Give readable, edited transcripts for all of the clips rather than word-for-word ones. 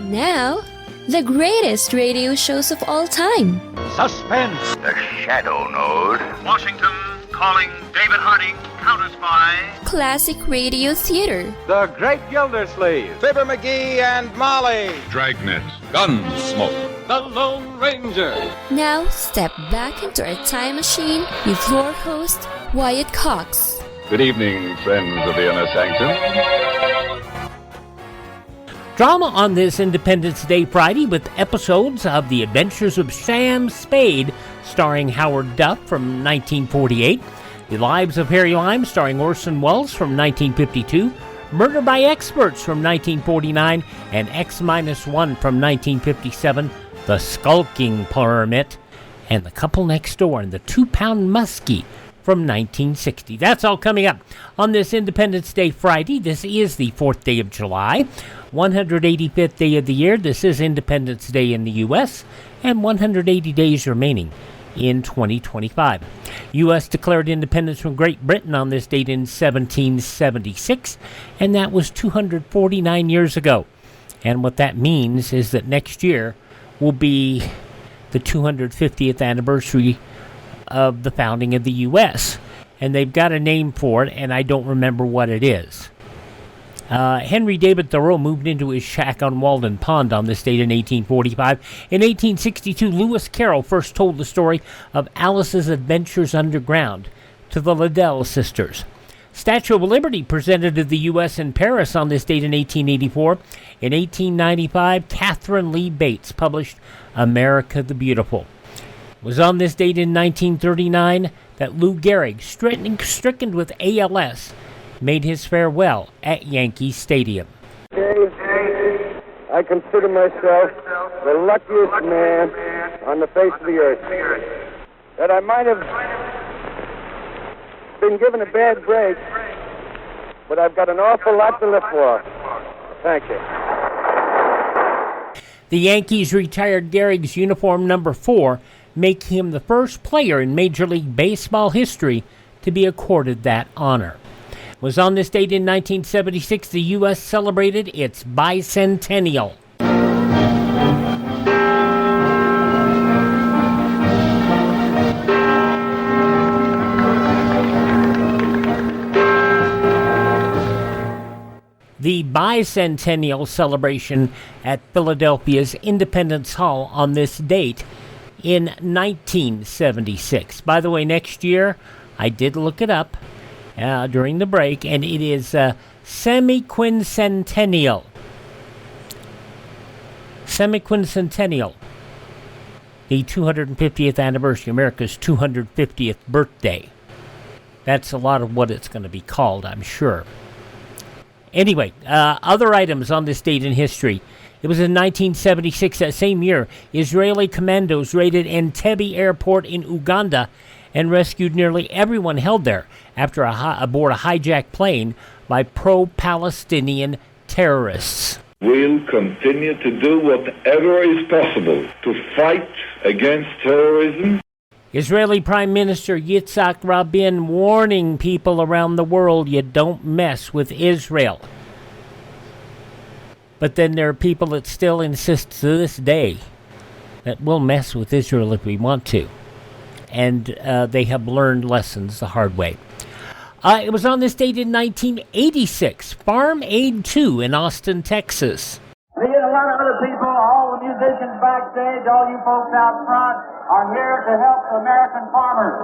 Now, the greatest radio shows of all time. Suspense. The Shadow Node. Washington calling David Harding, counter-spy. Classic radio theater. The Great Gildersleeve. Fibber McGee and Molly. Dragnet. Gunsmoke. The Lone Ranger. Now, step back into a time machine with your host, Wyatt Cox. Good evening, friends of the Inner Sanctum. Drama on this Independence Day Friday with episodes of The Adventures of Sam Spade, starring Howard Duff from 1948, The Lives of Harry Lime, starring Orson Welles from 1952, Murder by Experts from 1949, and X-1 from 1957, The Skulking Permit, and The Couple Next Door, and The 2-Pound Muskie from 1960. That's all coming up on this Independence Day Friday. This is the 4th day of July, 185th day of the year. This is Independence Day in the U.S., and 180 days remaining in 2025. U.S. declared independence from Great Britain on this date in 1776, and that was 249 years ago. And what that means is that next year will be the 250th anniversary of the founding of the U.S., and they've got a name for it, and I don't remember what it is. Henry David Thoreau moved into his shack on Walden Pond on this date in 1845. In 1862, Lewis Carroll first told the story of Alice's Adventures Underground to the Liddell sisters. Statue of Liberty presented to the U.S. in Paris on this date in 1884. In 1895, Catherine Lee Bates published America the Beautiful. It was on this date in 1939 that Lou Gehrig, stricken with ALS, made his farewell at Yankee Stadium. I consider myself the luckiest man on the face of the earth. That I might have been given a bad break, but I've got an awful lot to live for. Thank you. The Yankees retired Gehrig's uniform number 4, making him the first player in Major League Baseball history to be accorded that honor. It was on this date in 1976 the U.S. celebrated its bicentennial. The bicentennial celebration at Philadelphia's Independence Hall on this date in 1976. By the way, next year, I did look it up during the break, and it is semi-quincentennial. Semi-quincentennial. The 250th anniversary, America's 250th birthday. That's a lot of what it's going to be called, I'm sure. Anyway, other items on this date in history. It was in 1976, that same year, Israeli commandos raided Entebbe Airport in Uganda and rescued nearly everyone held there after aboard a hijacked plane by pro-Palestinian terrorists. We'll continue to do whatever is possible to fight against terrorism. Israeli Prime Minister Yitzhak Rabin warning people around the world, you don't mess with Israel. But then there are people that still insist to this day that we'll mess with Israel if we want to. And they have learned lessons the hard way. It was on this date in 1986, Farm Aid 2 in Austin, Texas. Me and a lot of other people, all the musicians backstage, all you folks out front, are here to help the American farmers.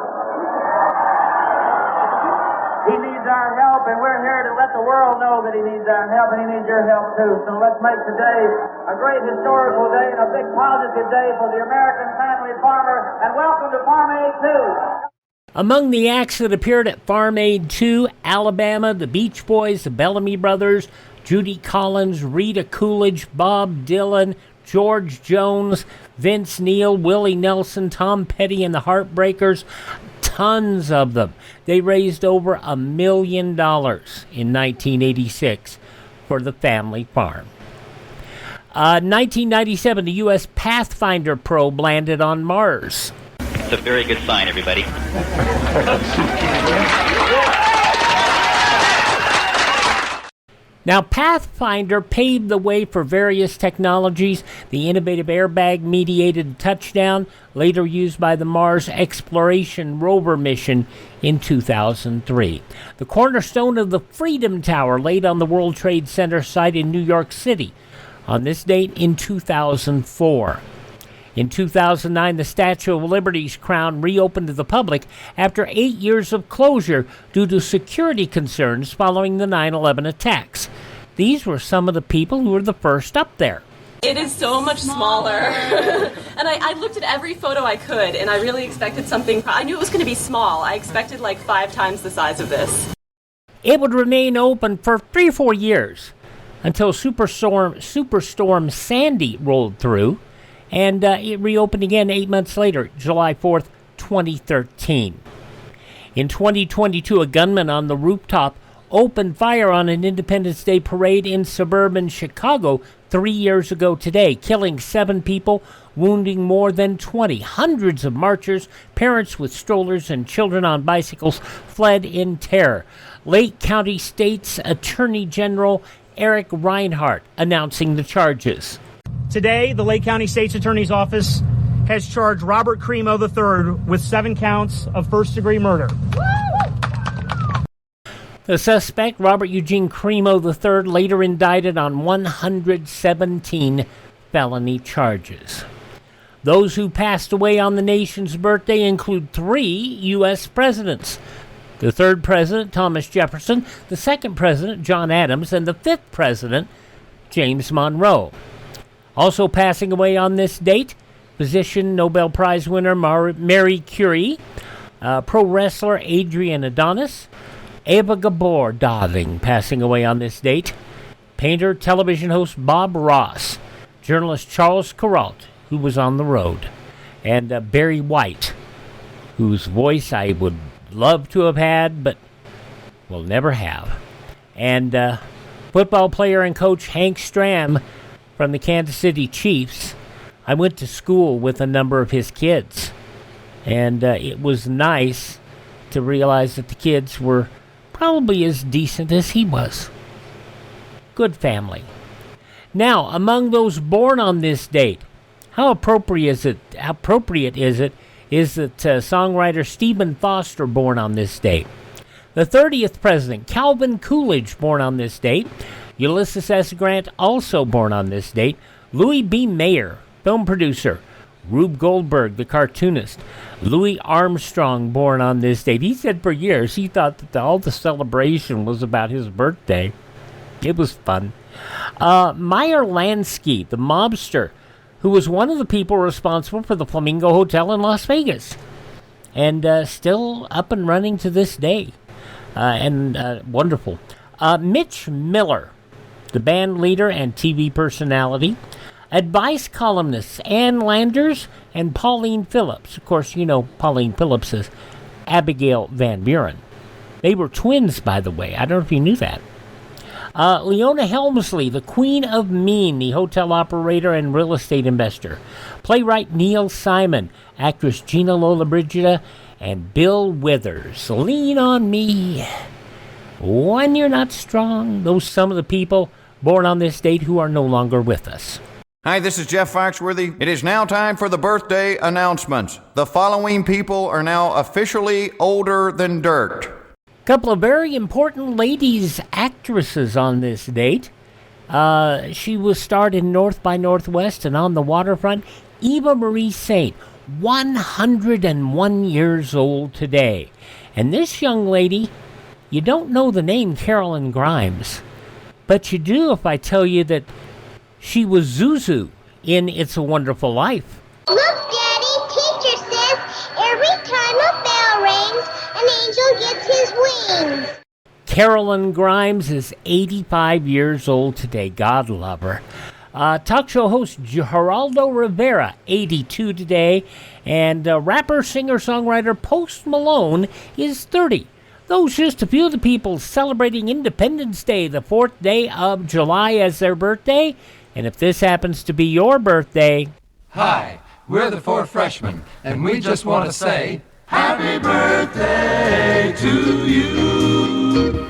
He needs our help, and we're here to let the world know that he needs our help, and he needs your help too. So let's make today a great historical day and a big positive day for the American family farmer, and welcome to Farm Aid 2. Among the acts that appeared at Farm Aid 2, Alabama, the Beach Boys, the Bellamy Brothers, Judy Collins, Rita Coolidge, Bob Dylan, George Jones, Vince Neil, Willie Nelson, Tom Petty, and the Heartbreakers. Tons of them. They raised over $1 million in 1986 for the family farm. 1997, the U.S. Pathfinder probe landed on Mars. It's a very good sign, everybody. Now, Pathfinder paved the way for various technologies. The innovative airbag-mediated touchdown, later used by the Mars Exploration Rover mission in 2003. The cornerstone of the Freedom Tower laid on the World Trade Center site in New York City on this date in 2004. In 2009, the Statue of Liberty's crown reopened to the public after 8 years of closure due to security concerns following the 9/11 attacks. These were some of the people who were the first up there. It is so much smaller. And I looked at every photo I could, and I really expected something. I knew it was going to be small. I expected like 5 times the size of this. It would remain open for 3 or 4 years until Superstorm Sandy rolled through, and it reopened again 8 months later, July 4th, 2013. In 2022, a gunman on the rooftop opened fire on an Independence Day parade in suburban Chicago 3 years ago today, killing 7 people, wounding more than 20. Hundreds of marchers, parents with strollers and children on bicycles fled in terror. Lake County State's Attorney General Eric Reinhart announcing the charges. Today, the Lake County State's Attorney's Office has charged Robert Cremo III with 7 counts of first-degree murder. The suspect, Robert Eugene Cremo III, later indicted on 117 felony charges. Those who passed away on the nation's birthday include 3 U.S. presidents. The 3rd president, Thomas Jefferson, the 2nd president, John Adams, and the 5th president, James Monroe. Also passing away on this date, physician Nobel Prize winner Marie Curie, pro wrestler Adrian Adonis, Eva Gabor Darling passing away on this date, painter, television host Bob Ross, journalist Charles Kuralt, who was on the road, and Barry White, whose voice I would love to have had, but will never have. And football player and coach Hank Stram from the Kansas City Chiefs. I went to school with a number of his kids, and it was nice to realize that the kids were probably as decent as he was. Good family. Now, among those born on this date, how appropriate is it that songwriter Stephen Foster born on this date? The 30th president, Calvin Coolidge, born on this date. Ulysses S. Grant, also born on this date. Louis B. Mayer, film producer. Rube Goldberg, the cartoonist. Louis Armstrong, born on this date. He said for years he thought that all the celebration was about his birthday. It was fun. Meyer Lansky, the mobster, who was one of the people responsible for the Flamingo Hotel in Las Vegas, and still up and running to this day, and wonderful. Mitch Miller, the band leader and TV personality. Advice columnists Ann Landers and Pauline Phillips. Of course, you know Pauline Phillips is Abigail Van Buren. They were twins, by the way. I don't know if you knew that. Leona Helmsley, the Queen of Mean, the hotel operator and real estate investor. Playwright Neil Simon, actress Gina Lollobrigida, and Bill Withers. Lean on me when you're not strong. Those some of the people born on this date who are no longer with us. Hi, this is Jeff Foxworthy. It is now time for the birthday announcements. The following people are now officially older than dirt. Couple of very important ladies actresses on this date. She was starred in North by Northwest and On the Waterfront. Eva Marie Saint, 101 years old today. And this young lady, you don't know the name Carolyn Grimes, but you do if I tell you that she was Zuzu in It's a Wonderful Life. Look, Daddy, teacher says every time a bell rings, an angel gets his wings. Carolyn Grimes is 85 years old today. God love her. Talk show host Geraldo Rivera, 82 today. And rapper, singer, songwriter Post Malone is 30. Those just a few of the people celebrating Independence Day, the 4th day of July, as their birthday. And if this happens to be your birthday... Hi, we're the 4 freshmen, and we just want to say, Happy birthday to you.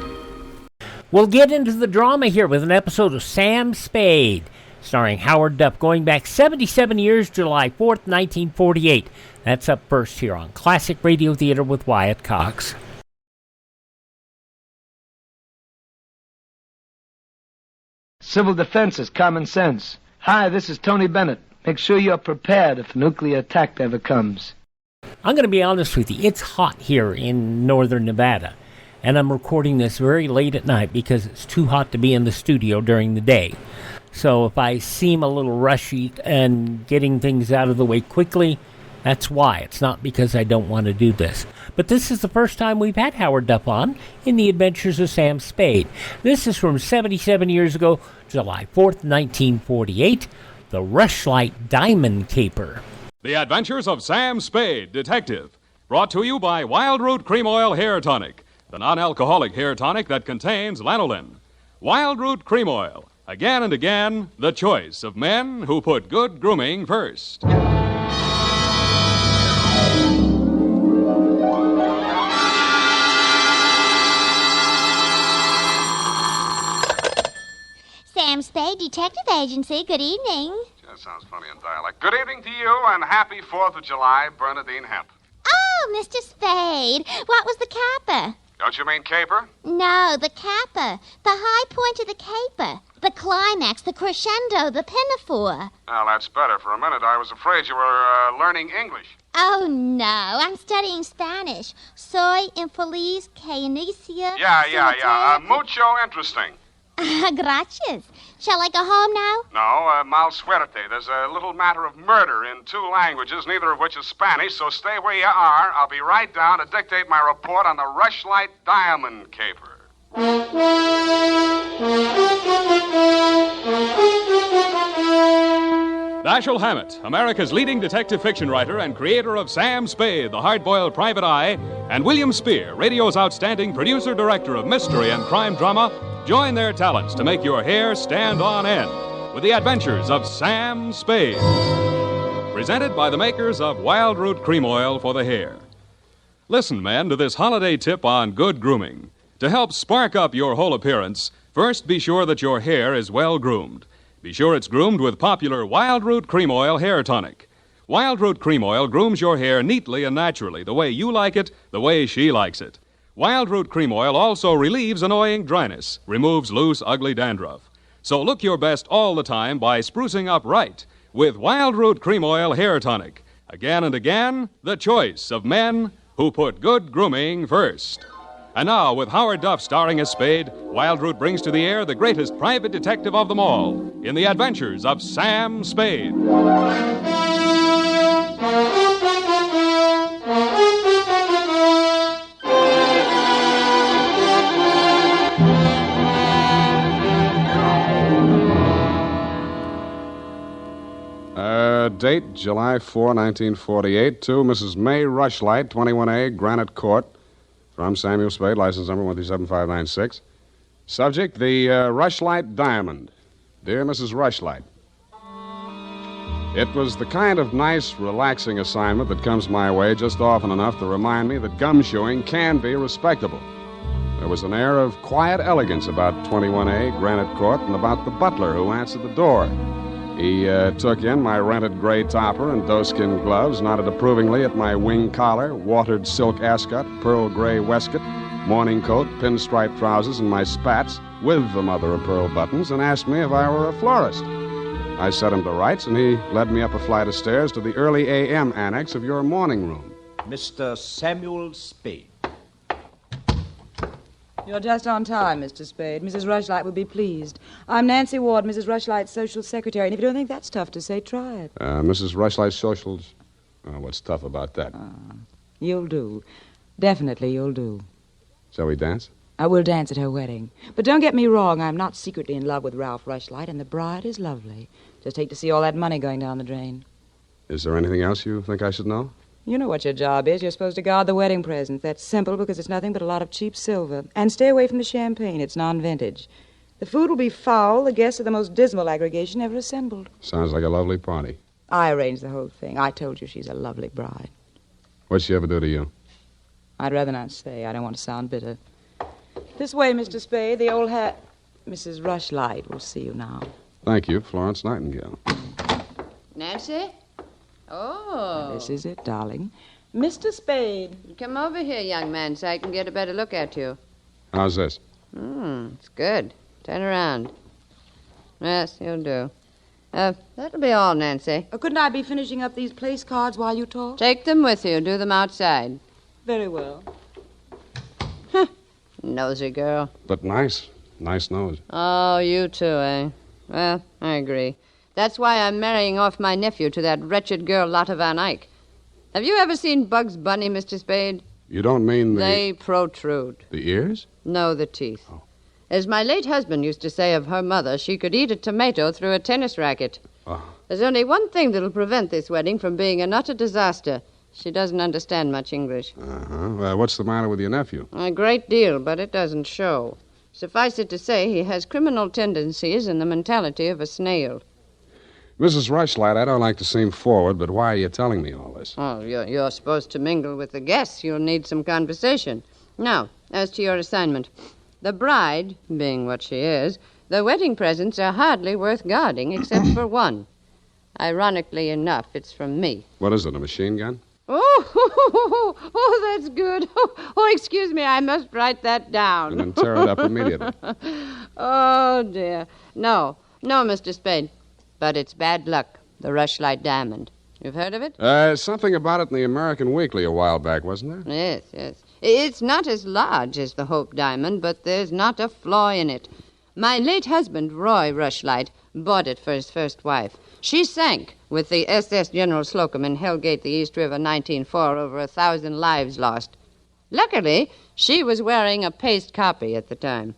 We'll get into the drama here with an episode of Sam Spade, starring Howard Duff, going back 77 years, July 4th, 1948. That's up first here on Classic Radio Theater with Wyatt Cox. Civil defense is common sense. Hi, this is Tony Bennett. Make sure you're prepared if a nuclear attack ever comes. I'm going to be honest with you. It's hot here in northern Nevada, and I'm recording this very late at night because it's too hot to be in the studio during the day. So if I seem a little rushy and getting things out of the way quickly, that's why. It's not because I don't want to do this. But this is the first time we've had Howard Duff on in the Adventures of Sam Spade. This is from 77 years ago, July 4th, 1948, the Rushlight Diamond Caper. The Adventures of Sam Spade, Detective. Brought to you by Wild Root Cream Oil Hair Tonic, the non-alcoholic hair tonic that contains lanolin. Wild Root Cream Oil. Again and again, the choice of men who put good grooming first. Sam Spade, Detective Agency. Good evening. That sounds funny in dialect. Good evening to you, and happy 4th of July, Bernadine Hemp. Oh, Mr. Spade. What was the caper? Don't you mean caper? No, the caper. The high point of the caper. The climax, the crescendo, the pinafore. Well, that's better. For a minute, I was afraid you were learning English. Oh, no. I'm studying Spanish. Soy infeliz que inicia... Yeah. Mucho interesting. Gracias. Shall I go home now? No, mal suerte. There's a little matter of murder in 2 languages, neither of which is Spanish, so stay where you are. I'll be right down to dictate my report on the Rushlight Diamond Caper. Dashiell Hammett, America's leading detective fiction writer and creator of Sam Spade, the hard-boiled private eye, and William Spear, radio's outstanding producer-director of mystery and crime drama, join their talents to make your hair stand on end with the Adventures of Sam Spade. Presented by the makers of Wild Root Cream Oil for the hair. Listen, men, to this holiday tip on good grooming. To help spark up your whole appearance, first be sure that your hair is well groomed. Be sure it's groomed with popular Wild Root Cream Oil Hair Tonic. Wild Root Cream Oil grooms your hair neatly and naturally, the way you like it, the way she likes it. Wild Root Cream Oil also relieves annoying dryness, removes loose, ugly dandruff. So look your best all the time by sprucing up right with Wild Root Cream Oil Hair Tonic. Again and again, the choice of men who put good grooming first. And now, with Howard Duff starring as Spade, Wild Root brings to the air the greatest private detective of them all in the Adventures of Sam Spade. Date, July 4, 1948, to Mrs. May Rushlight, 21A, Granite Court, from Samuel Spade, license number 137596. Subject, the Rushlight Diamond. Dear Mrs. Rushlight, it was the kind of nice, relaxing assignment that comes my way just often enough to remind me that gumshoeing can be respectable. There was an air of quiet elegance about 21A, Granite Court, and about the butler who answered the door. He took in my rented gray topper and doeskin gloves, nodded approvingly at my wing collar, watered silk ascot, pearl gray waistcoat, morning coat, pinstripe trousers, and my spats with the mother of pearl buttons, and asked me if I were a florist. I set him to rights, and he led me up a flight of stairs to the early A.M. annex of your morning room. Mr. Samuel Spade. You're just on time, Mr. Spade. Mrs. Rushlight will be pleased. I'm Nancy Ward, Mrs. Rushlight's social secretary, and if you don't think that's tough to say, try it. Mrs. Rushlight's socials? What's tough about that? You'll do. Definitely you'll do. Shall we dance? I will dance at her wedding. But don't get me wrong, I'm not secretly in love with Ralph Rushlight, and the bride is lovely. Just hate to see all that money going down the drain. Is there anything else you think I should know? You know what your job is. You're supposed to guard the wedding presents. That's simple because it's nothing but a lot of cheap silver. And stay away from the champagne. It's non-vintage. The food will be foul. The guests are the most dismal aggregation ever assembled. Sounds like a lovely party. I arranged the whole thing. I told you she's a lovely bride. What'd she ever do to you? I'd rather not say. I don't want to sound bitter. This way, Mr. Spade. The old hat. Mrs. Rushlight will see you now. Thank you, Florence Nightingale. Nancy? Oh. This is it, darling. Mr. Spade. Come over here, young man, so I can get a better look at you. How's this? It's good. Turn around. Yes, you'll do. That'll be all, Nancy. Couldn't I be finishing up these place cards while you talk? Take them with you. Do them outside. Very well. Nosy girl. But nice. Nice nose. Oh, you too, eh? Well, I agree. That's why I'm marrying off my nephew to that wretched girl, Lotte Van Eyck. Have you ever seen Bugs Bunny, Mr. Spade? You don't mean the... They protrude. The ears? No, the teeth. Oh. As my late husband used to say of her mother, she could eat a tomato through a tennis racket. Oh. There's only one thing that'll prevent this wedding from being an utter disaster. She doesn't understand much English. Uh-huh. What's the matter with your nephew? A great deal, but it doesn't show. Suffice it to say, he has criminal tendencies and the mentality of a snail. Mrs. Rushlight, I don't like to seem forward, but why are you telling me all this? Oh, you're supposed to mingle with the guests. You'll need some conversation. Now, as to your assignment. The bride, being what she is, the wedding presents are hardly worth guarding, except for one. Ironically enough, it's from me. What is it, a machine gun? Oh, that's good. Oh, excuse me, I must write that down. And then tear it up immediately. Oh, dear. No, Mr. Spade. But it's bad luck, the Rushlight Diamond. You've heard of it? Something about it in the American Weekly a while back, wasn't there? Yes. It's not as large as the Hope Diamond, but there's not a flaw in it. My late husband, Roy Rushlight, bought it for his first wife. She sank with the SS General Slocum in Hellgate, the East River, 1904, over 1,000 lives lost. Luckily, she was wearing a paste copy at the time.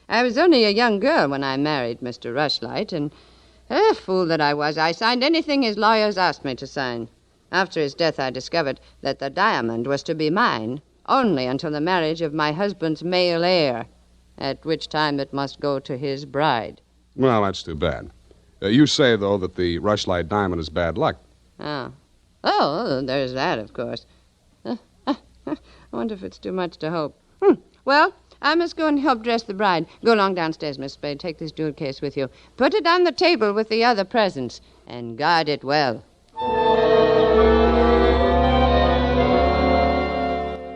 I was only a young girl when I married Mr. Rushlight, and, fool that I was, I signed anything his lawyers asked me to sign. After his death, I discovered that the diamond was to be mine only until the marriage of my husband's male heir, at which time it must go to his bride. Well, that's too bad. You say, though, that the Rushlight Diamond is bad luck. Oh, there's that, of course. I wonder if it's too much to hope. Well, I must go and help dress the bride. Go along downstairs, Miss Spade. Take this jewel case with you. Put it on the table with the other presents, and guard it well.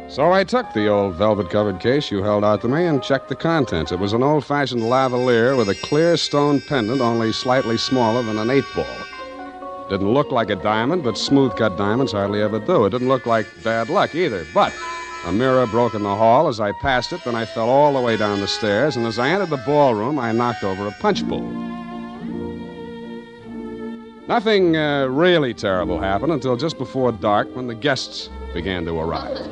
So I took the old velvet-covered case you held out to me and checked the contents. It was an old-fashioned lavalier with a clear stone pendant only slightly smaller than an 8-ball. Didn't look like a diamond, but smooth-cut diamonds hardly ever do. It didn't look like bad luck either, but a mirror broke in the hall as I passed it, then I fell all the way down the stairs, and as I entered the ballroom, I knocked over a punch bowl. Nothing really terrible happened until just before dark when the guests began to arrive.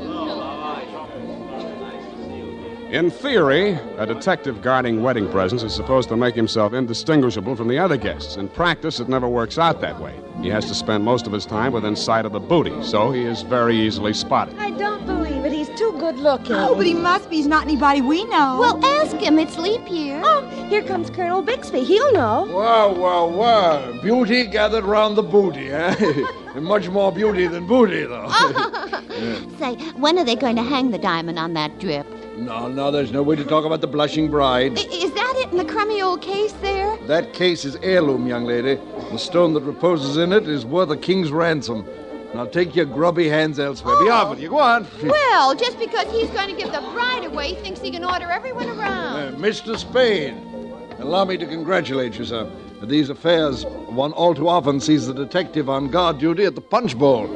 In theory, a detective guarding wedding presents is supposed to make himself indistinguishable from the other guests. In practice, it never works out that way. He has to spend most of his time within sight of the booty, so he is very easily spotted. I don't believe it. He's too good looking. Oh, but he must be. He's not anybody we know. Well, ask him. It's leap year. Oh, here comes Colonel Bixby. He'll know. Wow. Beauty gathered round the booty, eh? And much more beauty than booty, though. Say, when are they going to hang the diamond on that drip? No, there's no way to talk about the blushing bride. Is that it in the crummy old case there? That case is heirloom, young lady. The stone that reposes in it is worth a king's ransom. Now take your grubby hands elsewhere. Be off with you. Go on. Well, just because he's going to give the bride away, he thinks he can order everyone around. Mr. Spade, allow me to congratulate you, sir. These affairs, one all too often sees the detective on guard duty at the punch bowl.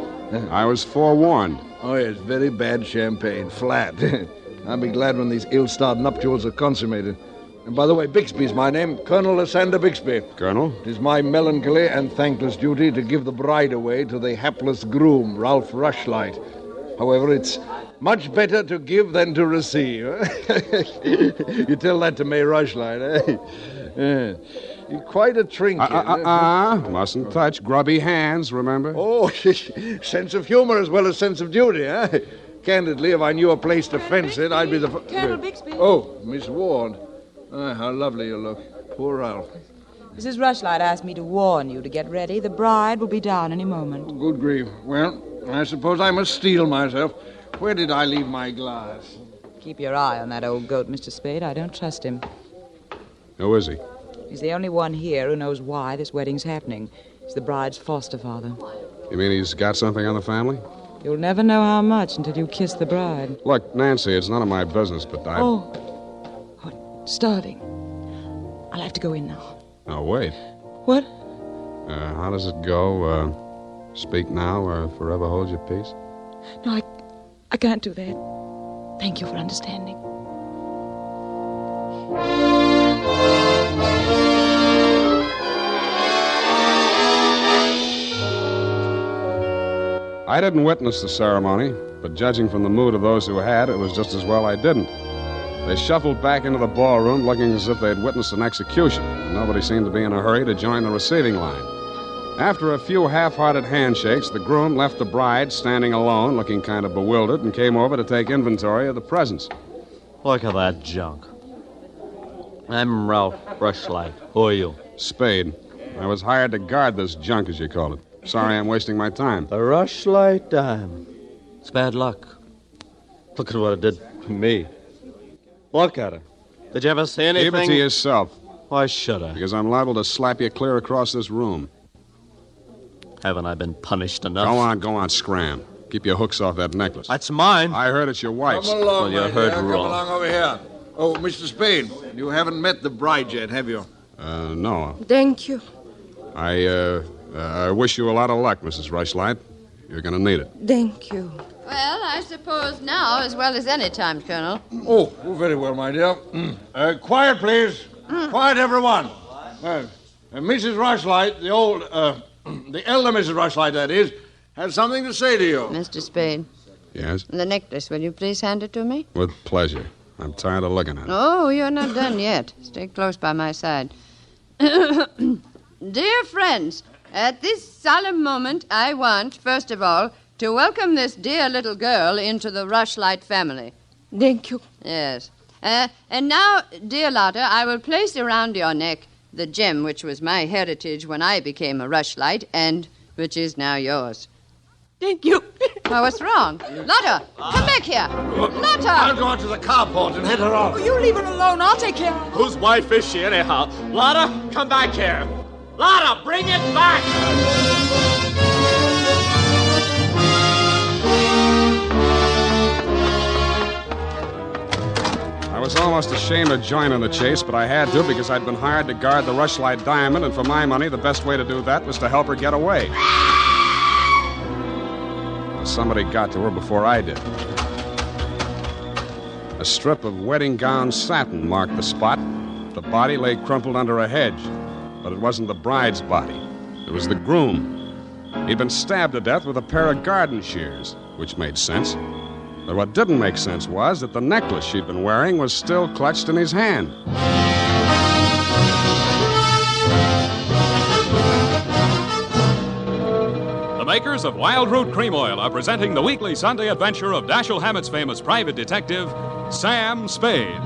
I was forewarned. Oh, yes, very bad champagne. Flat. I'll be glad when these ill-starred nuptials are consummated. And by the way, Bixby's my name, Colonel Lysander Bixby. Colonel? It is my melancholy and thankless duty to give the bride away to the hapless groom, Ralph Rushlight. However, it's much better to give than to receive. You tell that to May Rushlight, eh? You're quite a trinket. Mustn't touch. Grubby hands, remember? Oh, sense of humor as well as sense of duty, eh? Candidly, if I knew a place to fence it, I'd be the... Colonel Bixby. Oh, Miss Ward. How lovely you look. Poor Ralph. Mrs. Rushlight asked me to warn you to get ready. The bride will be down any moment. Oh, good grief. Well, I suppose I must steel myself. Where did I leave my glass? Keep your eye on that old goat, Mr. Spade. I don't trust him. Who is he? He's the only one here who knows why this wedding's happening. He's the bride's foster father. You mean he's got something on the family? You'll never know how much until you kiss the bride. Look, Nancy, it's none of my business, but I... Oh, starting. I'll have to go in now. Oh, wait. What? How does it go? Speak now or forever hold your peace? No, I can't do that. Thank you for understanding. I didn't witness the ceremony, but judging from the mood of those who had, it was just as well I didn't. They shuffled back into the ballroom looking as if they'd witnessed an execution, and nobody seemed to be in a hurry to join the receiving line. After a few half-hearted handshakes, the groom left the bride standing alone, looking kind of bewildered, and came over to take inventory of the presents. Look at that junk. I'm Ralph Rushlight. Who are you? Spade. I was hired to guard this junk, as you call it. Sorry I'm wasting my time. The Rushlight Diamond. It's bad luck. Look at what it did to me. Look at it. Did you ever see anything? Keep it to yourself. Why should I? Because I'm liable to slap you clear across this room. Haven't I been punished enough? Go on, scram. Keep your hooks off that necklace. That's mine. I heard it's your wife's. Come along, well, you heard Come wrong. along over here. Oh, Mr. Spade, you haven't met the bride yet, have you? No. Thank you. I wish you a lot of luck, Mrs. Rushlight. You're going to need it. Thank you. Well, I suppose now, as well as any time, Colonel. Oh, very well, my dear. Quiet, please. Quiet, everyone. Mrs. Rushlight, the elder Mrs. Rushlight, that is, has something to say to you. Mr. Spade. Yes? The necklace, will you please hand it to me? With pleasure. I'm tired of looking at it. Oh, you're not done yet. Stay close by my side. Dear friends, at this solemn moment, I want, first of all, to welcome this dear little girl into the Rushlight family. Thank you. Yes. And now, dear Lotta, I will place around your neck the gem which was my heritage when I became a Rushlight and which is now yours. Thank you. Oh, what's wrong? Lotta, come back here. Lotta! I'll go out to the carport and head her off. Oh, you leave her alone. I'll take care of her. Whose wife is she, anyhow? Lotta, come back here. Lotta, bring it back! I was almost ashamed of joining the chase, but I had to because I'd been hired to guard the Rushlight Diamond, and for my money, the best way to do that was to help her get away. Somebody got to her before I did. A strip of wedding gown satin marked the spot. The body lay crumpled under a hedge, but it wasn't the bride's body. It was the groom. He'd been stabbed to death with a pair of garden shears, which made sense. But what didn't make sense was that the necklace she'd been wearing was still clutched in his hand. The makers of Wild Root Cream Oil are presenting the weekly Sunday adventure of Dashiell Hammett's famous private detective, Sam Spade.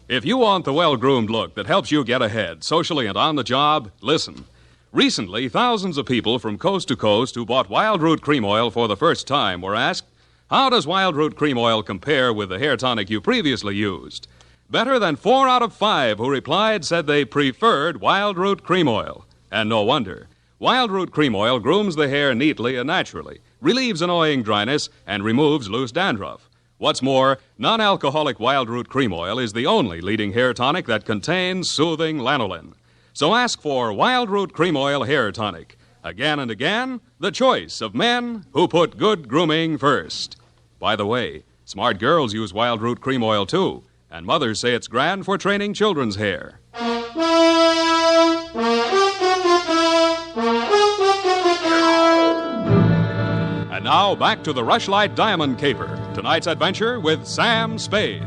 If you want the well-groomed look that helps you get ahead, socially and on the job, listen. Recently, thousands of people from coast to coast who bought Wild Root Cream Oil for the first time were asked, how does Wild Root Cream Oil compare with the hair tonic you previously used? Better than 4 out of 5 who replied said they preferred Wild Root Cream Oil. And no wonder. Wild Root Cream Oil grooms the hair neatly and naturally, relieves annoying dryness, and removes loose dandruff. What's more, non-alcoholic Wild Root Cream Oil is the only leading hair tonic that contains soothing lanolin. So ask for Wild Root Cream Oil Hair Tonic. Again and again, the choice of men who put good grooming first. By the way, smart girls use Wild Root Cream Oil too, and mothers say it's grand for training children's hair. And now, back to the Rushlight Diamond Caper. Tonight's adventure with Sam Spade.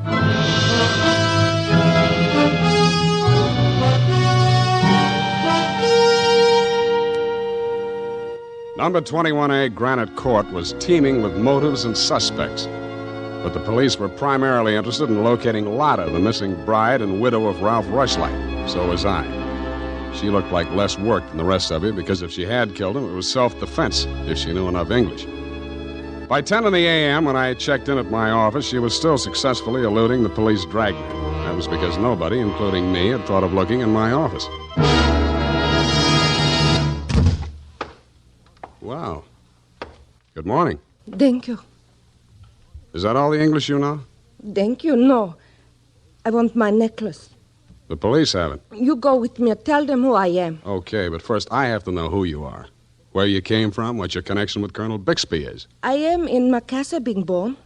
Number 21A Granite Court was teeming with motives and suspects. But the police were primarily interested in locating Lotta, the missing bride and widow of Ralph Rushlight. So was I. She looked like less work than the rest of you because if she had killed him, it was self-defense, if she knew enough English. By 10 in the a.m., when I checked in at my office, she was still successfully eluding the police dragnet. That was because nobody, including me, had thought of looking in my office. Wow. Good morning. Thank you. Is that all the English you know? Thank you, no. I want my necklace. The police have it. You go with me. Tell them who I am. Okay, but first I have to know who you are. Where you came from, what your connection with Colonel Bixby is. I am in Macassar being born.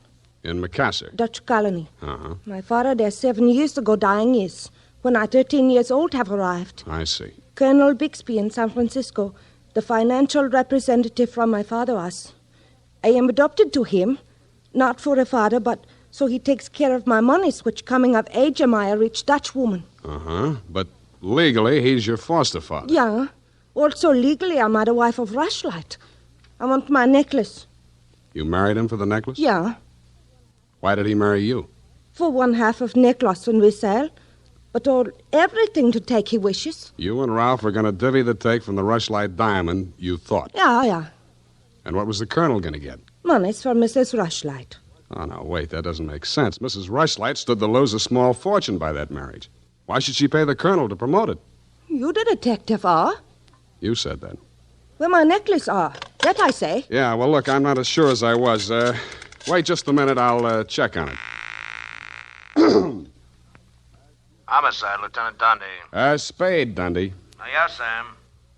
In Macassar? Dutch colony. Uh-huh. My father there 7 years ago dying is. When I 13 years old have arrived. I see. Colonel Bixby in San Francisco, the financial representative from my father was. I am adopted to him, not for a father, but so he takes care of my monies, which coming of age am I a rich Dutch woman. Uh-huh. But legally, he's your foster father. Yeah. Also legally, I'm the wife of Rushlight. I want my necklace. You married him for the necklace? Yeah. Why did he marry you? For one half of necklace when we sell, but all everything to take he wishes. You and Ralph are going to divvy the take from the Rushlight Diamond, you thought. Yeah. And what was the colonel going to get? Money's for Mrs. Rushlight. Oh, no, wait, that doesn't make sense. Mrs. Rushlight stood to lose a small fortune by that marriage. Why should she pay the colonel to promote it? You the detective are? You said that. Where my necklace are. That I say. Yeah, well, look, I'm not as sure as I was. Wait just a minute, I'll check on it. Homicide, Lieutenant Dundee. Spade, Dundee. Yes, Sam.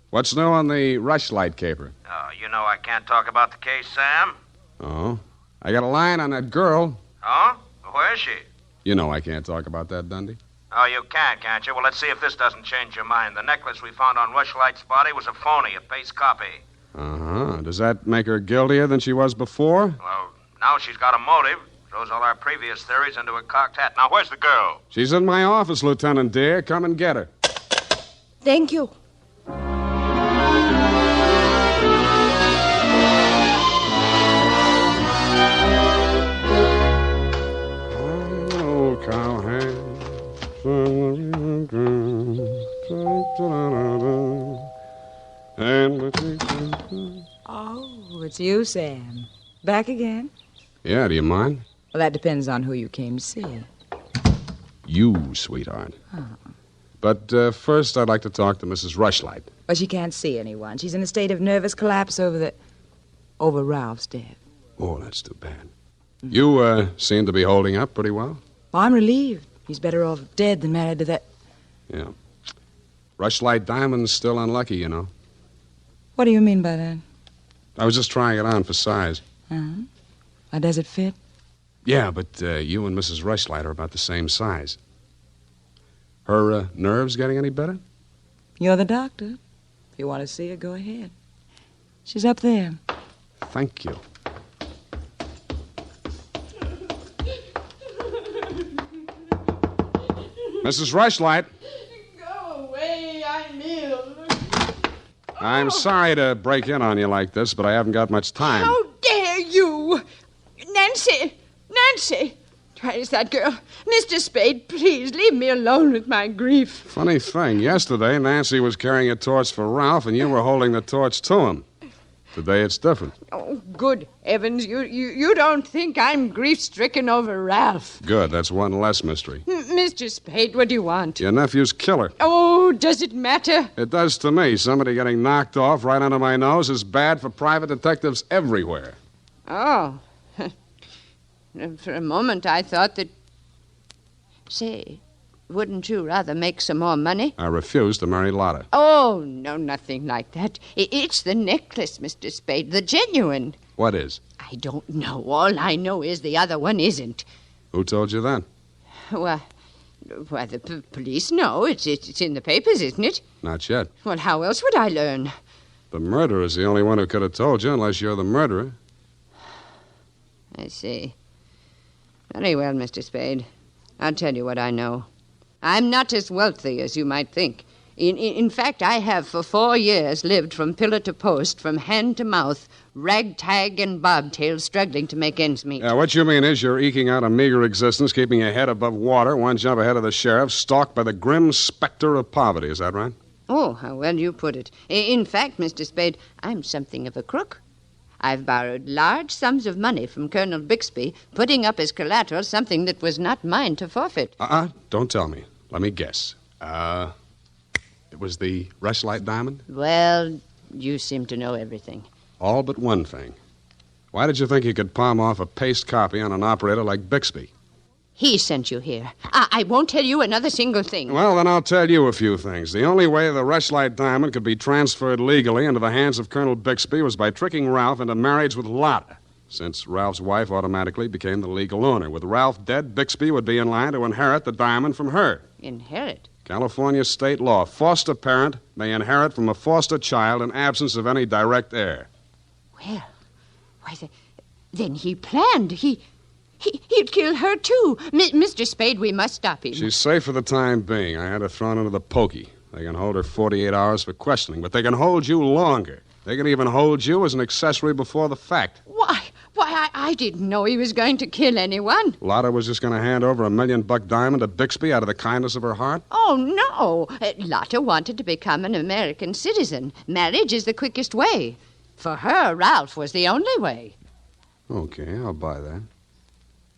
What's new on the Rushlight Caper? Oh, you know I can't talk about the case, Sam. Oh? I got a line on that girl. Oh? Where is she? You know I can't talk about that, Dundee. Oh, you can't you? Well, let's see if this doesn't change your mind. The necklace we found on Rushlight's body was a phony, a paste copy. Uh-huh. Does that make her guiltier than she was before? Well, now she's got a motive. Throws all our previous theories into a cocked hat. Now, where's the girl? She's in my office, Lieutenant dear. Come and get her. Thank you. Oh, cowhand. Oh, it's you, Sam. Back again? Yeah, do you mind? Well, that depends on who you came to see. You, sweetheart. Oh. But first, I'd like to talk to Mrs. Rushlight. Well, she can't see anyone. She's in a state of nervous collapse over Ralph's death. Oh, that's too bad. You seem to be holding up pretty well. Well, I'm relieved. He's better off dead than married to that... Yeah. Rushlight Diamond's still unlucky, you know. What do you mean by that? I was just trying it on for size. Uh-huh. How does it fit? Yeah, but you and Mrs. Rushlight are about the same size. Her nerves getting any better? You're the doctor. If you want to see her, go ahead. She's up there. Thank you. Mrs. Rushlight. Go away, I'm ill. I'm sorry to break in on you like this, but I haven't got much time. How dare you? Nancy! Where's that girl? Mr. Spade, please leave me alone with my grief. Funny thing, yesterday Nancy was carrying a torch for Ralph and you were holding the torch to him. Today it's different. Oh, good heavens, you don't think I'm grief-stricken over Ralph. Good, that's one less mystery. Mr. Spade, what do you want? Your nephew's killer. Oh, does it matter? It does to me. Somebody getting knocked off right under my nose is bad for private detectives everywhere. Oh. For a moment, I thought that... Say, wouldn't you rather make some more money? I refuse to marry Lotta. Oh, no, nothing like that. It's the necklace, Mr. Spade, the genuine. What is? I don't know. All I know is the other one isn't. Who told you that? Well, the police know. It's in the papers, isn't it? Not yet. Well, how else would I learn? The murderer's the only one who could have told you, unless you're the murderer. I see. Very well, Mr. Spade. I'll tell you what I know. I'm not as wealthy as you might think. In fact, I have for 4 years lived from pillar to post, from hand to mouth, ragtag and bobtail, struggling to make ends meet. Yeah, what you mean is you're eking out a meager existence, keeping your head above water, one jump ahead of the sheriff, stalked by the grim specter of poverty. Is that right? Oh, how well you put it. In fact, Mr. Spade, I'm something of a crook. I've borrowed large sums of money from Colonel Bixby, putting up as collateral something that was not mine to forfeit. Don't tell me. Let me guess. It was the Rushlight Diamond? Well, you seem to know everything. All but one thing. Why did you think you could palm off a paste copy on an operator like Bixby? He sent you here. I won't tell you another single thing. Well, then I'll tell you a few things. The only way the Rushlight Diamond could be transferred legally into the hands of Colonel Bixby was by tricking Ralph into marriage with Lotta, since Ralph's wife automatically became the legal owner. With Ralph dead, Bixby would be in line to inherit the diamond from her. Inherit? California state law. Foster parent may inherit from a foster child in absence of any direct heir. Well, why, then he planned. He'd kill her, too. Mr. Spade, we must stop him. She's safe for the time being. I had her thrown into the pokey. They can hold her 48 hours for questioning, but they can hold you longer. They can even hold you as an accessory before the fact. Why, I didn't know he was going to kill anyone. Lotta was just going to hand over $1 million diamond to Bixby out of the kindness of her heart? Oh, no. Lotta wanted to become an American citizen. Marriage is the quickest way. For her, Ralph was the only way. Okay, I'll buy that.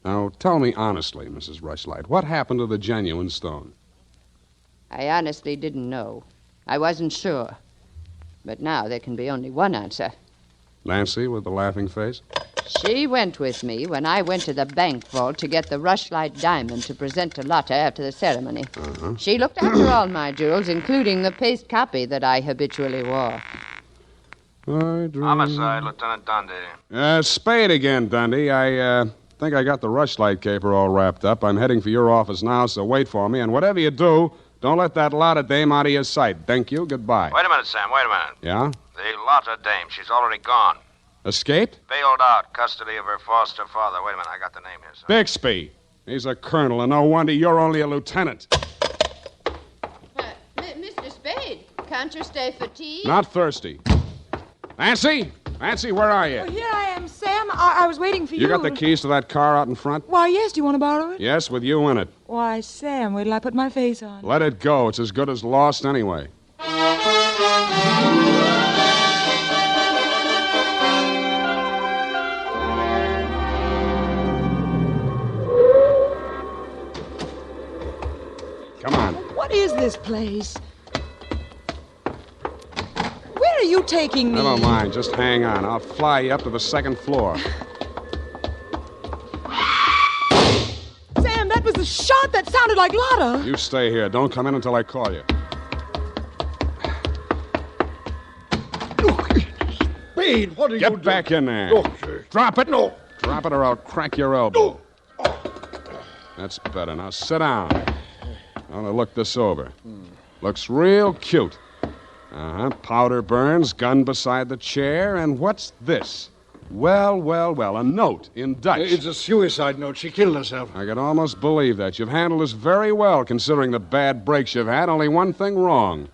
Now, tell me honestly, Mrs. Rushlight, what happened to the genuine stone? I honestly didn't know. I wasn't sure. But now there can be only one answer. Nancy with the laughing face? She went with me when I went to the bank vault to get the Rushlight Diamond to present to Lotta after the ceremony. She looked after all my jewels, including the paste copy that I habitually wore. Homicide, Lieutenant Dundee. Spade again, Dundee. I think I got the Rushlight Caper all wrapped up. I'm heading for your office now, so wait for me. And whatever you do, don't let that Lotta dame out of your sight. Thank you. Goodbye. Wait a minute, Sam. Wait a minute. Yeah? The Lotta dame, she's already gone. Escaped? Bailed out. Custody of her foster father. Wait a minute. I got the name here, sir. Bixby. He's a colonel, and no wonder you're only a lieutenant. Mr. Spade, can't you stay for tea? Not thirsty. Nancy? Nancy, where are you? Oh, here I am, Sam. I was waiting for you. You got the keys to that car out in front? Why, yes. Do you want to borrow it? Yes, with you in it. Why, Sam, wait till I put my face on. Let it go. It's as good as lost anyway. Come on. What is this place? Where are you taking me? Never mind. Just hang on. I'll fly you up to the second floor. Sam, that was a shot that sounded like Lotta. You stay here. Don't come in until I call you. Spade, what are you doing? Get back in there. Doctor. Drop it. No. Drop it or I'll crack your elbow. That's better. Now sit down. I want to look this over. Looks real cute. Powder burns, gun beside the chair, and what's this? Well, a note in Dutch. It's a suicide note. She killed herself. I could almost believe that. You've handled this very well, considering the bad breaks you've had. Only one thing wrong.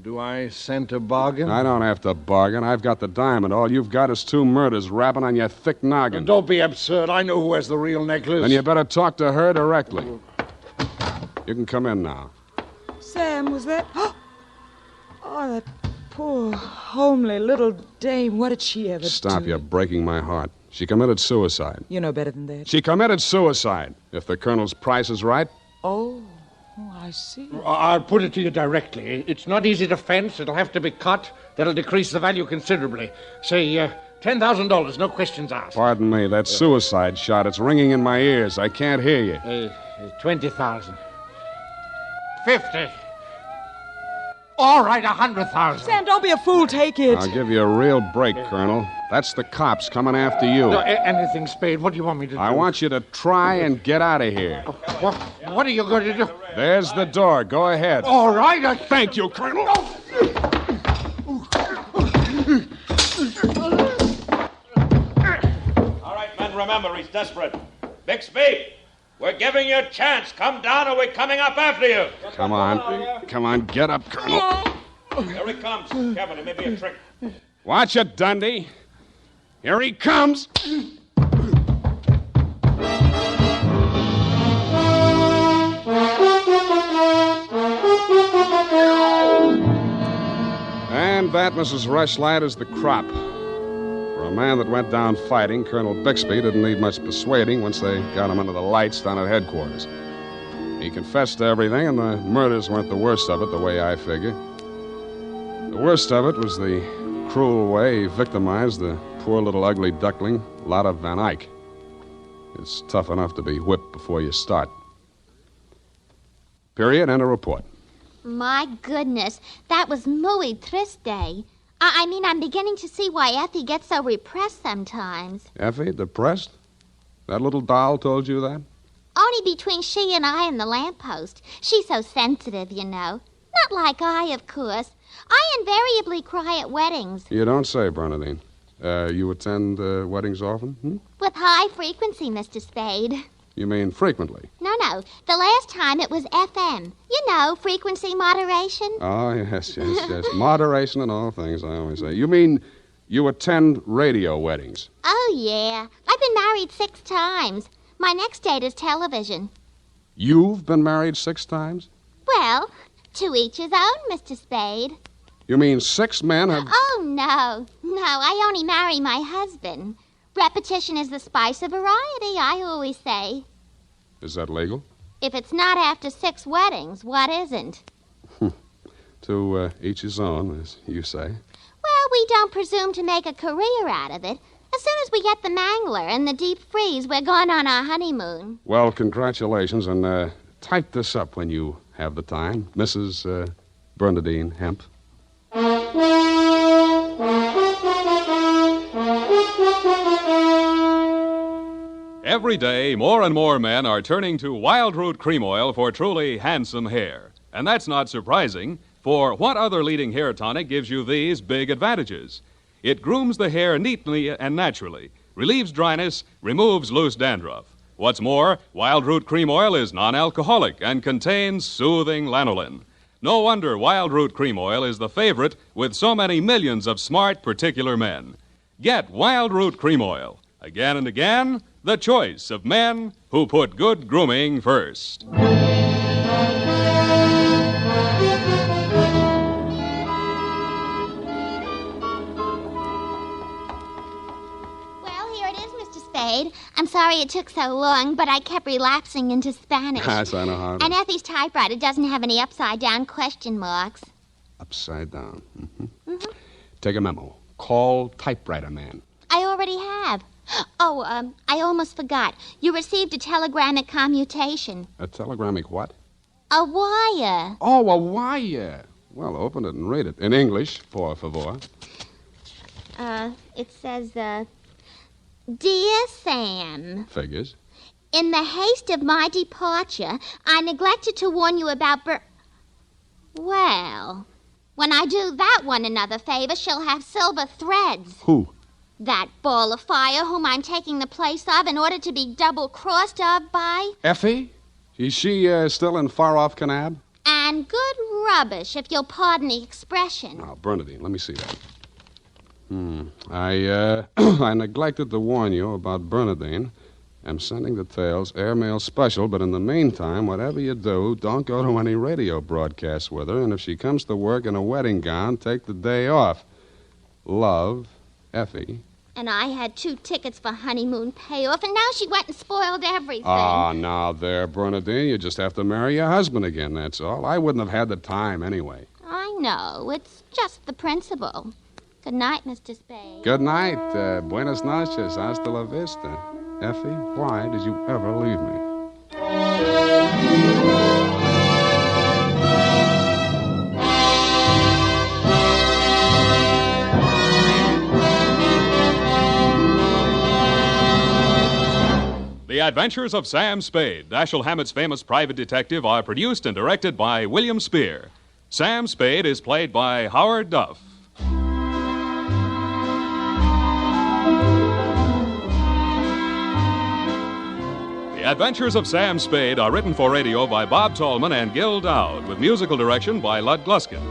Do I scent a bargain? I don't have to bargain. I've got the diamond. All you've got is 2 murders rapping on your thick noggin. Don't be absurd. I know who has the real necklace. Then you better talk to her directly. You can come in now. Sam, was that... Oh, that poor, homely little dame. What did she ever do? Stop, you're breaking my heart. She committed suicide. You know better than that. She committed suicide, if the colonel's price is right. Oh, I see. I'll put it to you directly. It's not easy to fence. It'll have to be cut. That'll decrease the value considerably. Say, $10,000, no questions asked. Pardon me, that suicide shot, it's ringing in my ears. I can't hear you. 20,000. 50. All right, 100,000. Sam, don't be a fool. Take it. I'll give you a real break, Colonel. That's the cops coming after you. No, anything, Spade. What do you want me to do? I want you to try and get out of here. What are you going to do? There's the door. Go ahead. All right. Thank you, Colonel. All right, men, remember, he's desperate. Bixby, We're giving you a chance. Come down or we're coming up after you. Come on. Come on, get up, Colonel. Here he comes. Kevin, it may be a trick. Watch it, Dundee. Here he comes. And that, Mrs. Rushlight, is the crop. For a man that went down fighting, Colonel Bixby didn't need much persuading once they got him under the lights down at headquarters. He confessed to everything, and the murders weren't the worst of it, the way I figure. The worst of it was the cruel way he victimized the poor little ugly duckling, Lotta Van Eyck. It's tough enough to be whipped before you start. Period, and a report. My goodness, that was muy triste. I mean, I'm beginning to see why Effie gets so repressed sometimes. Effie, depressed? That little doll told you that? Only between she and I and the lamppost. She's so sensitive, you know. Not like I, of course. I invariably cry at weddings. You don't say, Bernadine. You attend weddings often? With high frequency, Mr. Spade. You mean frequently? No. The last time it was FM. You know, frequency moderation. Oh, yes. Moderation in all things, I always say. You mean you attend radio weddings? Oh, yeah. I've been married 6 times. My next date is television. You've been married 6 times? Well, to each his own, Mr. Spade. You mean 6 men have... Oh, no. No, I only marry my husband. Repetition is the spice of variety, I always say. Is that legal? If it's not after 6 weddings, what isn't? To each his own, as you say. Well, we don't presume to make a career out of it. As soon as we get the mangler and the deep freeze, we're going on our honeymoon. Well, congratulations, and type this up when you have the time. Mrs. Bernadine Hemp. Every day, more and more men are turning to Wild Root Cream Oil for truly handsome hair. And that's not surprising, for what other leading hair tonic gives you these big advantages? It grooms the hair neatly and naturally, relieves dryness, removes loose dandruff. What's more, Wild Root Cream Oil is non-alcoholic and contains soothing lanolin. No wonder Wild Root Cream Oil is the favorite with so many millions of smart, particular men. Get Wild Root Cream Oil. Again and again, the choice of men who put good grooming first. Spade. I'm sorry it took so long, but I kept relapsing into Spanish. Yes, I know how to. And Effie's typewriter doesn't have any upside-down question marks. Upside down. Take a memo. Call typewriter man. I already have. Oh, I almost forgot. You received a telegrammic commutation. A telegrammic what? A wire. Oh, a wire. Well, open it and read it. In English, por favor. It says, Dear Sam. Figures. In the haste of my departure, I neglected to warn you about Well, when I do that one another favor, she'll have silver threads. Who? That ball of fire whom I'm taking the place of in order to be double-crossed of by. Effie? Is she still in far-off Kanab? And good rubbish, if you'll pardon the expression. Now, Bernadine, let me see that. I neglected to warn you about Bernadine. I'm sending details, airmail special, but in the meantime, whatever you do, don't go to any radio broadcasts with her, and if she comes to work in a wedding gown, take the day off. Love, Effie. And I had 2 tickets for honeymoon payoff, and now she went and spoiled everything. Ah, now there, Bernadine, you just have to marry your husband again, that's all. I wouldn't have had the time anyway. I know. It's just the principle. Good night, Mr. Spade. Good night. Buenas noches. Hasta la vista. Effie, why did you ever leave me? The Adventures of Sam Spade, Dashiell Hammett's famous private detective, are produced and directed by William Spear. Sam Spade is played by Howard Duff. The Adventures of Sam Spade are written for radio by Bob Tallman and Gil Dowd, with musical direction by Lud Gluskin.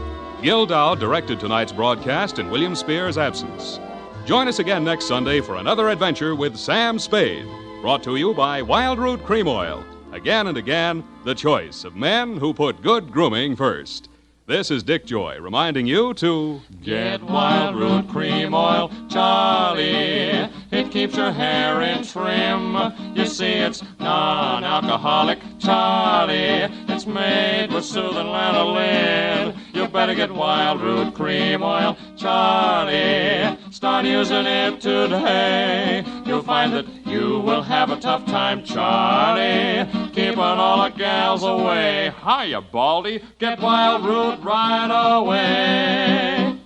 Gil Dowd directed tonight's broadcast in William Spear's absence. Join us again next Sunday for another adventure with Sam Spade, brought to you by Wild Root Cream Oil. Again and again, the choice of men who put good grooming first. This is Dick Joy reminding you to get Wild Root Cream Oil, Charlie. It keeps your hair in trim. You see, it's non-alcoholic, Charlie. It's made with soothing lanolin. You better get Wild Root Cream Oil, Charlie. Start using it today. You'll find that you will have a tough time, Charlie, keeping all the gals away. Hiya, Baldy. Get Wild Root right away.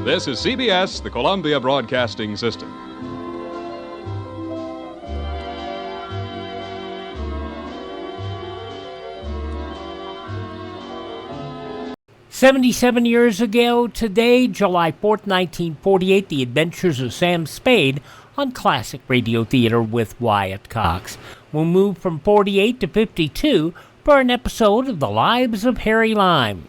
This is CBS, the Columbia Broadcasting System. "77 years ago today, July 4th, 1948, The Adventures of Sam Spade on Classic Radio Theater with Wyatt Cox. We'll move from 48 to 52 for an episode of The Lives of Harry Lime.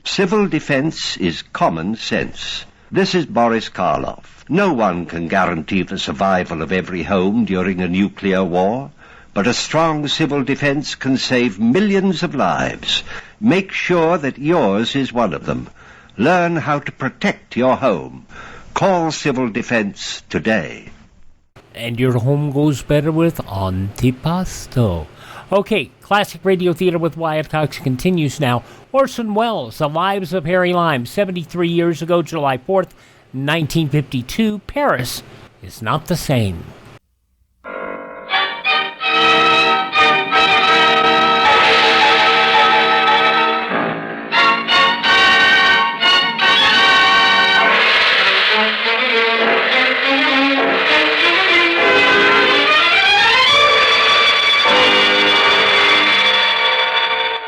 Civil defense is common sense. This is Boris Karloff. No one can guarantee the survival of every home during a nuclear war, but a strong civil defense can save millions of lives. Make sure that yours is one of them. Learn how to protect your home. Call Civil Defense today. And your home goes better with antipasto. Okay, Classic Radio Theater with Wyatt Cox continues now. Orson Welles, The Lives of Harry Lime, 73 years ago, July 4th, 1952. Paris is not the same.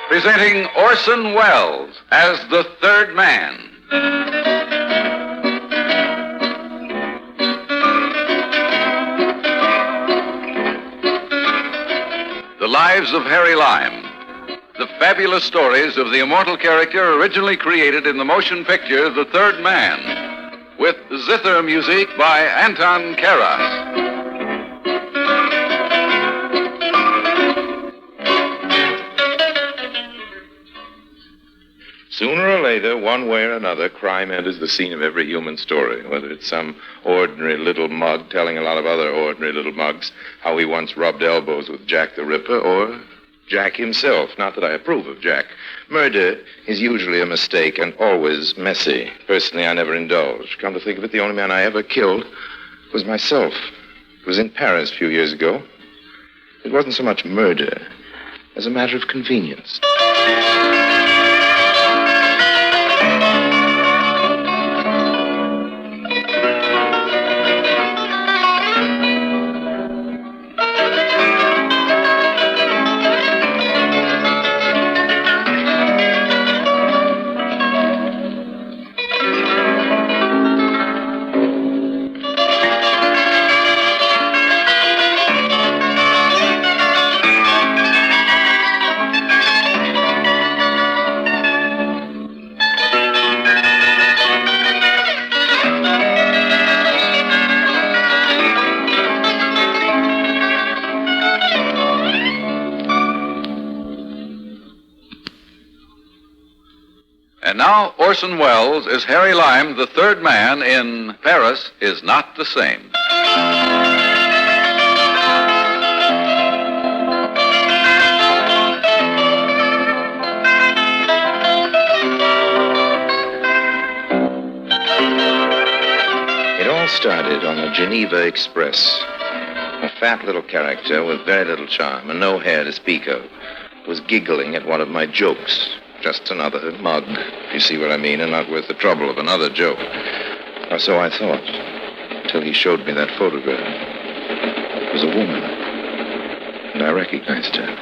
Presenting Orson Welles as the Third Man. The Lives of Harry Lime. The fabulous stories of the immortal character originally created in the motion picture The Third Man, with zither music by Anton Karas. Sooner or later, one way or another, crime enters the scene of every human story, whether it's some ordinary little mug telling a lot of other ordinary little mugs how he once rubbed elbows with Jack the Ripper, or Jack himself. Not that I approve of Jack. Murder is usually a mistake and always messy. Personally, I never indulge. Come to think of it, the only man I ever killed was myself. It was in Paris a few years ago. It wasn't so much murder as a matter of convenience. And now Orson Welles is Harry Lime, the Third Man in Paris is Not the Same. It all started on the Geneva Express. A fat little character with very little charm and no hair to speak of was giggling at one of my jokes. Just another mug, if you see what I mean, and not worth the trouble of another joke. Or so I thought, until he showed me that photograph. It was a woman, and I recognized her.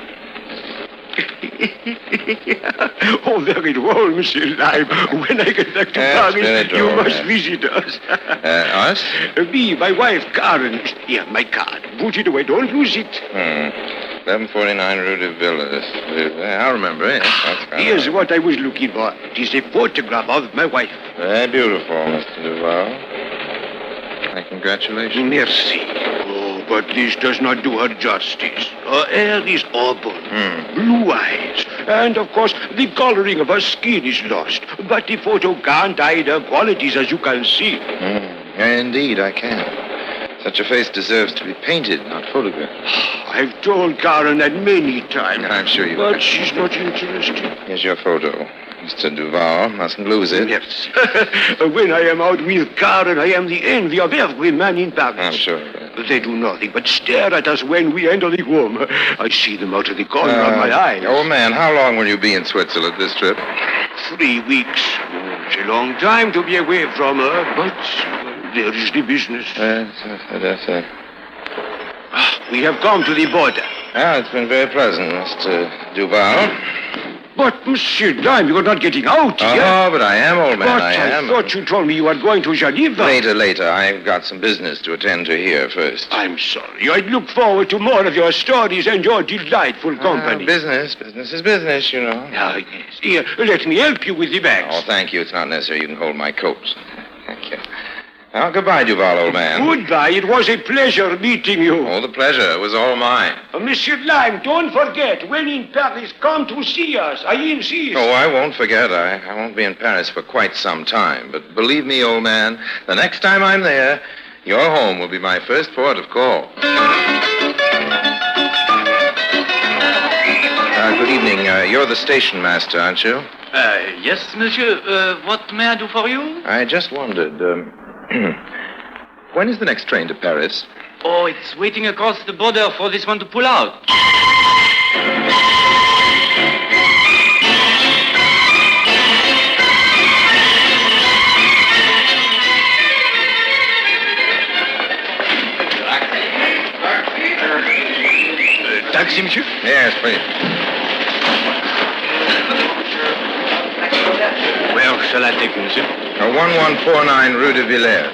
Oh, very well, Monsieur Lime. When I get back to Paris, you must visit us. Us? Me, my wife, Karen. Here, my card. Put it away. Don't lose it. 1149 Rue de Villas. I remember it. Here's what I was looking for. It is a photograph of my wife. Very beautiful, Mr. Duval. My congratulations. Merci. Oh, but this does not do her justice. Her hair is auburn, blue eyes, and, of course, the coloring of her skin is lost. But the photo can't hide her qualities, as you can see. Indeed, I can. Such a face deserves to be painted, not photographed. I've told Karen that many times. I'm sure you But have. she's not interested. Here's your photo. Mr. Duval, mustn't lose it. Yes. When I am out with Karen, I am the envy of every man in Paris. I'm sure of that. They do nothing but stare at us when we enter the room. I see them out of the corner of my eye. Old man, how long will you be in Switzerland this trip? 3 weeks. It's a long time to be away from her, but there is the business. We have come to the border. It's been very pleasant, Mr. Duval. But, Monsieur Lime, you're not getting out yet. Oh, but I am, old man, But I am. I thought you told me you were going to Geneva. Later. I've got some business to attend to here first. I'm sorry. I look forward to more of your stories and your delightful company. Business is business, you know. Yes. Here, let me help you with the bags. Oh, thank you. It's not necessary. You can hold my coat. Thank you. Well, goodbye, Duval, old man. Goodbye. It was a pleasure meeting you. Oh, the pleasure was all mine. Monsieur Lime, don't forget, when in Paris, come to see us. I insist. Oh, I won't forget. I won't be in Paris for quite some time. But believe me, old man, the next time I'm there, your home will be my first port of call. Good evening. You're the station master, aren't you? Yes, monsieur. What may I do for you? I just wondered, when is the next train to Paris? Oh, it's waiting across the border for this one to pull out. Taxi, monsieur? Yes, please. Where shall I take you, monsieur? 1149 Rue de Villers.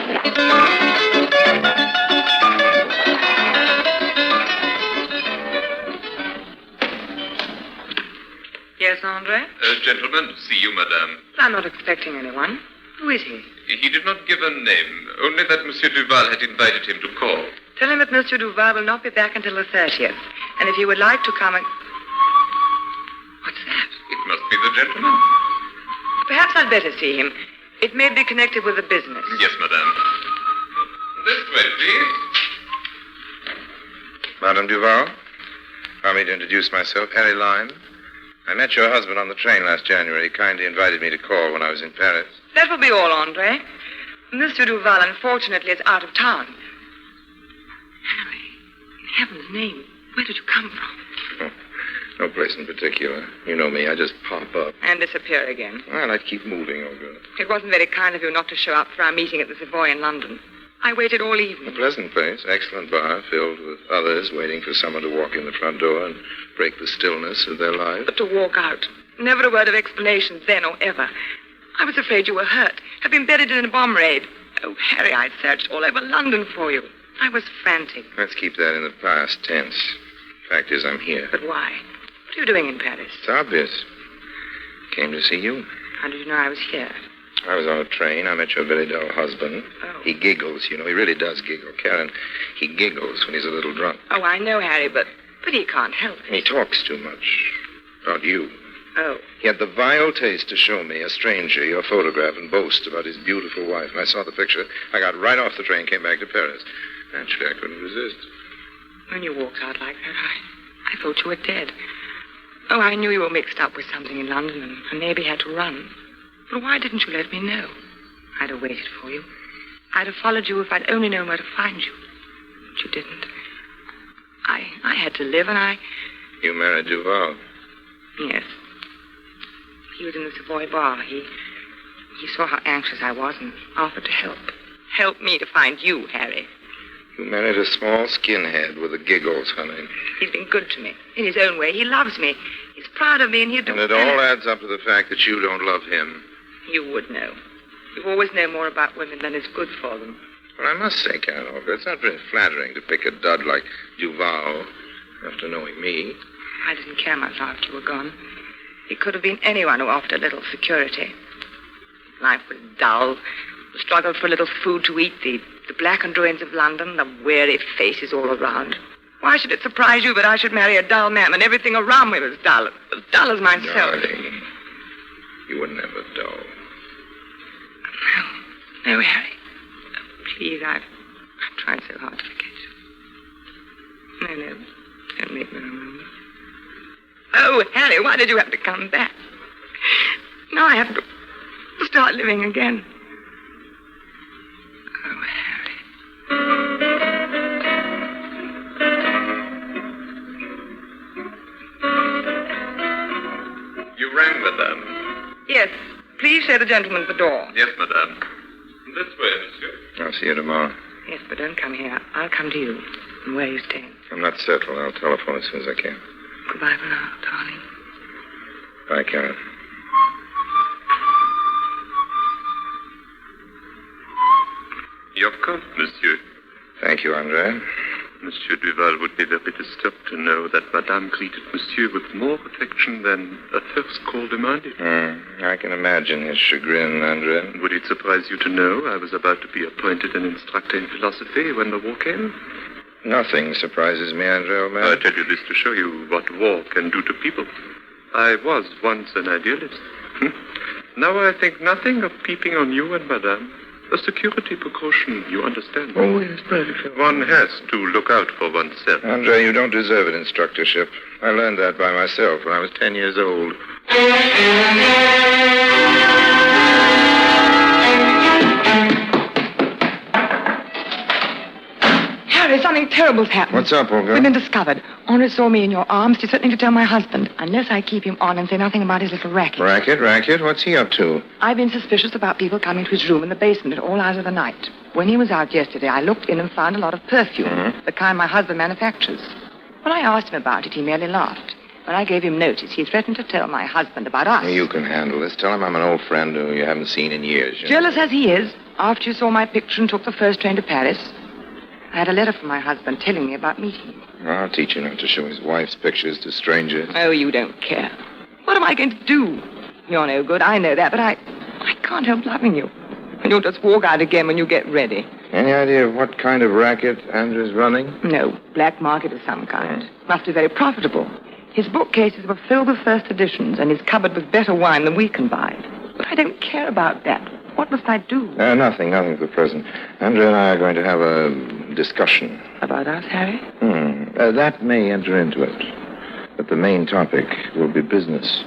Yes, Andre? Gentlemen, to see you, madame. I'm not expecting anyone. Who is he? He did not give a name, only that Monsieur Duval had invited him to call. Tell him that Monsieur Duval will not be back until the 30th. And if he would like to come and... What's that? It must be the gentleman. Perhaps I'd better see him. It may be connected with the business. Yes, madame. This way, please. Madame Duval, allow me to introduce myself, Harry Lime. I met your husband on the train last January. He kindly invited me to call when I was in Paris. That will be all, Andre. Monsieur Duval, unfortunately, is out of town. Harry, in heaven's name, where did you come from? No place in particular. You know me, I just pop up. And disappear again. Well, I'd keep moving, Olga. It wasn't very kind of you not to show up for our meeting at the Savoy in London. I waited all A evening. pleasant place, excellent bar, filled with others waiting for someone to walk in the front door and break the stillness of their lives. But to walk out. Never a word of explanation then or ever. I was afraid you were hurt, had been buried in a bomb raid. Oh, Harry, I'd searched all over London for you. I was frantic. Let's keep that in the past tense. Fact is, I'm here. But why? What are you doing in Paris? It's obvious. Came to see you. How did you know I was here? I was on a train. I met your very dull husband. Oh. He giggles, you know. He really does giggle. Karen, he giggles when he's a little drunk. Oh, I know, Harry, but he can't help it. He talks too much. About you. Oh. He had the vile taste to show me, a stranger, your photograph and boast about his beautiful wife. And I saw the picture. I got right off the train, came back to Paris. Actually, I couldn't resist. When you walked out like that, I thought you were dead. Oh, I knew you were mixed up with something in London and maybe had to run. But why didn't you let me know? I'd have waited for you. I'd have followed you if I'd only known where to find you. But you didn't. I had to live, and I... You married Duval. Yes. He was in the Savoy bar. He saw how anxious I was and offered to help. Help me to find you, Harry. You married a small skinhead with the giggles, honey. He's been good to me. In his own way, he loves me. He's proud of me, and he'd do... And it all adds up to the fact that you don't love him. You would know. You always know more about women than is good for them. But I must say, Casanova, it's not very flattering to pick a dud like Duval after knowing me. I didn't care much after you were gone. He could have been anyone who offered a little security. Life was dull. The struggle for a little food to eat, the blackened ruins of London, the weary faces all around. Why should it surprise you that I should marry a dull man when everything around me was dull? As dull as myself. Darling, you were never dull. No, Harry. Please, I've tried so hard to forget you. No, don't make me remember. Oh, Harry, why did you have to come back? Now I have to start living again. Oh, Harry. You rang, madame. Yes, please show the gentleman the door. Yes, madame. This way, monsieur. I'll see you tomorrow. Yes, but don't come here. I'll come to you. And where are you staying? I'm not settled. I'll telephone as soon as I can. Goodbye for now, darling. Bye, Karen. Your coat, monsieur. Thank you, Andre. Monsieur Duval would be very disturbed to know that madame greeted monsieur with more affection than a first call demanded. I can imagine his chagrin, Andre. Would it surprise you to know I was about to be appointed an instructor in philosophy when the war came? Nothing surprises me, Andre, old man. I tell you this to show you what war can do to people. I was once an idealist. Now I think nothing of peeping on you and madame. A security precaution, you understand? Oh, yes, perfectly. One has to look out for oneself. Andre, you don't deserve an instructorship. I learned that by myself when I was 10 years old. Harry, something terrible's happened. What's up, old girl? We've been discovered. Henri saw me in your arms. He's threatening to tell my husband, unless I keep him on and say nothing about his little racket. Racket? What's he up to? I've been suspicious about people coming to his room in the basement at all hours of the night. When he was out yesterday, I looked in and found a lot of perfume, the kind my husband manufactures. When I asked him about it, he merely laughed. When I gave him notice, he threatened to tell my husband about us. You can handle this. Tell him I'm an old friend who you haven't seen in years. Jealous as he is, after you saw my picture and took the first train to Paris, I had a letter from my husband telling me about meeting you. I'll teach him not to show his wife's pictures to strangers. Oh, you don't care. What am I going to do? You're no good, I know that, but I can't help loving you. And you'll just walk out again when you get ready. Any idea of what kind of racket Andrew's running? No, black market of some kind. Must be very profitable. His bookcases were filled with first editions, and his cupboard with better wine than we can buy. But I don't care about that. What must I do? Nothing for the present. Andrew and I are going to have a discussion. About us, Harry? That may enter into it. But the main topic will be business.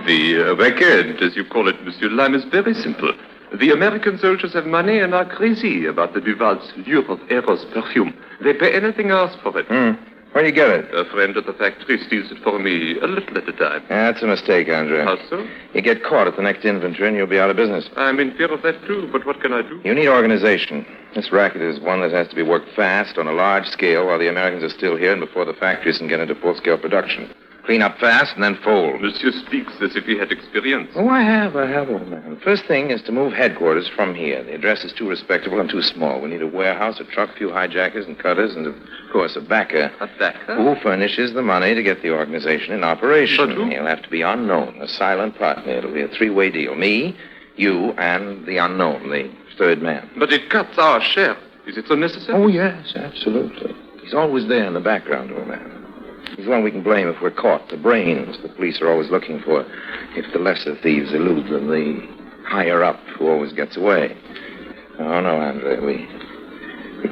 The racket, as you call it, Monsieur Lime, is very simple. The American soldiers have money and are crazy about the Duval's lure of Eros perfume. They pay anything else for it. Where do you get it? A friend at the factory steals it for me, a little at a time. That's a mistake, Andre. How so? You get caught at the next infantry and you'll be out of business. I'm in fear of that, too, but what can I do? You need organization. This racket is one that has to be worked fast on a large scale while the Americans are still here and before the factories can get into full-scale production. Clean up fast and then fold. Monsieur speaks as if he had experience. Oh, I have, old man. The first thing is to move headquarters from here. The address is too respectable and too small. We need a warehouse, a truck, a few hijackers and cutters, and, of course, a backer. A backer? Who furnishes the money to get the organization in operation. But who? He'll have to be unknown, a silent partner. It'll be a three-way deal. Me, you, and the unknown, the third man. But it cuts our share. Is it so necessary? Oh, yes, absolutely. He's always there in the background, old man. He's the one we can blame if we're caught. The brains the police are always looking for. If the lesser thieves elude them, the higher up who always gets away. Oh, no, Andre, we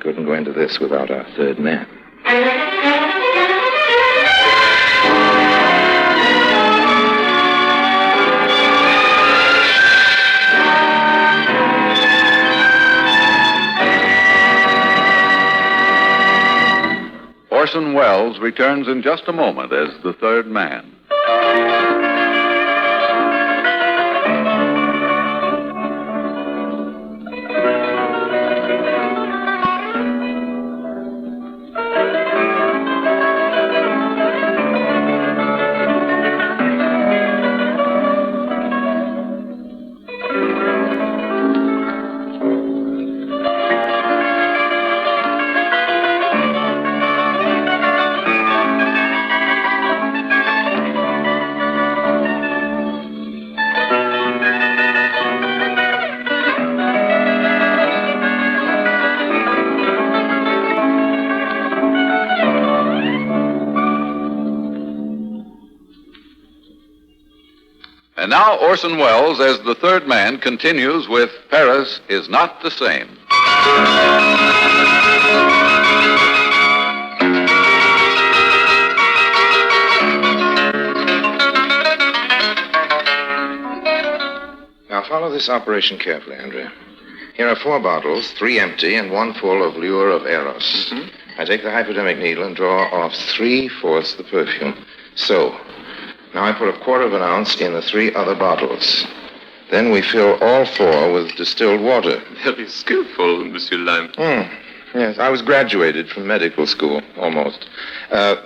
couldn't go into this without our third man. Orson Welles returns in just a moment as the third man. And now Orson Welles, as the third man, continues with Paris is Not the Same. Now follow this operation carefully, Andrea. Here are 4 bottles, 3 empty and 1 full of lure of Eros. Mm-hmm. I take the hypodermic needle and draw off 3/4 the perfume. So, now I put 1/4 of an ounce in the 3 other bottles. Then we fill all 4 with distilled water. Very skillful, Monsieur Lime. Yes, I was graduated from medical school, almost.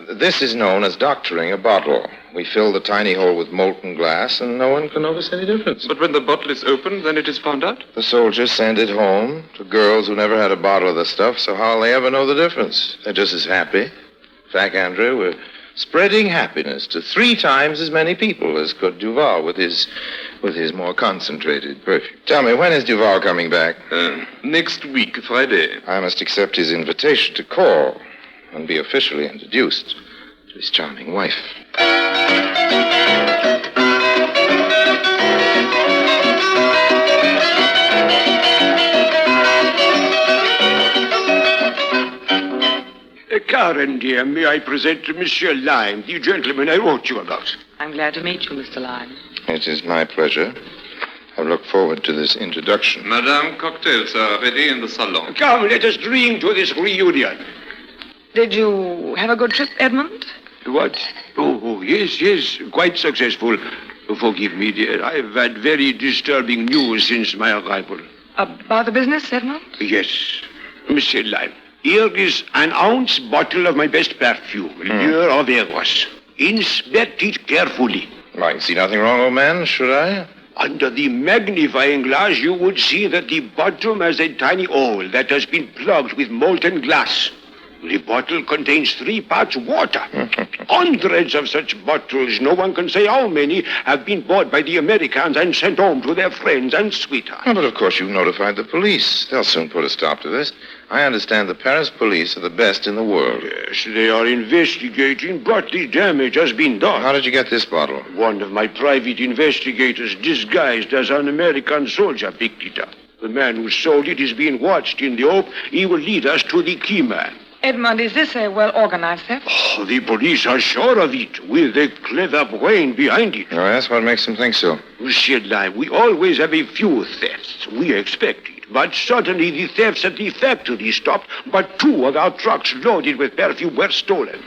This is known as doctoring a bottle. We fill the tiny hole with molten glass, and no one can notice any difference. But when the bottle is opened, then it is found out? The soldiers send it home to girls who never had a bottle of the stuff, so how'll they ever know the difference? They're just as happy. In fact, Andrew, we're spreading happiness to 3 times as many people as could Duval with his more concentrated perfume. Tell me, when is Duval coming back? Next week, Friday. I must accept his invitation to call and be officially introduced to his charming wife. Karen, dear, may I present Monsieur Lime, the gentleman I wrote you about? I'm glad to meet you, Mr. Lime. It is my pleasure. I look forward to this introduction. Madame, cocktails are ready in the salon. Come, let us drink to this reunion. Did you have a good trip, Edmund? What? Oh, yes, quite successful. Forgive me, dear. I've had very disturbing news since my arrival. About the business, Edmund? Yes, Monsieur Lime. Here is an ounce bottle of my best perfume, lure of Eros. Inspect it carefully. I can see nothing wrong, old man, should I? Under the magnifying glass, you would see that the bottom has a tiny hole that has been plugged with molten glass. The bottle contains 3 parts water. Hundreds of such bottles, no one can say how many, have been bought by the Americans and sent home to their friends and sweethearts. Oh, but of course you've notified the police. They'll soon put a stop to this. I understand the Paris police are the best in the world. Yes, they are investigating, but the damage has been done. How did you get this bottle? One of my private investigators, disguised as an American soldier, picked it up. The man who sold it is being watched in the hope he will lead us to the key man. Edmund, is this a well-organized theft? Oh, the police are sure of it, with a clever brain behind it. Oh, that's what makes them think so. Monsieur Lime, we always have a few thefts. We expect it. But suddenly the thefts at the factory stopped, but 2 of our trucks loaded with perfume were stolen.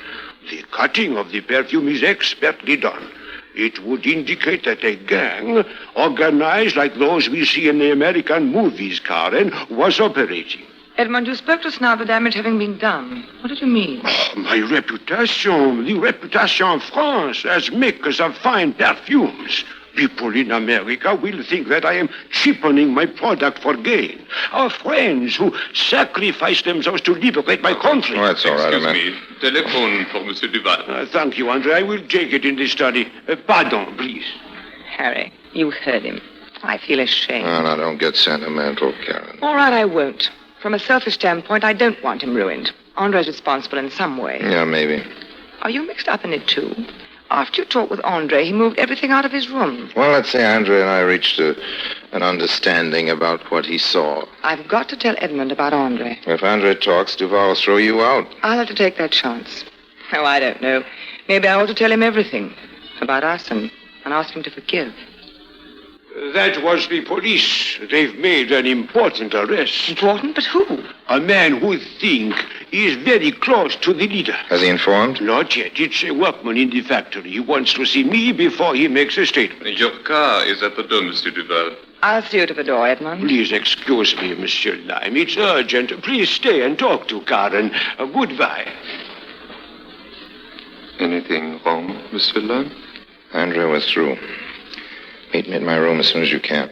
The cutting of the perfume is expertly done. It would indicate that a gang, organized like those we see in the American movies, Karen, was operating. Edmund, you spoke just now of the damage having been done. What did you mean? Oh, my reputation, the reputation of France as makers of fine perfumes. People in America will think that I am cheapening my product for gain. Our friends who sacrifice themselves to liberate my country. Oh, that's all right, Excuse man. me. Telephone for Monsieur Duval. Thank you, Andre. I will take it in the study. Pardon, please. Harry, you heard him. I feel ashamed. Oh, no, don't get sentimental, Karen. All right, I won't. From a selfish standpoint, I don't want him ruined. Andre's responsible in some way. Yeah, maybe. Are you mixed up in it, too? After you talked with Andre, he moved everything out of his room. Well, let's say Andre and I reached an understanding about what he saw. I've got to tell Edmund about Andre. If Andre talks, Duval will throw you out. I'll have to take that chance. Oh, I don't know. Maybe I ought to tell him everything about us and ask him to forgive. That was the police. They've made an important arrest. Important? But who? A man who think is very close to the leader. Has he informed? Not yet. It's a workman in the factory. He wants to see me before he makes a statement. Your car is at the door, Monsieur Duval. I'll see you to the door, Edmund. Please excuse me, Monsieur Lime. It's urgent. Please stay and talk to Karen. Goodbye. Anything wrong, Monsieur Lime? Andre was through. Meet me in my room as soon as you can.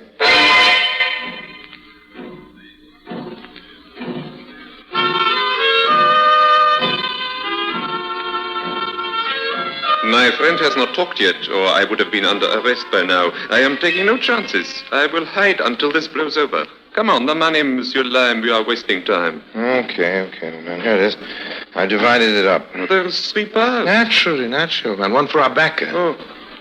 My friend has not talked yet, or I would have been under arrest by now. I am taking no chances. I will hide until this blows over. Come on, the money, Monsieur Lime. We are wasting time. Okay, man. Here it is. I divided it up. There's 3 parts. Naturally. And one for our backer. Oh.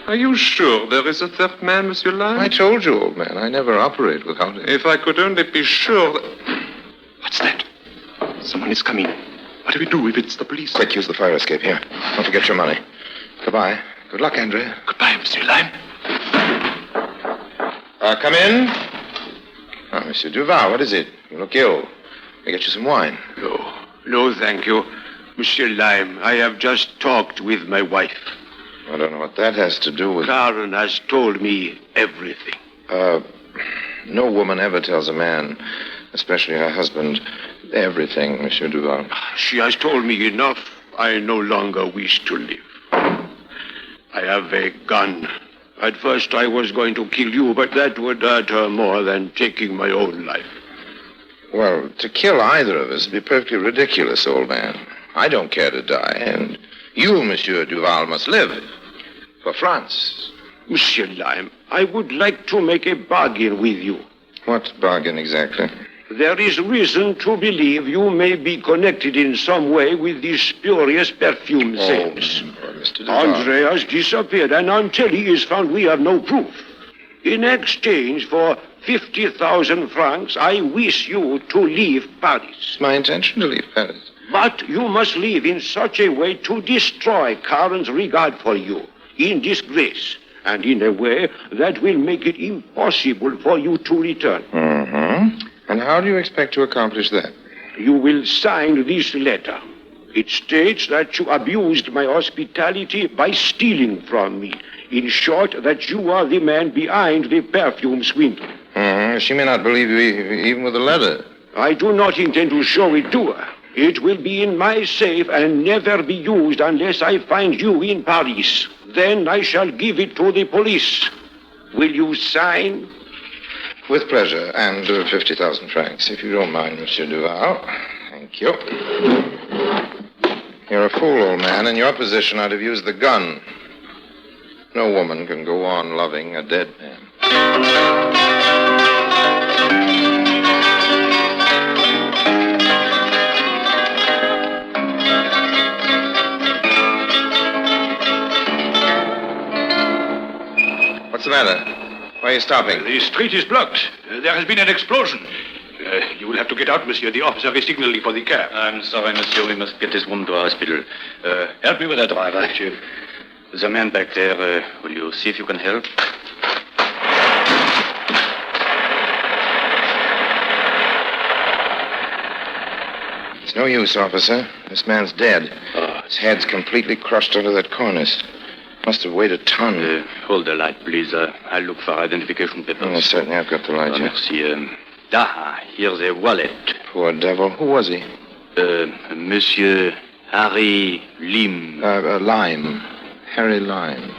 Are you sure there is a third man, Monsieur Lime? I told you, old man, I never operate without it. If I could only be sure that... What's that? Someone is coming. What do we do if it's the police? Quick, use the fire escape here. Don't forget your money. Goodbye. Good luck, Andrea. Goodbye, Monsieur Lime. Come in. Ah, Monsieur Duval, what is it? You look ill. Let me get you some wine. No, thank you. Monsieur Lime, I have just talked with my wife. I don't know what that has to do with... Karen has told me everything. No woman ever tells a man, especially her husband, everything, Monsieur Duval. She has told me enough. I no longer wish to live. I have a gun. At first I was going to kill you, but that would hurt her more than taking my own life. Well, to kill either of us would be perfectly ridiculous, old man. I don't care to die, and you, Monsieur Duval, must live. For France. Monsieur Lime, I would like to make a bargain with you. What bargain exactly? There is reason to believe you may be connected in some way with these spurious perfume sales. Mr. Duval. Andre has disappeared, and until he is found, we have no proof. In exchange for 50,000 francs, I wish you to leave Paris. It's my intention to leave Paris. But you must leave in such a way to destroy Karen's regard for you, in disgrace, and in a way that will make it impossible for you to return. Mm-hmm. And how do you expect to accomplish that? You will sign this letter. It states that you abused my hospitality by stealing from me. In short, that you are the man behind the perfume swindle. Mm-hmm. She may not believe you even with a letter. I do not intend to show it to her. It will be in my safe and never be used unless I find you in Paris. Then I shall give it to the police. Will you sign? With pleasure, and 50,000 francs, if you don't mind, Monsieur Duval. Thank you. You're a fool, old man. In your position, I'd have used the gun. No woman can go on loving a dead man. What's the matter? Why are you stopping? The street is blocked. There has been an explosion. You will have to get out, monsieur. The officer is signaling for the cab. I'm sorry, monsieur. We must get this woman to a hospital. Help me with that driver. There's a man back there. Will you see if you can help? It's no use, officer. This man's dead. His head's completely crushed under that cornice. Must have weighed a ton. Hold the light, please. I'll look for identification papers. Oh, certainly, I've got the light here. Merci. Here's a wallet. Poor devil. Who was he? Monsieur Harry Lim. Lime. Harry Lime.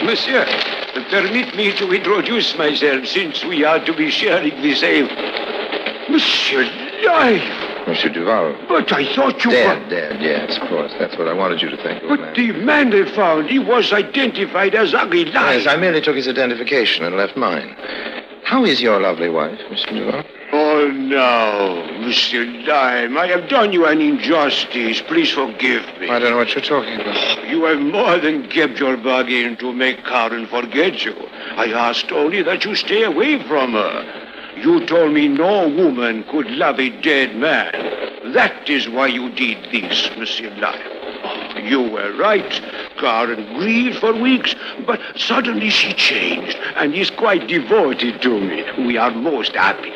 Monsieur, permit me to introduce myself, since we are to be sharing the same... Monsieur Lime! Monsieur Duval. But I thought you were... Dead, yes, of course. That's what I wanted you to think, old man. But the man they found, he was identified as Harry Lime. Yes, I merely took his identification and left mine. How is your lovely wife, Mr. Duval? Oh, no, Monsieur Lime. I have done you an injustice. Please forgive me. I don't know what you're talking about. You have more than kept your bargain to make Karen forget you. I asked only that you stay away from her. You told me no woman could love a dead man. That is why you did this, Monsieur Lime. You were right. Karen grieved for weeks, but suddenly she changed and is quite devoted to me. We are most happy.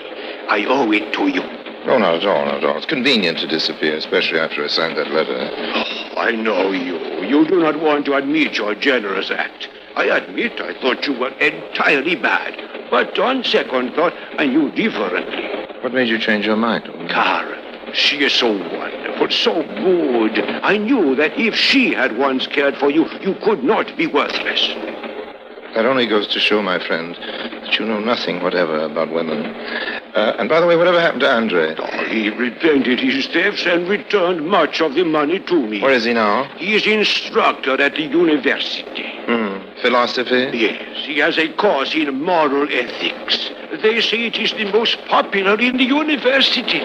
I owe it to you. No, not at all, not at all. It's convenient to disappear, especially after I signed that letter. Oh, I know you. You do not want to admit your generous act. I admit I thought you were entirely bad. But on second thought, I knew differently. What made you change your mind? Karen, she is so wonderful, so good. I knew that if she had once cared for you, you could not be worthless. That only goes to show, my friend, that you know nothing whatever about women. And by the way, whatever happened to Andre? He repented his thefts and returned much of the money to me. Where is he now? He is instructor at the university. Philosophy? Yes, he has a course in moral ethics. They say it is the most popular in the university.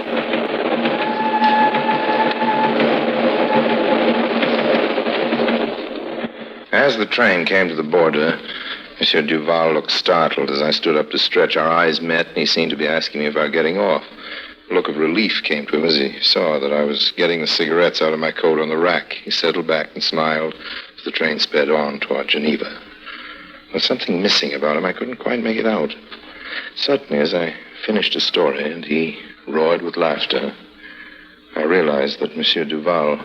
As the train came to the border, Monsieur Duval looked startled as I stood up to stretch. Our eyes met, and he seemed to be asking me if I were getting off. A look of relief came to him as he saw that I was getting the cigarettes out of my coat on the rack. He settled back and smiled as the train sped on toward Geneva. There was something missing about him. I couldn't quite make it out. Suddenly, as I finished a story and he roared with laughter, I realized that Monsieur Duval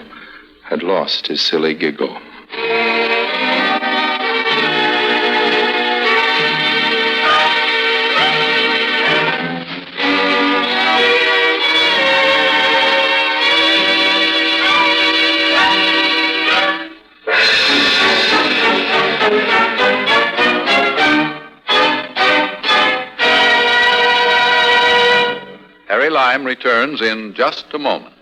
had lost his silly giggle. Harry Lime returns in just a moment.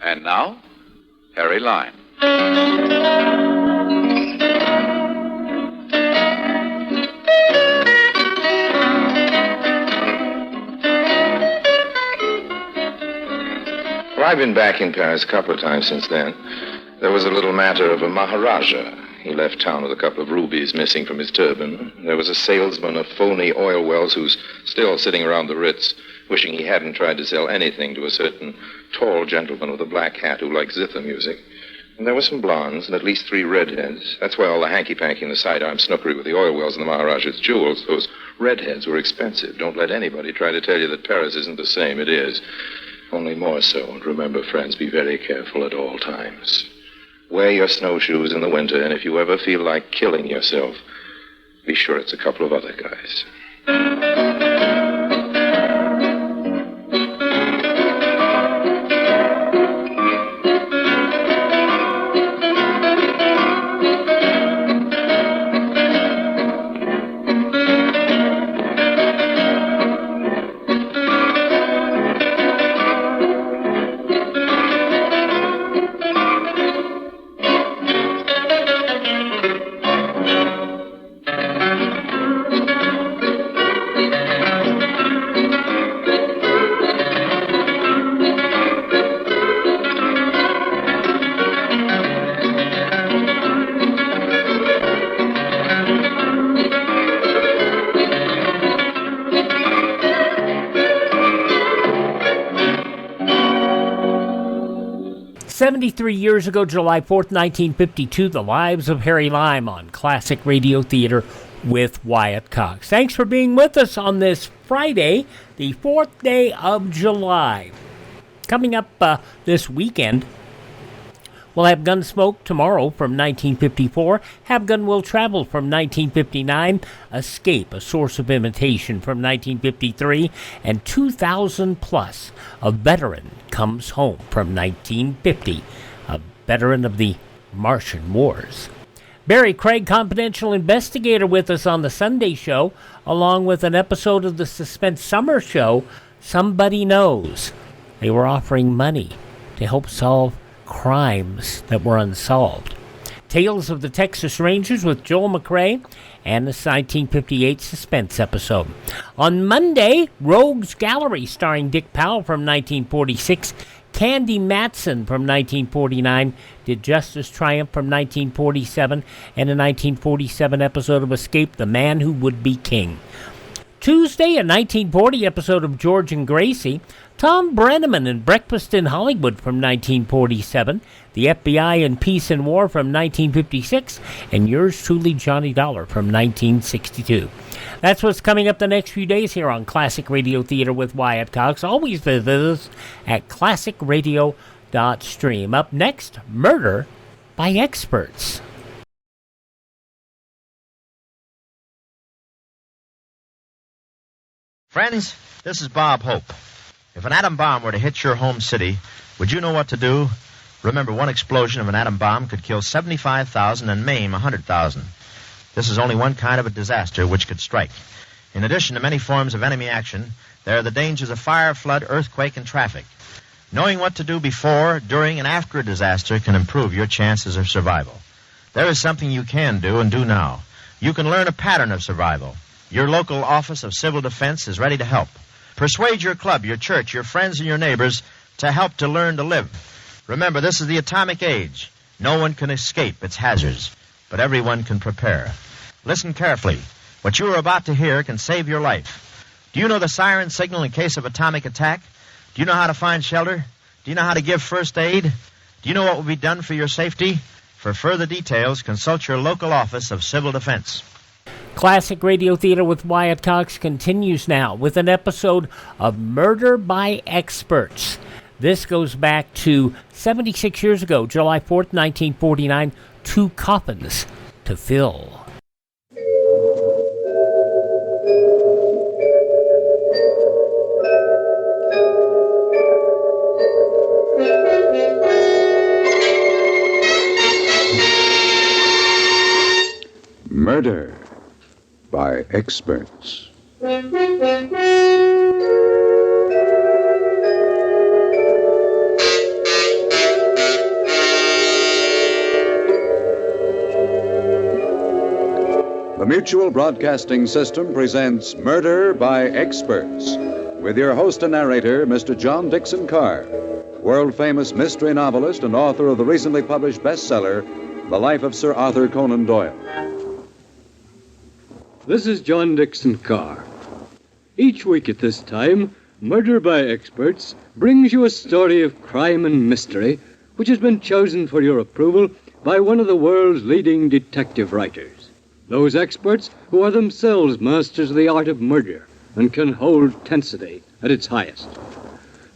And now, Harry Lime. Well, I've been back in Paris a couple of times since then. There was a little matter of a Maharaja. He left town with a couple of rubies missing from his turban. There was a salesman of phony oil wells who's still sitting around the Ritz, wishing he hadn't tried to sell anything to a certain tall gentleman with a black hat who likes zither music. And there were some blondes and at least 3 redheads. That's why all the hanky-panky and the sidearm snookery with the oil wells and the Maharaja's jewels, those redheads were expensive. Don't let anybody try to tell you that Paris isn't the same. It is. Only more so. And remember, friends, be very careful at all times. Wear your snowshoes in the winter, and if you ever feel like killing yourself, be sure it's a couple of other guys. "73 years ago, July 4th, 1952, The Lives of Harry Lime on Classic Radio Theater with Wyatt Cox. Thanks for being with us on this Friday, the 4th day of July. Coming up this weekend, we'll have Gunsmoke tomorrow from 1954, Have Gun Will Travel from 1959, Escape, A Source of Imitation from 1953, and 2000 Plus, A Veteran Comes Home from 1950, a veteran of the Martian Wars. Barry Craig, confidential investigator, with us on the Sunday show, along with an episode of the Suspense Summer show, Somebody Knows. They were offering money to help solve crimes that were unsolved. Tales of the Texas Rangers with Joel McRae, and the 1958 Suspense episode. On Monday, Rogues Gallery, starring Dick Powell from 1946, Candy Matson from 1949 did Justice Triumph from 1947, and a 1947 episode of Escape, The Man Who Would Be King. Tuesday, a 1940 episode of George and Gracie, Tom Brenneman in Breakfast in Hollywood from 1947, The FBI in Peace and War from 1956, and yours truly, Johnny Dollar from 1962. That's what's coming up the next few days here on Classic Radio Theater with Wyatt Cox. Always visit us at classicradio.stream. Up next, Murder by Experts. Friends, this is Bob Hope. If an atom bomb were to hit your home city, would you know what to do? Remember, one explosion of an atom bomb could kill 75,000 and maim 100,000. This is only one kind of a disaster which could strike. In addition to many forms of enemy action, there are the dangers of fire, flood, earthquake, and traffic. Knowing what to do before, during, and after a disaster can improve your chances of survival. There is something you can do and do now. You can learn a pattern of survival. Your local Office of Civil Defense is ready to help. Persuade your club, your church, your friends, and your neighbors to help to learn to live. Remember, this is the atomic age. No one can escape its hazards, but everyone can prepare. Listen carefully. What you are about to hear can save your life. Do you know the siren signal in case of atomic attack? Do you know how to find shelter? Do you know how to give first aid? Do you know what will be done for your safety? For further details, consult your local Office of Civil Defense. Classic Radio Theater with Wyatt Cox continues now with an episode of Murder by Experts. This goes back to 76 years ago, July 4th, 1949, Two Coffins to Fill. Murder by Experts. The Mutual Broadcasting System presents Murder by Experts with your host and narrator, Mr. John Dixon Carr, world-famous mystery novelist and author of the recently published bestseller, The Life of Sir Arthur Conan Doyle. This is John Dixon Carr. Each week at this time, Murder by Experts brings you a story of crime and mystery which has been chosen for your approval by one of the world's leading detective writers. Those experts who are themselves masters of the art of murder and can hold tensity at its highest.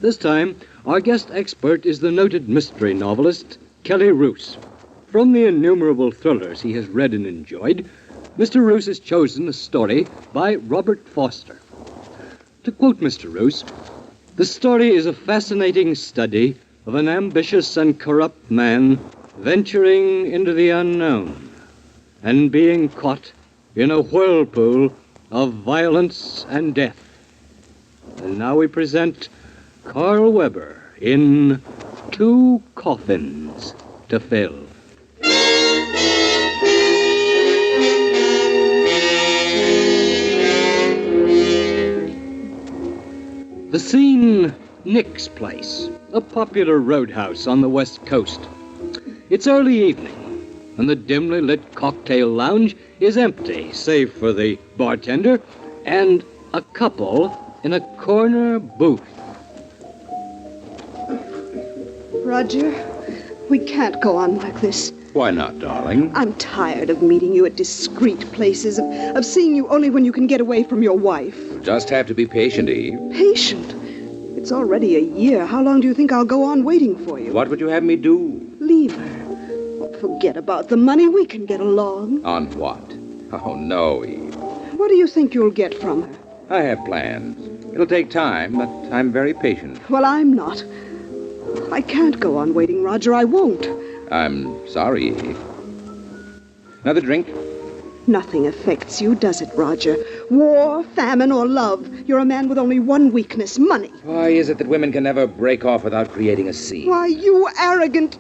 This time, our guest expert is the noted mystery novelist, Kelly Roos. From the innumerable thrillers he has read and enjoyed, Mr. Roos has chosen a story by Robert Foster. To quote Mr. Roos, the story is a fascinating study of an ambitious and corrupt man venturing into the unknown and being caught in a whirlpool of violence and death. And now we present Carl Weber in Two Coffins to Fill. The scene, Nick's place, a popular roadhouse on the West Coast. It's early evening, and the dimly lit cocktail lounge is empty, save for the bartender and a couple in a corner booth. Roger, we can't go on like this. Why not, darling? I'm tired of meeting you at discreet places, of seeing you only when you can get away from your wife. You just have to be patient, Eve. Patient? It's already a year. How long do you think I'll go on waiting for you? What would you have me do? Leave her. Forget about the money. We can get along. On what? Oh, no, Eve. What do you think you'll get from her? I have plans. It'll take time, but I'm very patient. Well, I'm not. I can't go on waiting, Roger. I won't. I'm sorry, Eve. Another drink? Nothing affects you, does it, Roger? War, famine, or love. You're a man with only one weakness, money. Why is it that women can never break off without creating a scene? Why, you arrogant...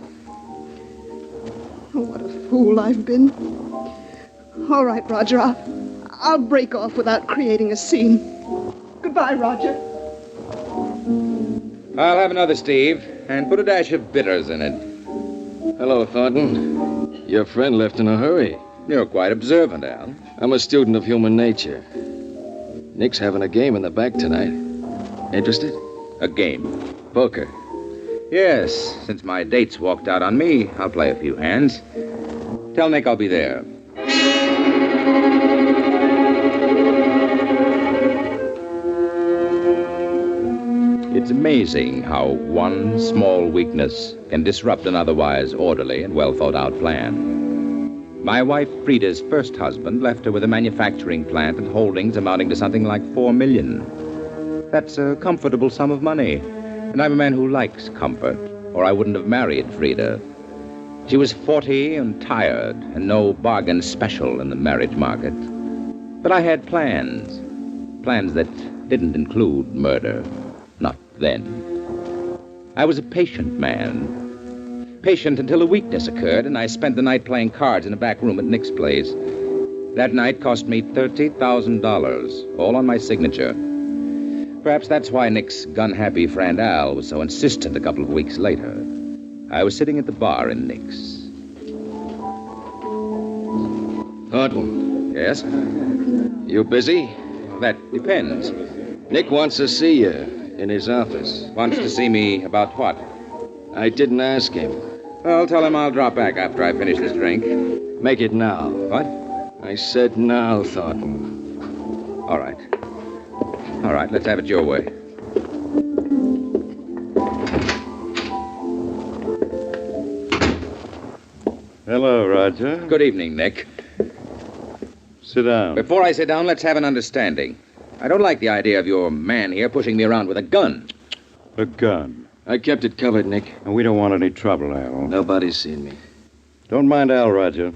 Oh, what a fool I've been. All right, Roger, I'll break off without creating a scene. Goodbye, Roger. I'll have another, Steve. and put a dash of bitters in it. Hello, Thornton. Your friend left in a hurry. You're quite observant, Al. I'm a student of human nature. Nick's having a game in the back tonight. Interested? A game? Poker. Yes, since my date's walked out on me, I'll play a few hands. Tell Nick I'll be there. It's amazing how one small weakness can disrupt an otherwise orderly and well-thought-out plan. My wife Frida's first husband left her with a manufacturing plant and holdings amounting to something like $4 million. That's a comfortable sum of money, and I'm a man who likes comfort, or I wouldn't have married Frida. She was 40 and tired, and no bargain special in the marriage market. But I had plans that didn't include murder. Not then. I was a patient man. Patient until a weakness occurred, and I spent the night playing cards in a back room at Nick's place. That night cost me $30,000, all on my signature. Perhaps that's why Nick's gun-happy friend Al was so insistent a couple of weeks later. I was sitting at the bar in Nick's. Thornton. Yes? You busy? That depends. Nick wants to see you in his office. Wants to see me about what? I didn't ask him. Well, tell him I'll drop back after I finish this drink. Make it now. What? I said now, Thornton. All right. All right, let's have it your way. Hello, Roger. Good evening, Nick. Sit down. Before I sit down, let's have an understanding. I don't like the idea of your man here pushing me around with a gun. A gun? I kept it covered, Nick. And we don't want any trouble, Al. Nobody's seen me. Don't mind Al, Roger.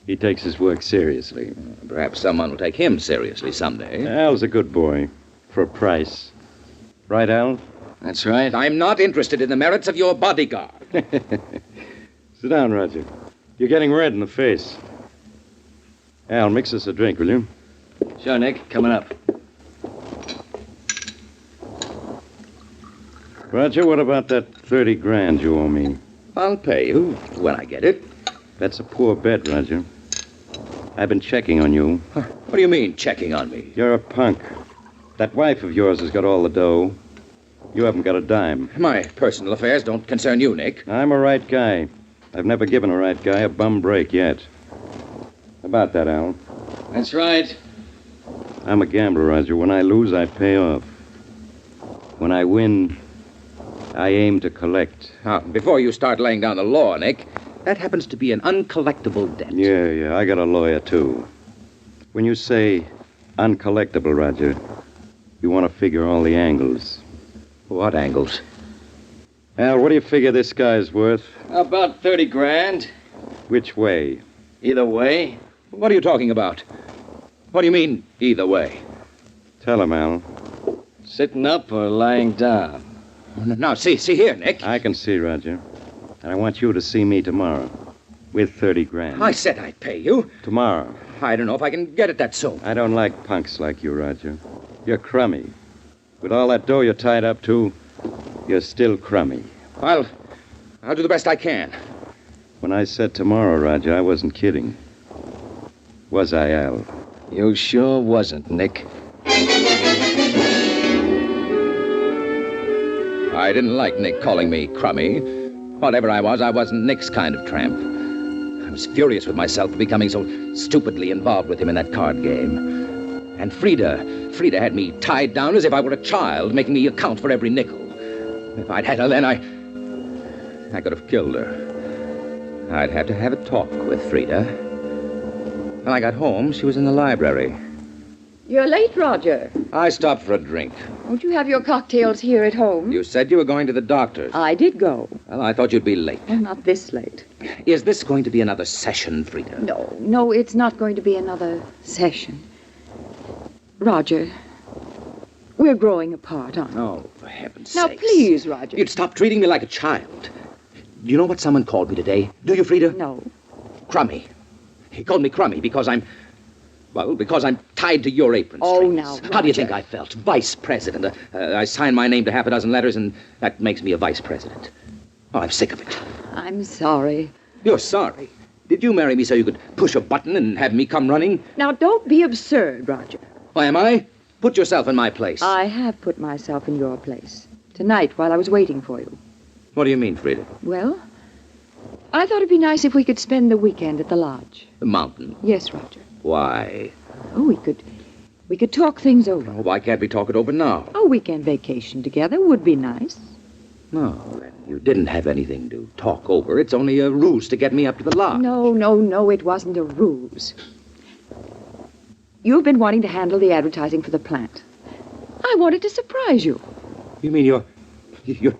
He takes his work seriously. Perhaps someone will take him seriously someday. Al's a good boy. For a price. Right, Al? That's right. I'm not interested in the merits of your bodyguard. Sit down, Roger. You're getting red in the face. Al, mix us a drink, will you? Sure, Nick. Coming up. Roger, what about that 30 grand you owe me? I'll pay you when I get it. That's a poor bet, Roger. I've been checking on you. What do you mean, checking on me? You're a punk. That wife of yours has got all the dough. You haven't got a dime. My personal affairs don't concern you, Nick. I'm a right guy. I've never given a right guy a bum break yet. About that, Al. That's right. I'm a gambler, Roger. When I lose, I pay off. When I win, I aim to collect. Before you start laying down the law, Nick, that happens to be an uncollectible debt. Yeah, I got a lawyer, too. When you say uncollectible, Roger, you want to figure all the angles. What angles? Al, what do you figure this guy's worth? About 30 grand. Which way? Either way. What are you talking about? What do you mean, either way? Tell him, Al. Sitting up or lying down? Now, see here, Nick. I can see, Roger. And I want you to see me tomorrow. With 30 grand. I said I'd pay you. Tomorrow. I don't know if I can get it that soon. I don't like punks like you, Roger. You're crummy. With all that dough you're tied up to, you're still crummy. I'll do the best I can. When I said tomorrow, Roger, I wasn't kidding. Was I, Al? You sure wasn't, Nick. I didn't like Nick calling me crummy. Whatever I wasn't Nick's kind of tramp. I was furious with myself for becoming so stupidly involved with him in that card game. And Frida had me tied down as if I were a child, making me account for every nickel. If I'd had her then, I could have killed her. I'd have to have a talk with Frida. When I got home, she was in the library. You're late, Roger. I stopped for a drink. Won't you have your cocktails here at home? You said you were going to the doctor's. I did go. Well, I thought you'd be late. Well, not this late. Is this going to be another session, Frida? No, it's not going to be another session. Roger, we're growing apart, aren't we? Oh, for heaven's Now, sakes. please, Roger. You'd stop treating me like a child. Do you know what someone called me today? Do you, Frida? No. Crummy. He called me crummy because I'm Well, because I'm tied to your apron strings. Oh, now, How do you Roger. think I felt? Vice president. I signed my name to half a dozen letters, and that makes me a vice president. Oh, I'm sick of it. I'm sorry. You're sorry. Did you marry me so you could push a button and have me come running? Now, don't be absurd, Roger. Why am I? Put yourself in my place. I have put myself in your place. Tonight, while I was waiting for you. What do you mean, Frida? Well, I thought it'd be nice if we could spend the weekend at the lodge. The mountain. Yes, Roger. Why? Oh, we could talk things over. Oh, why can't we talk it over now? A weekend vacation together would be nice. No, then you didn't have anything to talk over. It's only a ruse to get me up to the lodge. No, it wasn't a ruse. You've been wanting to handle the advertising for the plant. I wanted to surprise you. You mean you're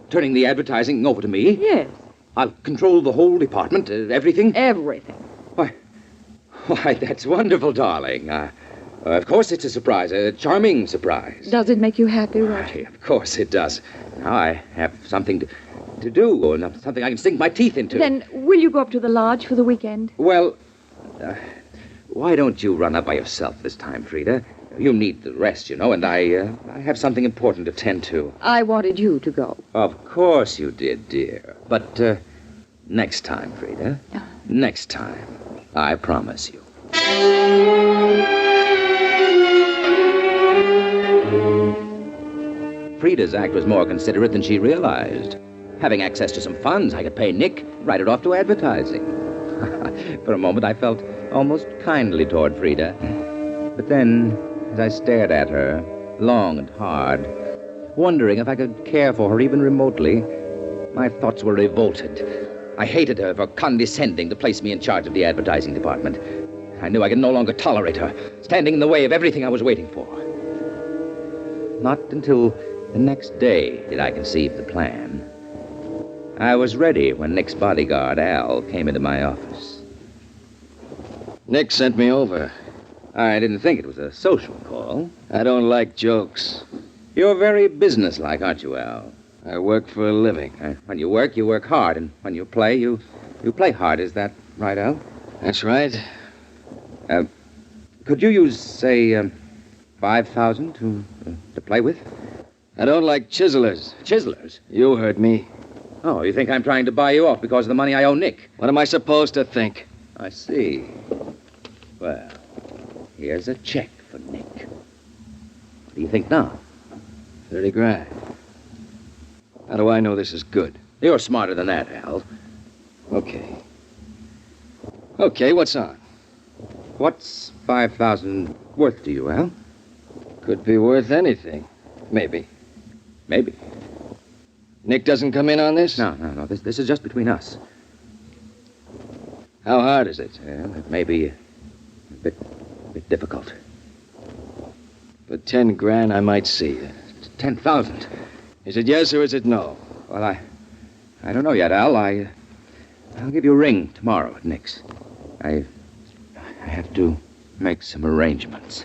turning the advertising over to me? Yes. I'll control the whole department, everything? Everything. Why, that's wonderful, darling. Of course it's a surprise, a charming surprise. Does it make you happy, Roger? Of course it does. Now I have something to do, or something I can sink my teeth into. Then will you go up to the lodge for the weekend? Well, why don't you run up by yourself this time, Frida? You need the rest, you know, and I have something important to tend to. I wanted you to go. Of course you did, dear. But next time, Frida. Next time. I promise you. Frida's act was more considerate than she realized. Having access to some funds, I could pay Nick, write it off to advertising. For a moment, I felt almost kindly toward Frida. But then, as I stared at her, long and hard, wondering if I could care for her even remotely, my thoughts were revolted. I hated her for condescending to place me in charge of the advertising department. I knew I could no longer tolerate her, standing in the way of everything I was waiting for. Not until the next day did I conceive the plan. I was ready when Nick's bodyguard, Al, came into my office. Nick sent me over. I didn't think it was a social call. I don't like jokes. You're very businesslike, aren't you, Al? I work for a living. When you work hard. And when you play, you play hard. Is that right, Al? That's right. Could you use, say, $5,000 to play with? I don't like chiselers. Chiselers? You heard me. Oh, you think I'm trying to buy you off because of the money I owe Nick? What am I supposed to think? I see. Well, here's a check for Nick. What do you think now? 30 grand. How do I know this is good? You're smarter than that, Al. Okay. Okay, what's on? What's 5,000 worth to you, Al? Could be worth anything. Maybe. Maybe. Nick doesn't come in on this? No. This is just between us. How hard is it? Well, it may be a bit difficult. For 10 grand, I might see you. 10,000. Is it yes or is it no? Well, I don't know yet, Al. I'll give you a ring tomorrow at Nick's. I have to make some arrangements.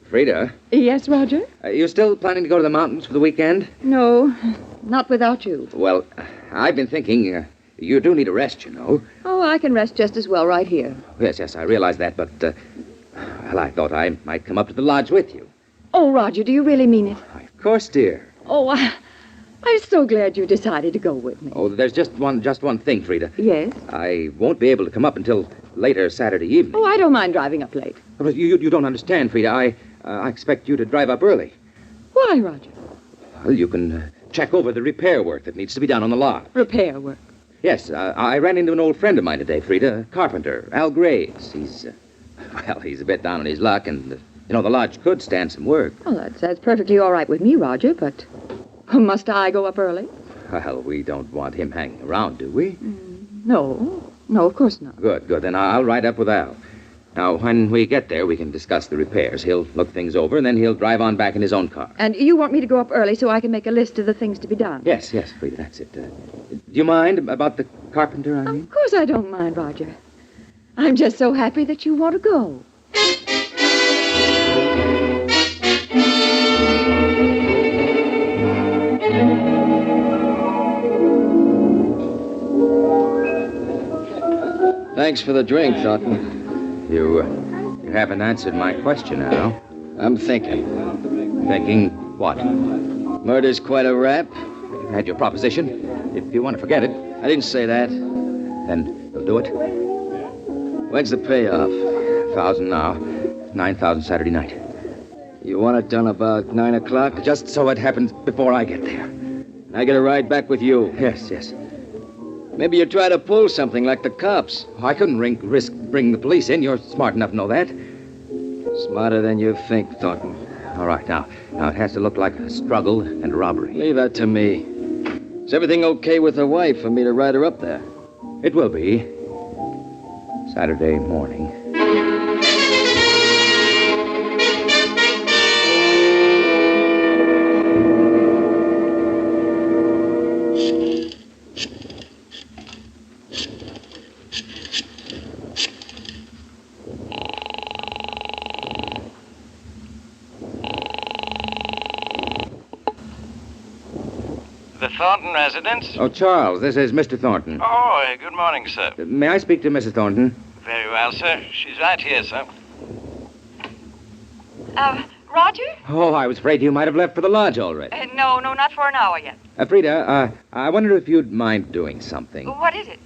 Frida? Yes, Roger? Are you still planning to go to the mountains for the weekend? No, not without you. Well, I've been thinking you do need a rest, you know. Oh, I can rest just as well right here. Yes, I realize that, but, well, I thought I might come up to the lodge with you. Oh, Roger, do you really mean it? Of course, dear. Oh, I'm so glad you decided to go with me. Oh, there's just one thing, Frida. Yes? I won't be able to come up until later Saturday evening. Oh, I don't mind driving up late. But you don't understand, Frida. I expect you to drive up early. Why, Roger? Well, you can check over the repair work that needs to be done on the lot. Repair work? Yes, I ran into an old friend of mine today, Frida, a carpenter, Al Graves. He's a bit down on his luck, and, the lodge could stand some work. Well, that's perfectly all right with me, Roger, but must I go up early? Well, we don't want him hanging around, do we? No, of course not. Good. Then I'll ride up with Al. Now, when we get there, we can discuss the repairs. He'll look things over, and then he'll drive on back in his own car. And you want me to go up early so I can make a list of the things to be done? Yes, Frida, that's it. Do you mind about the carpenter, I mean? Of course I don't mind, Roger. I'm just so happy that you want to go. Thanks for the drink, Thornton. You haven't answered my question, Al. I'm thinking. Thinking what? Murder's quite a rap. You've had your proposition. If you want to forget it. I didn't say that. Then you'll do it? When's the payoff? 1,000 now. 9,000 Saturday night. You want it done about 9 o'clock? Just so it happens before I get there. I get a ride back with you. Yes. Maybe you try to pull something like the cops. I couldn't risk bringing the police in. You're smart enough to know that. Smarter than you think, Thornton. All right, now it has to look like a struggle and a robbery. Leave that to me. Is everything okay with the wife for me to ride her up there? It will be. Saturday morning. The Thornton residence? Oh, Charles, this is Mr. Thornton. Oh, good morning, sir. May I speak to Mrs. Thornton? Very well, sir. She's right here, sir. Roger? Oh, I was afraid you might have left for the lodge already. No, not for an hour yet. Frida, I wonder if you'd mind doing something. What is it?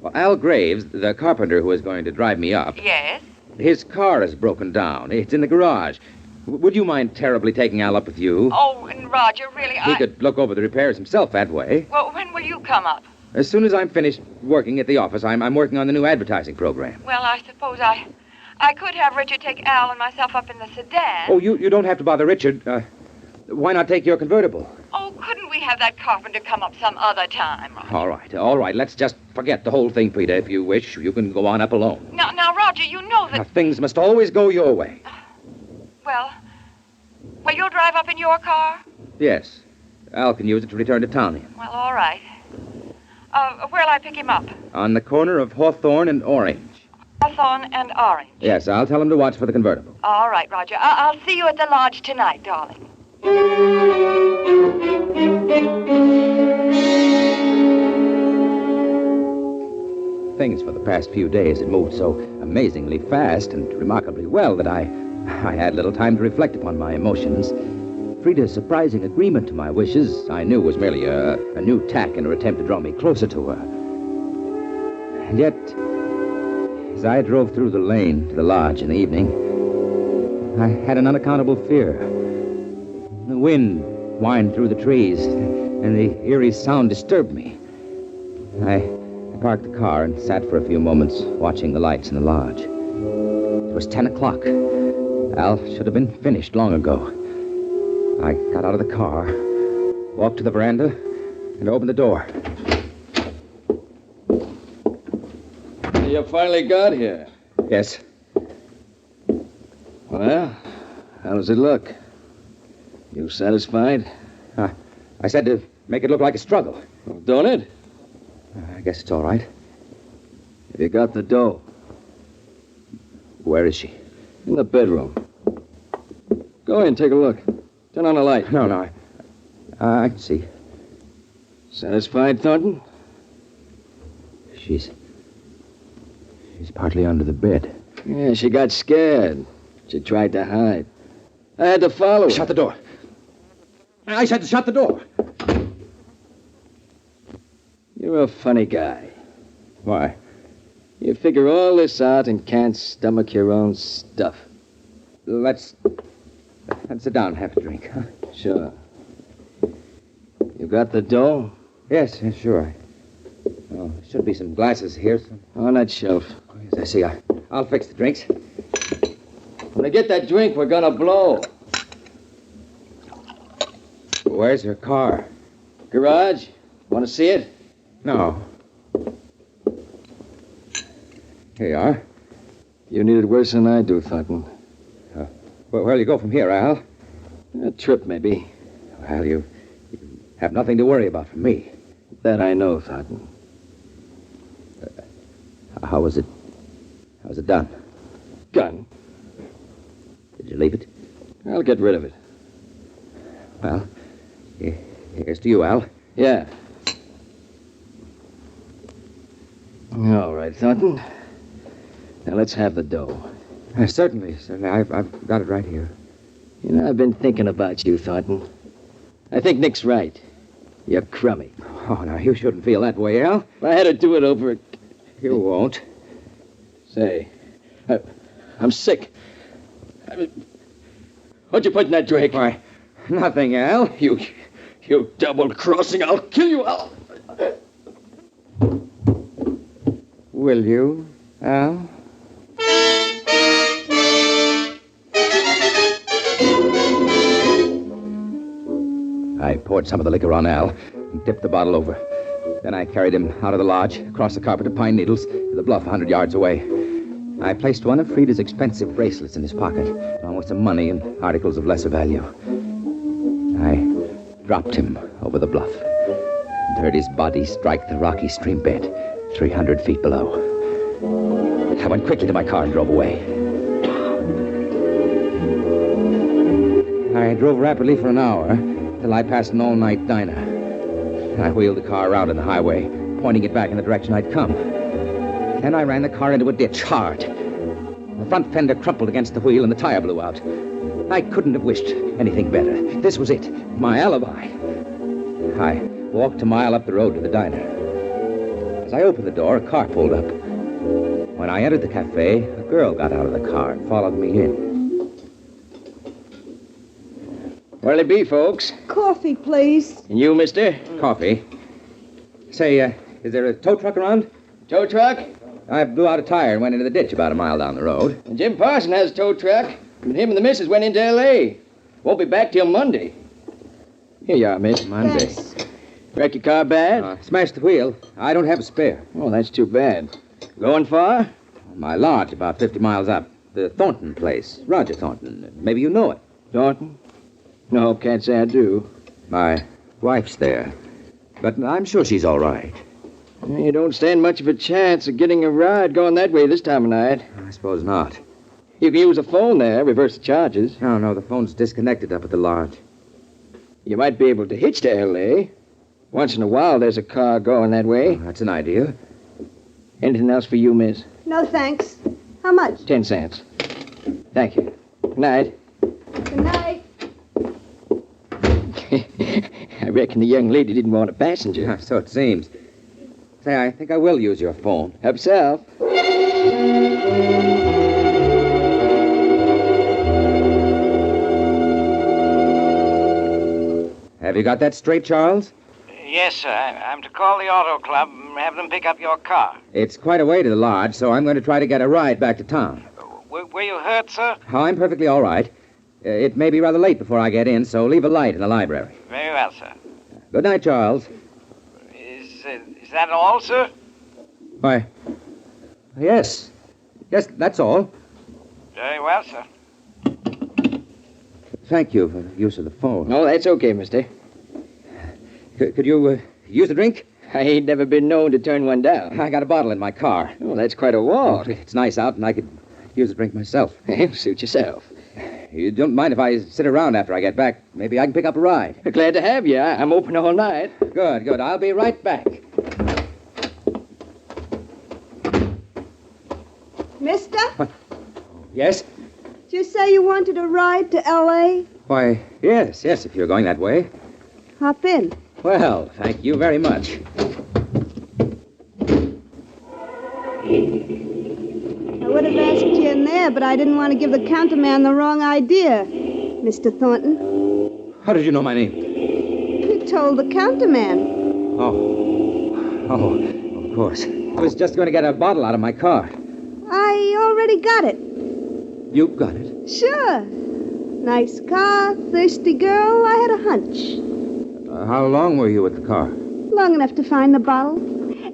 Well, Al Graves, the carpenter who is going to drive me up, Yes? his car is broken down. It's in the garage. Would you mind terribly taking Al up with you? Oh, and Roger, really, He could look over the repairs himself that way. Well, when will you come up? As soon as I'm finished working at the office, I'm working on the new advertising program. Well, I suppose I could have Richard take Al and myself up in the sedan. Oh, you don't have to bother Richard. Why not take your convertible? Oh, couldn't we have that carpenter come up some other time? Roger? All right. Let's just forget the whole thing, Frida. If you wish, you can go on up alone. Now, Roger, you know that... Now, things must always go your way. Well, you'll drive up in your car? Yes. Al can use it to return to town in. Well, all right. Where'll I pick him up? On the corner of Hawthorne and Orange. Hawthorne and Orange. Yes, I'll tell him to watch for the convertible. All right, Roger. I'll see you at the lodge tonight, darling. Things for the past few days had moved so amazingly fast and remarkably well that I had little time to reflect upon my emotions. Frida's surprising agreement to my wishes I knew was merely a new tack in her attempt to draw me closer to her. And yet, as I drove through the lane to the lodge in the evening, I had an unaccountable fear. The wind whined through the trees, and the eerie sound disturbed me. I parked the car and sat for a few moments watching the lights in the lodge. It was 10 o'clock. Al should have been finished long ago. I got out of the car, walked to the veranda, and opened the door. You finally got here. Yes. Well, how does it look? You satisfied? I said to make it look like a struggle. Well, don't it? I guess it's all right. Have you got the dough? Where is she? In the bedroom. Go in, take a look. Turn on the light. No. I can see. Satisfied, Thornton? She's partly under the bed. Yeah, she got scared. She tried to hide. I had to follow her. Shut the door. I said to shut the door. You're a funny guy. Why? You figure all this out and can't stomach your own stuff. Let's sit down and have a drink, huh? Sure. You got the dough? Yes, sure. Oh, there should be some glasses here. On that shelf. Oh, yes, I see. I'll fix the drinks. When I get that drink, we're gonna blow. Where's her car? Garage. Want to see it? No. Here you are. You need it worse than I do, Thornton. Where'll you go from here, Al? A trip, maybe. Well, you have nothing to worry about from me. That I know, Thornton. How was it done? Gun. Did you leave it? I'll get rid of it. Well, here's to you, Al. Yeah. All right, Thornton. Now, let's have the dough. Certainly. I've got it right here. You know, I've been thinking about you, Thornton. I think Nick's right. You're crummy. Oh, now, you shouldn't feel that way, Al. If I had to do it over... You won't. Say, I'm sick. What'd you put in that drink? Why, nothing, Al. You double-crossing, I'll kill you, Al. Will you, Al? I poured some of the liquor on Al and tipped the bottle over. Then I carried him out of the lodge, across the carpet of pine needles, to the bluff 100 yards away. I placed one of Frida's expensive bracelets in his pocket, along with some money and articles of lesser value. I dropped him over the bluff and heard his body strike the rocky stream bed 300 feet below. I went quickly to my car and drove away. I drove rapidly for an hour till I passed an all-night diner. I wheeled the car around on the highway, pointing it back in the direction I'd come. Then I ran the car into a ditch hard. The front fender crumpled against the wheel and the tire blew out. I couldn't have wished anything better. This was it, my alibi. I walked a mile up the road to the diner. As I opened the door, a car pulled up. When I entered the cafe, a girl got out of the car and followed me in. What'll it be, folks? Coffee, please. And you, mister? Coffee. Say, is there a tow truck around? Tow truck? I blew out a tire and went into the ditch about a mile down the road. And Jim Parson has a tow truck, but him and the missus went into L.A. Won't be back till Monday. Here you are, miss. Monday. Thanks. Wreck your car bad? Smashed the wheel. I don't have a spare. Oh, that's too bad. Going far? My lodge, about 50 miles up. The Thornton place. Roger Thornton. Maybe you know it. Thornton? No, can't say I do. My wife's there. But I'm sure she's all right. You don't stand much of a chance of getting a ride going that way this time of night. I suppose not. You can use a phone there, reverse the charges. No, the phone's disconnected up at the lodge. You might be able to hitch to L.A. Once in a while, there's a car going that way. That's an idea. Anything else for you, miss? No, thanks. How much? 10 cents. Thank you. Good night. Good night. I reckon the young lady didn't want a passenger. So it seems. Say, I think I will use your phone. Help yourself. Have you got that straight, Charles? Yes, sir. I'm to call the auto club and have them pick up your car. It's quite a way to the lodge, so I'm going to try to get a ride back to town. Were you hurt, sir? Oh, I'm perfectly all right. It may be rather late before I get in, so leave a light in the library. Very well, sir. Good night, Charles. Is that all, sir? Why, yes. Yes, that's all. Very well, sir. Thank you for the use of the phone. No, that's okay, mister. Could you use a drink? I ain't never been known to turn one down. I got a bottle in my car. Oh, that's quite a walk. It's nice out, and I could use a drink myself. Suit yourself. You don't mind if I sit around after I get back? Maybe I can pick up a ride. Glad to have you. I'm open all night. Good. I'll be right back. Mister? What? Yes? Did you say you wanted a ride to L.A.? Why, yes, if you're going that way. Hop in. Well, thank you very much. I would have asked you in there, but I didn't want to give the counterman the wrong idea, Mr. Thornton. How did you know my name? You told the counterman. Oh, of course. I was just going to get a bottle out of my car. I already got it. You got it? Sure. Nice car, thirsty girl. I had a hunch. How long were you with the car? Long enough to find the bottle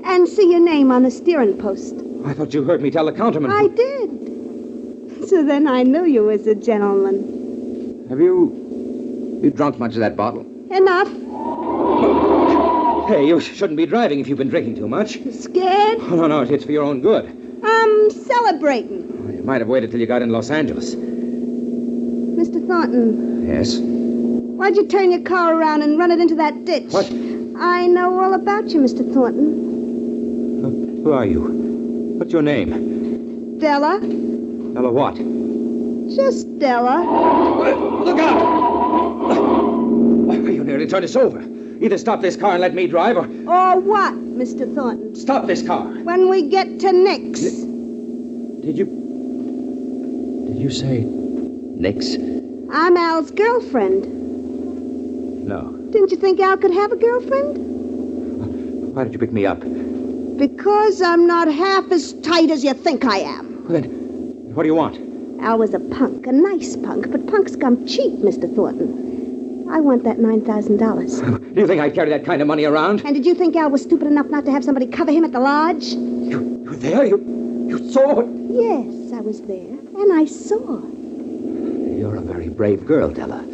and see your name on the steering post. I thought you heard me tell the counterman. I did. So then I knew you was a gentleman. Have you drunk much of that bottle? Enough. Hey, you shouldn't be driving if you've been drinking too much. Scared? Oh, no, it's for your own good. I'm celebrating. You might have waited till you got in Los Angeles. Mr. Thornton. Yes? Why'd you turn your car around and run it into that ditch? What? I know all about you, Mr. Thornton. Who are you? What's your name? Stella. Ella, what? Just Stella. Look out! You nearly turned us over. Either stop this car and let me drive, or... Or what, Mr. Thornton? Stop this car. When we get to Nick's. Did you say Nick's? I'm Al's girlfriend. No. Didn't you think Al could have a girlfriend? Why did you pick me up? Because I'm not half as tight as you think I am. Well, then, what do you want? Al was a punk, a nice punk, but punks come cheap, Mr. Thornton. I want that $9,000. Do you think I'd carry that kind of money around? And did you think Al was stupid enough not to have somebody cover him at the lodge? You were there? You saw it? Yes, I was there, and I saw. You're a very brave girl, Della.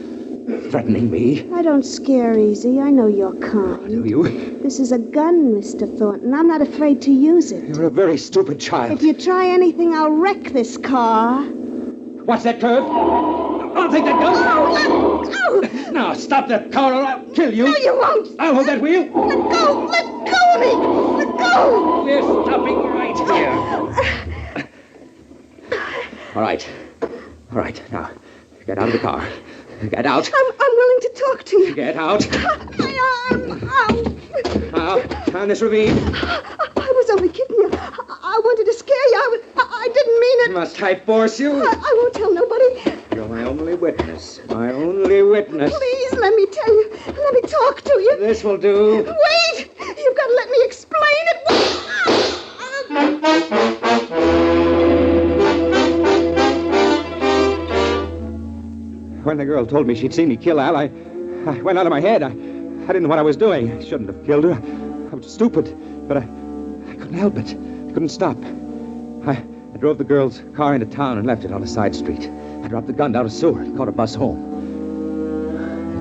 Threatening me. I don't scare easy. I know you're kind. Do you? This is a gun, Mr. Thornton. I'm not afraid to use it. You're a very stupid child. If you try anything, I'll wreck this car. Watch that curve. I'll take that gun. Oh! Now, stop that car or I'll kill you. No, you won't. I'll hold that wheel. Let go. Let go of me. Let go. We're stopping right here. All right. Now, get out of the car. Get out. I'm willing to talk to you. Get out. My arm. Ow. Now, down this ravine. I was only kidding you. I wanted to scare you. I didn't mean it. Must I force you? I won't tell nobody. You're my only witness. My only witness. Please, let me tell you. Let me talk to you. This will do. Wait! You've got to let me explain it. When the girl told me she'd seen me kill Al, I went out of my head. I didn't know what I was doing. I shouldn't have killed her. I was stupid, but I couldn't help it. I couldn't stop. I drove the girl's car into town and left it on a side street. I dropped the gun down a sewer and caught a bus home.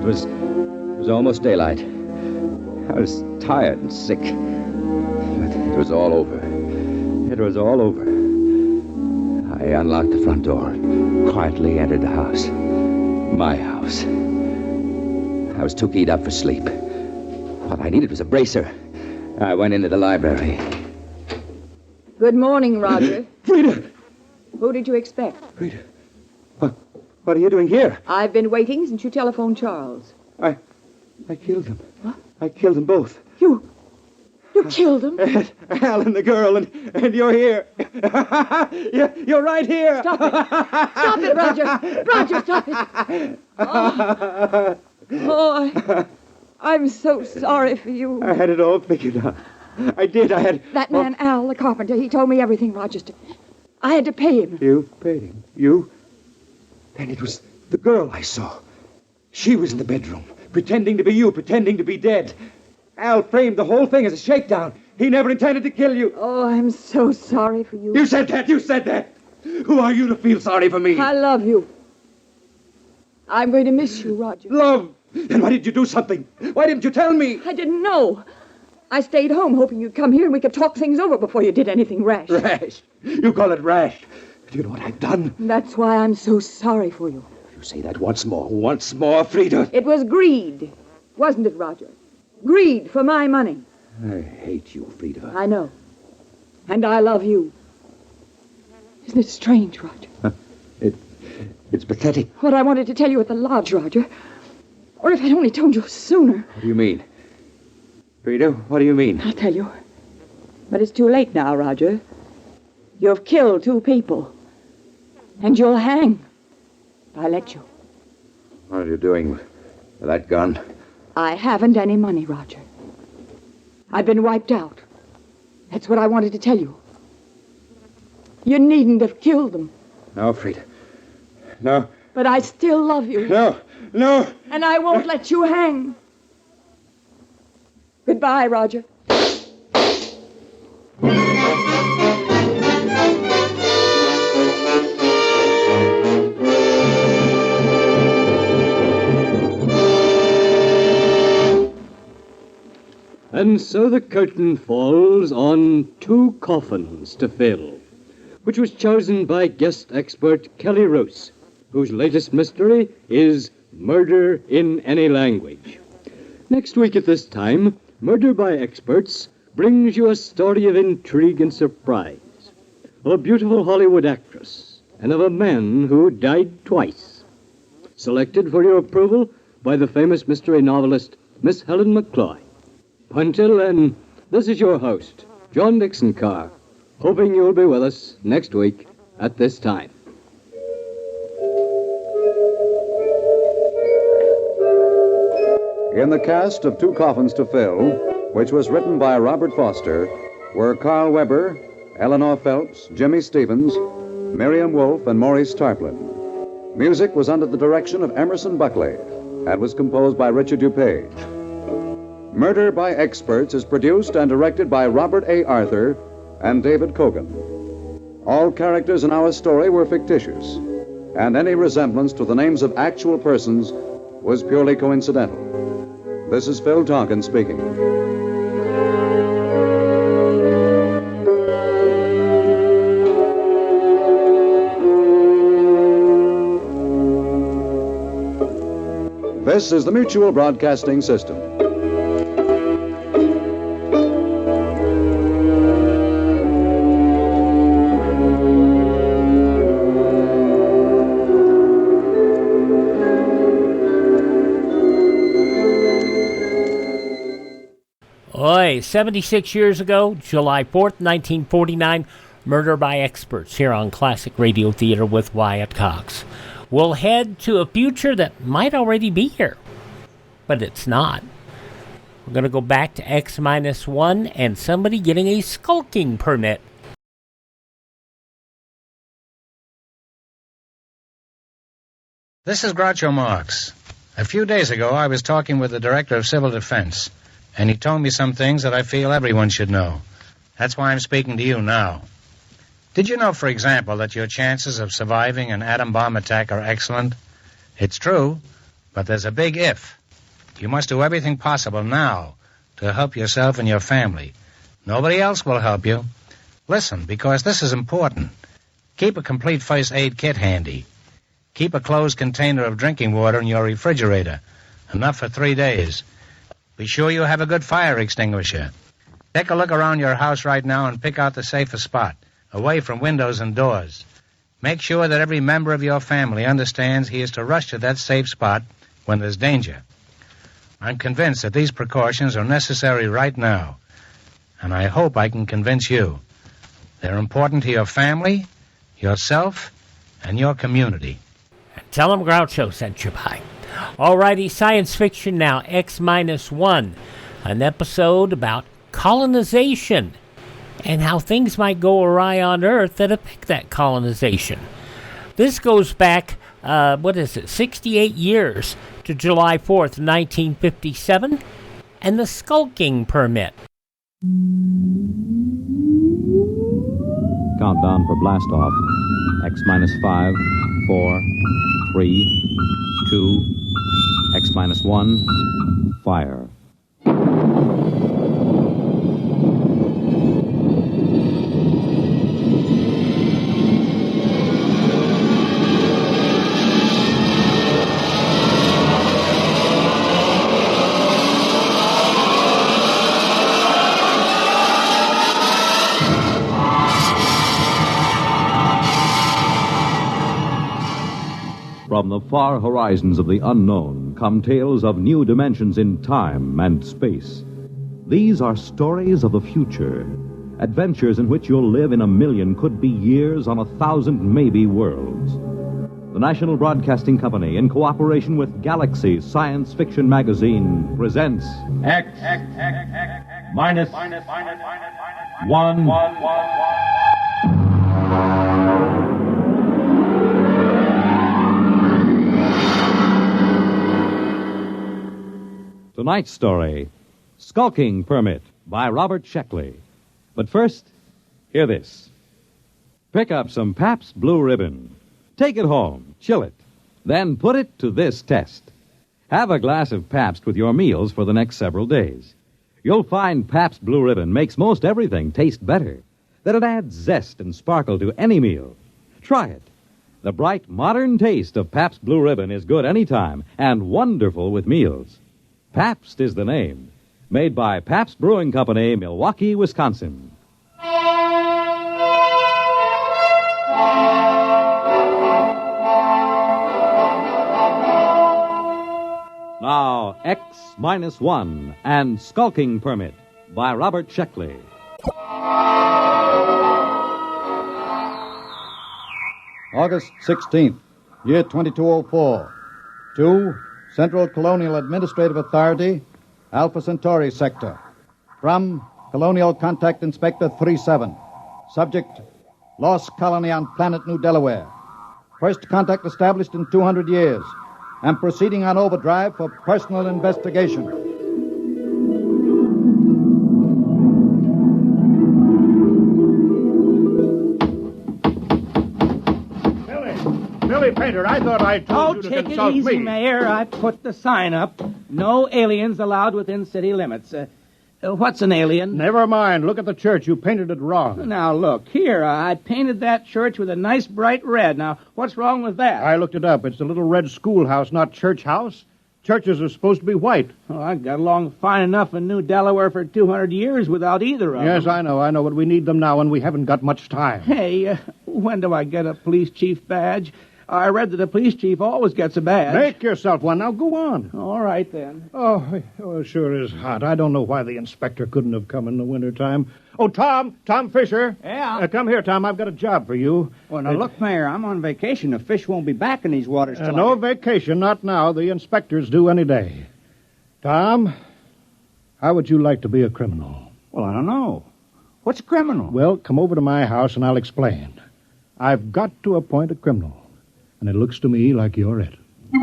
It was almost daylight. I was tired and sick. But it was all over. It was all over. I unlocked the front door, quietly entered the house. My house. I was too keyed up for sleep. What I needed was a bracer. I went into the library. Good morning, Roger. Frida! Who did you expect? Frida, what are you doing here? I've been waiting since you telephoned Charles. I killed them. What? I killed them both. You killed them? Al and the girl, and you're here. You're right here. Stop it. Stop it, Roger. Roger, stop it. I'm so sorry for you. I had it all figured out. I did. That man, Al, the carpenter, he told me everything, Rochester. I had to pay him. You paid him? You? Then it was the girl I saw. She was in the bedroom, pretending to be you, pretending to be dead. Al framed the whole thing as a shakedown. He never intended to kill you. Oh, I'm so sorry for you. You said that. Who are you to feel sorry for me? I love you. I'm going to miss you, Roger. Love? Then why didn't you do something? Why didn't you tell me? I didn't know. I stayed home hoping you'd come here and we could talk things over before you did anything rash. Rash? You call it rash? Do you know what I've done? That's why I'm so sorry for you. You say that once more, Frida. It was greed, wasn't it, Roger? Greed for my money. I hate you, Frida. I know. And I love you. Isn't it strange, Roger? It's pathetic. What I wanted to tell you at the lodge, Roger. Or if I'd only told you sooner. What do you mean? Frida, what do you mean? I'll tell you. But it's too late now, Roger. You've killed 2 people. And you'll hang. I let you. What are you doing with that gun? I haven't any money, Roger. I've been wiped out. That's what I wanted to tell you. You needn't have killed them. No, Frida. No. But I still love you. No. And I won't let you hang. Goodbye, Roger. And so the curtain falls on Two Coffins to Fill, which was chosen by guest expert Kelly Roos, whose latest mystery is Murder in Any Language. Next week at this time, Murder by Experts brings you a story of intrigue and surprise. of a beautiful Hollywood actress and of a man who died twice. Selected for your approval by the famous mystery novelist, Miss Helen McCloy. Until then, this is your host, John Dixon Carr, hoping you'll be with us next week at this time. In the cast of Two Coffins to Fill, which was written by Robert Foster, were Carl Weber, Eleanor Phelps, Jimmy Stevens, Miriam Wolfe, and Maurice Tarplin. Music was under the direction of Emerson Buckley and was composed by Richard DuPage. Murder by Experts is produced and directed by Robert A. Arthur and David Cogan. All characters in our story were fictitious, and any resemblance to the names of actual persons was purely coincidental. This is Phil Tonkin speaking. This is the Mutual Broadcasting System. Oy, 76 years ago, July 4th, 1949, Murder by Experts here on Classic Radio Theater with Wyatt Cox. We'll head to a future that might already be here, but it's not. We're going to go back to X-1 and somebody getting a skulking permit. This is Groucho Marx. A few days ago, I was talking with the Director of Civil Defense, and he told me some things that I feel everyone should know. That's why I'm speaking to you now. Did you know, for example, that your chances of surviving an atom bomb attack are excellent? It's true, but there's a big if. You must do everything possible now to help yourself and your family. Nobody else will help you. Listen, because this is important. Keep a complete first aid kit handy. Keep a closed container of drinking water in your refrigerator, enough for 3 days. Be sure you have a good fire extinguisher. Take a look around your house right now and pick out the safest spot, away from windows and doors. Make sure that every member of your family understands he is to rush to that safe spot when there's danger. I'm convinced that these precautions are necessary right now, and I hope I can convince you. They're important to your family, yourself, and your community. Tell them Groucho sent you by. Alrighty, science fiction now, X-1, an episode about colonization and how things might go awry on Earth that affect that colonization. This goes back, 68 years to July 4th, 1957, and the Skulking Permit. Countdown for blast off. X-5, 4, 3, 2, X-1, fire. From the far horizons of the unknown come tales of new dimensions in time and space. These are stories of the future, adventures in which you'll live in a million, could be years, on 1,000 maybe worlds. The National Broadcasting Company, in cooperation with Galaxy Science Fiction Magazine, presents X-1. Tonight's story, Skulking Permit, by Robert Sheckley. But first, hear this. Pick up some Pabst Blue Ribbon. Take it home, chill it, then put it to this test. Have a glass of Pabst with your meals for the next several days. You'll find Pabst Blue Ribbon makes most everything taste better, that it adds zest and sparkle to any meal. Try it. The bright, modern taste of Pabst Blue Ribbon is good any time and wonderful with meals. Pabst is the name. Made by Pabst Brewing Company, Milwaukee, Wisconsin. Now, X-1 and Skulking Permit by Robert Sheckley. August 16th, year 2204. To Central Colonial Administrative Authority, Alpha Centauri Sector. From Colonial Contact Inspector 37. Subject, lost colony on planet New Delaware. First contact established in 200 years. And proceeding on overdrive for personal investigation. Billy Painter, I thought I told you to consult me. Take it easy, Mayor. I put the sign up. No aliens allowed within city limits. What's an alien? Never mind. Look at the church. You painted it wrong. Now, look. Here, I painted that church with a nice bright red. Now, what's wrong with that? I looked it up. It's a little red schoolhouse, not church house. Churches are supposed to be white. Oh, I got along fine enough in New Delaware for 200 years without either of them. Yes, I know, but we need them now, and we haven't got much time. Hey, when do I get a police chief badge? I read that a police chief always gets a badge. Make yourself one. Now, go on. All right, then. Oh, it sure is hot. I don't know why the inspector couldn't have come in the wintertime. Oh, Tom Fisher. Yeah? Come here, Tom. I've got a job for you. Well, now, look, Mayor, I'm on vacation. The fish won't be back in these waters till No vacation, not now. The inspector's due any day. Tom, how would you like to be a criminal? Well, I don't know. What's a criminal? Well, come over to my house and I'll explain. I've got to appoint a criminal. And it looks to me like you're it. New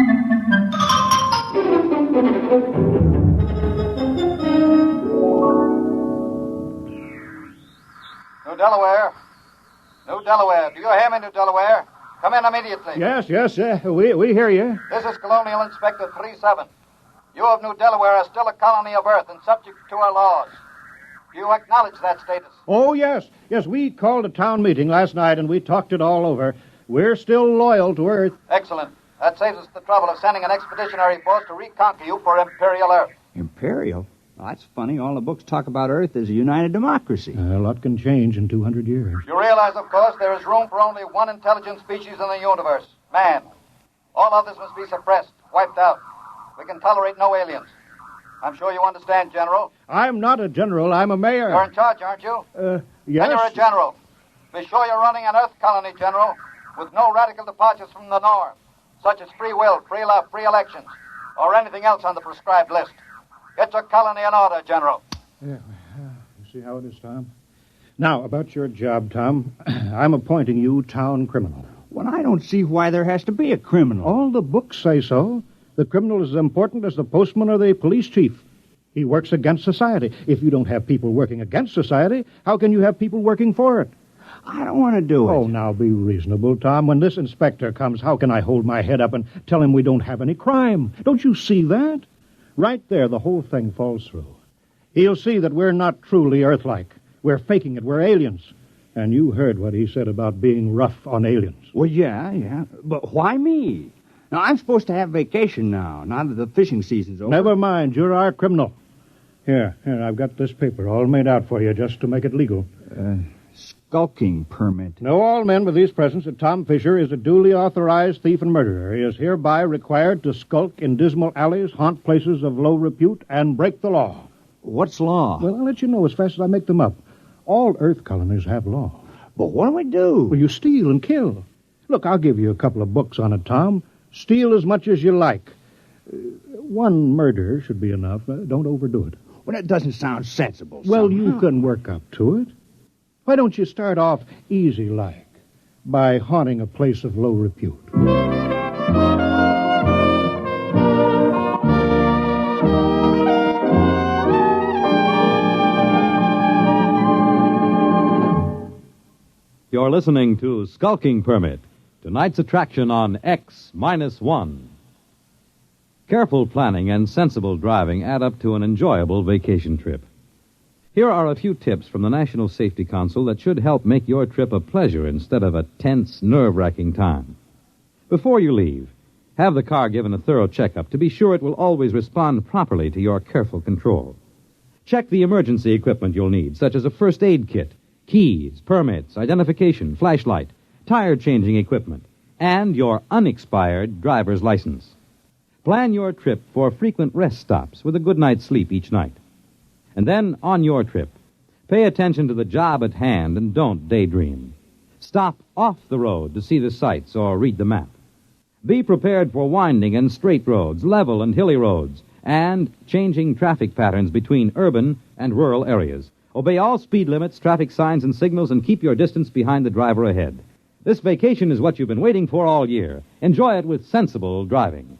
Delaware. New Delaware. Do you hear me, New Delaware? Come in immediately. Yes, we hear you. This is Colonial Inspector 37. You of New Delaware are still a colony of Earth and subject to our laws. Do you acknowledge that status? Oh, yes. Yes, we called a town meeting last night and we talked it all over. We're still loyal to Earth. Excellent. That saves us the trouble of sending an expeditionary force to reconquer you for Imperial Earth. Imperial? Well, that's funny. All the books talk about Earth as a united democracy. A lot can change in 200 years. You realize, of course, there is room for only one intelligent species in the universe, man. All others must be suppressed, wiped out. We can tolerate no aliens. I'm sure you understand, General. I'm not a general. I'm a mayor. You're in charge, aren't you? Yes. Then you're a general. Be sure you're running an Earth colony, General, with no radical departures from the norm, such as free will, free love, free elections, or anything else on the prescribed list. Get your colony in order, General. Yeah, you see how it is, Tom? Now, about your job, Tom, I'm appointing you town criminal. Well, I don't see why there has to be a criminal. All the books say so. The criminal is as important as the postman or the police chief. He works against society. If you don't have people working against society, how can you have people working for it? I don't want to do it. Oh, now be reasonable, Tom. When this inspector comes, how can I hold my head up and tell him we don't have any crime? Don't you see that? Right there, the whole thing falls through. He'll see that we're not truly Earth-like. We're faking it. We're aliens. And you heard what he said about being rough on aliens. Well, yeah. But why me? Now, I'm supposed to have vacation now that the fishing season's over. Never mind. You're our criminal. Here, I've got this paper all made out for you just to make it legal. Skulking Permit. Know all men with these presents that Tom Fisher is a duly authorized thief and murderer. He is hereby required to skulk in dismal alleys, haunt places of low repute, and break the law. What's law? Well, I'll let you know as fast as I make them up. All Earth colonies have law. But what do we do? Well, you steal and kill. Look, I'll give you a couple of books on it, Tom. Steal as much as you like. One murder should be enough. Don't overdo it. Well, that doesn't sound sensible. Well, you can work up to it. Why don't you start off easy-like by haunting a place of low repute? You're listening to Skulking Permit, tonight's attraction on X-1. Careful planning and sensible driving add up to an enjoyable vacation trip. Here are a few tips from the National Safety Council that should help make your trip a pleasure instead of a tense, nerve-wracking time. Before you leave, have the car given a thorough checkup to be sure it will always respond properly to your careful control. Check the emergency equipment you'll need, such as a first aid kit, keys, permits, identification, flashlight, tire changing equipment, and your unexpired driver's license. Plan your trip for frequent rest stops with a good night's sleep each night. And then, on your trip, pay attention to the job at hand and don't daydream. Stop off the road to see the sights or read the map. Be prepared for winding and straight roads, level and hilly roads, and changing traffic patterns between urban and rural areas. Obey all speed limits, traffic signs, and signals, and keep your distance behind the driver ahead. This vacation is what you've been waiting for all year. Enjoy it with sensible driving.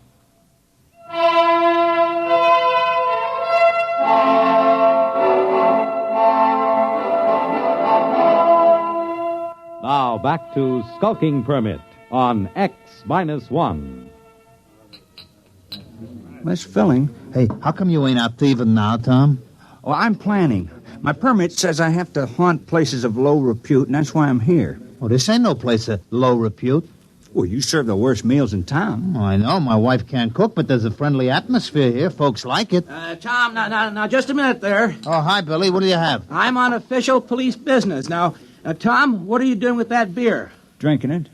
Now back to Skulking Permit on X-1. Miss Filling. Hey, how come you ain't out thieving now, Tom? Oh, I'm planning. My permit says I have to haunt places of low repute, and that's why I'm here. Oh, this ain't no place of low repute. Well, you serve the worst meals in town. Oh, I know. My wife can't cook, but there's a friendly atmosphere here. Folks like it. Tom, now, just a minute there. Oh, hi, Billy. What do you have? I'm on official police business. Now, Tom, what are you doing with that beer? Drinking it.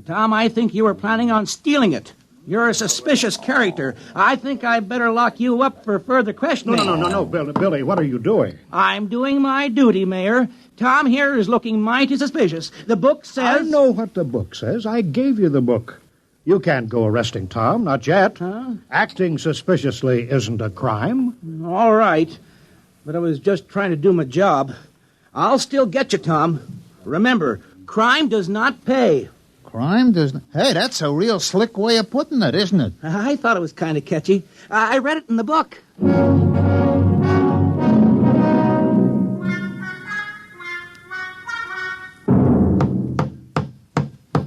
Tom, I think you were planning on stealing it. You're a suspicious character. I think I'd better lock you up for further questioning. No, Billy, what are you doing? I'm doing my duty, Mayor. Tom here is looking mighty suspicious. The book says... I know what the book says. I gave you the book. You can't go arresting Tom, not yet. Huh? Acting suspiciously isn't a crime. All right. But I was just trying to do my job. I'll still get you, Tom. Remember, crime does not pay. Crime doesn't... Hey, that's a real slick way of putting it, isn't it? I thought it was kind of catchy. I read it in the book.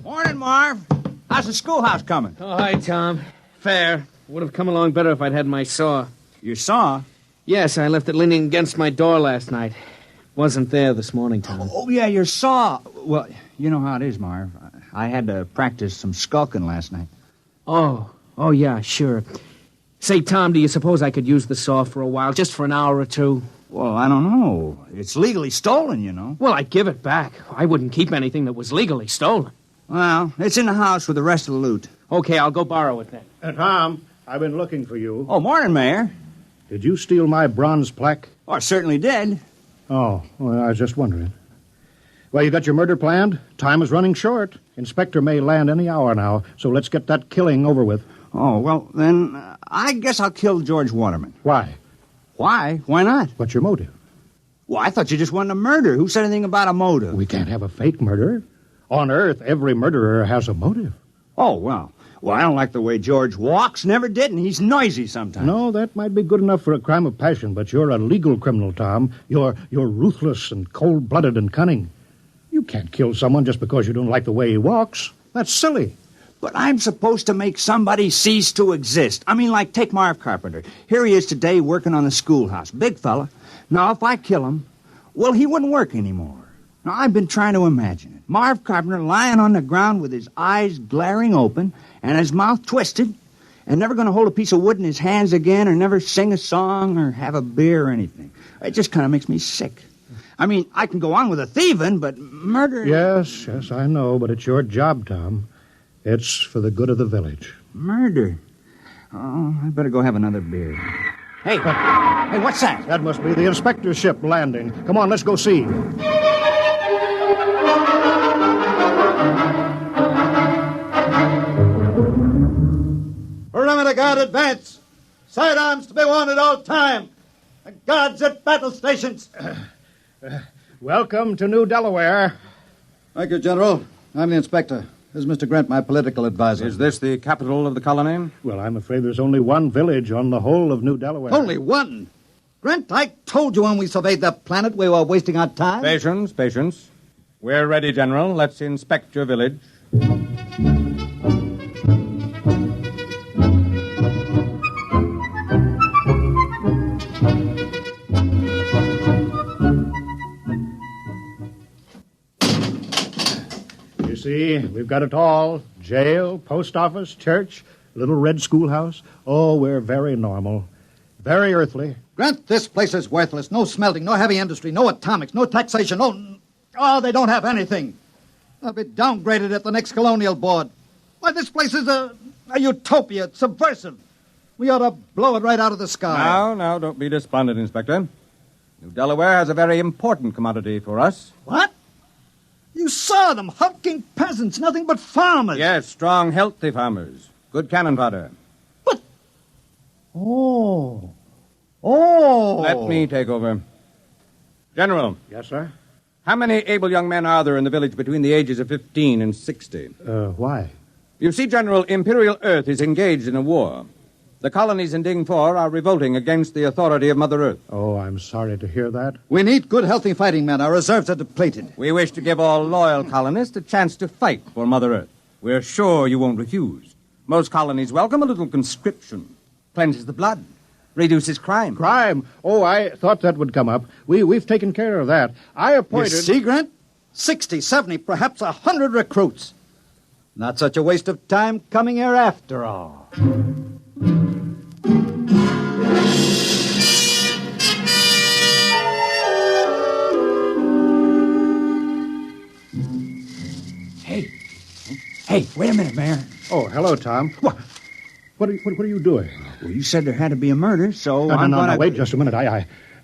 Morning, Marv. How's the schoolhouse coming? Oh, hi, Tom. Fair. Would have come along better if I'd had my saw. Your saw? Yes, I left it leaning against my door last night. Wasn't there this morning, Tom. Oh, yeah, your saw. Well, you know how it is, Marv. I had to practice some skulking last night. Oh, yeah, sure. Say, Tom, do you suppose I could use the saw for a while, just for an hour or two? Well, I don't know. It's legally stolen, you know. Well, I'd give it back. I wouldn't keep anything that was legally stolen. Well, it's in the house with the rest of the loot. Okay, I'll go borrow it then. Tom, I've been looking for you. Oh, morning, Mayor. Did you steal my bronze plaque? Oh, I certainly did. Oh, well, I was just wondering. Well, you got your murder planned? Time is running short. Inspector may land any hour now, so let's get that killing over with. Oh, well, then, I guess I'll kill George Waterman. Why? Why? Why not? What's your motive? Well, I thought you just wanted a murder. Who said anything about a motive? We can't have a fake murder. On Earth, every murderer has a motive. Oh, well, I don't like the way George walks. Never did, and he's noisy sometimes. No, that might be good enough for a crime of passion, but you're a legal criminal, Tom. You're ruthless and cold-blooded and cunning. You can't kill someone just because you don't like the way he walks. That's silly. But I'm supposed to make somebody cease to exist. I mean, like, take Marv Carpenter. Here he is today working on the schoolhouse. Big fella. Now, if I kill him, well, he wouldn't work anymore. Now, I've been trying to imagine it. Marv Carpenter lying on the ground with his eyes glaring open and his mouth twisted and never going to hold a piece of wood in his hands again or never sing a song or have a beer or anything. It just kind of makes me sick. I mean, I can go on with the thieving, but murder... Yes, I know, but it's your job, Tom. It's for the good of the village. Murder? Oh, I better go have another beer. Hey, what's that? That must be the inspector's ship landing. Come on, let's go see. Perimeter guard advance. Sidearms to be worn at all time. And guards at battle stations. Welcome to New Delaware. Thank you, General. I'm the inspector. This is Mr. Grant, my political advisor. Is this the capital of the colony? Well, I'm afraid there's only one village on the whole of New Delaware. Only one? Grant, I told you when we surveyed the planet we were wasting our time. Patience. We're ready, General. Let's inspect your village. See, we've got it all. Jail, post office, church, little red schoolhouse. Oh, we're very normal. Very earthly. Grant, this place is worthless. No smelting, no heavy industry, no atomics, no taxation, they don't have anything. They'll be downgraded at the next colonial board. Why, this place is a utopia. It's subversive. We ought to blow it right out of the sky. Now, don't be despondent, Inspector. New Delaware has a very important commodity for us. What? You saw them, hulking peasants, nothing but farmers. Yes, strong, healthy farmers. Good cannon fodder. Oh. Let me take over. General. Yes, sir? How many able young men are there in the village between the ages of 15 and 60? Why? You see, General, Imperial Earth is engaged in a war. The colonies in Ding 4 are revolting against the authority of Mother Earth. Oh, I'm sorry to hear that. We need good, healthy fighting men. Our reserves are depleted. We wish to give all loyal colonists a chance to fight for Mother Earth. We're sure you won't refuse. Most colonies welcome a little conscription. Cleanses the blood. Reduces crime. Crime? Oh, I thought that would come up. We've taken care of that. I appointed... You see, Grant? 60, 70, perhaps 100 recruits. Not such a waste of time coming here after all. Hey, wait a minute, Mayor. Oh, hello, Tom. What are you doing? Well, you said there had to be a murder, so No, wait just a minute.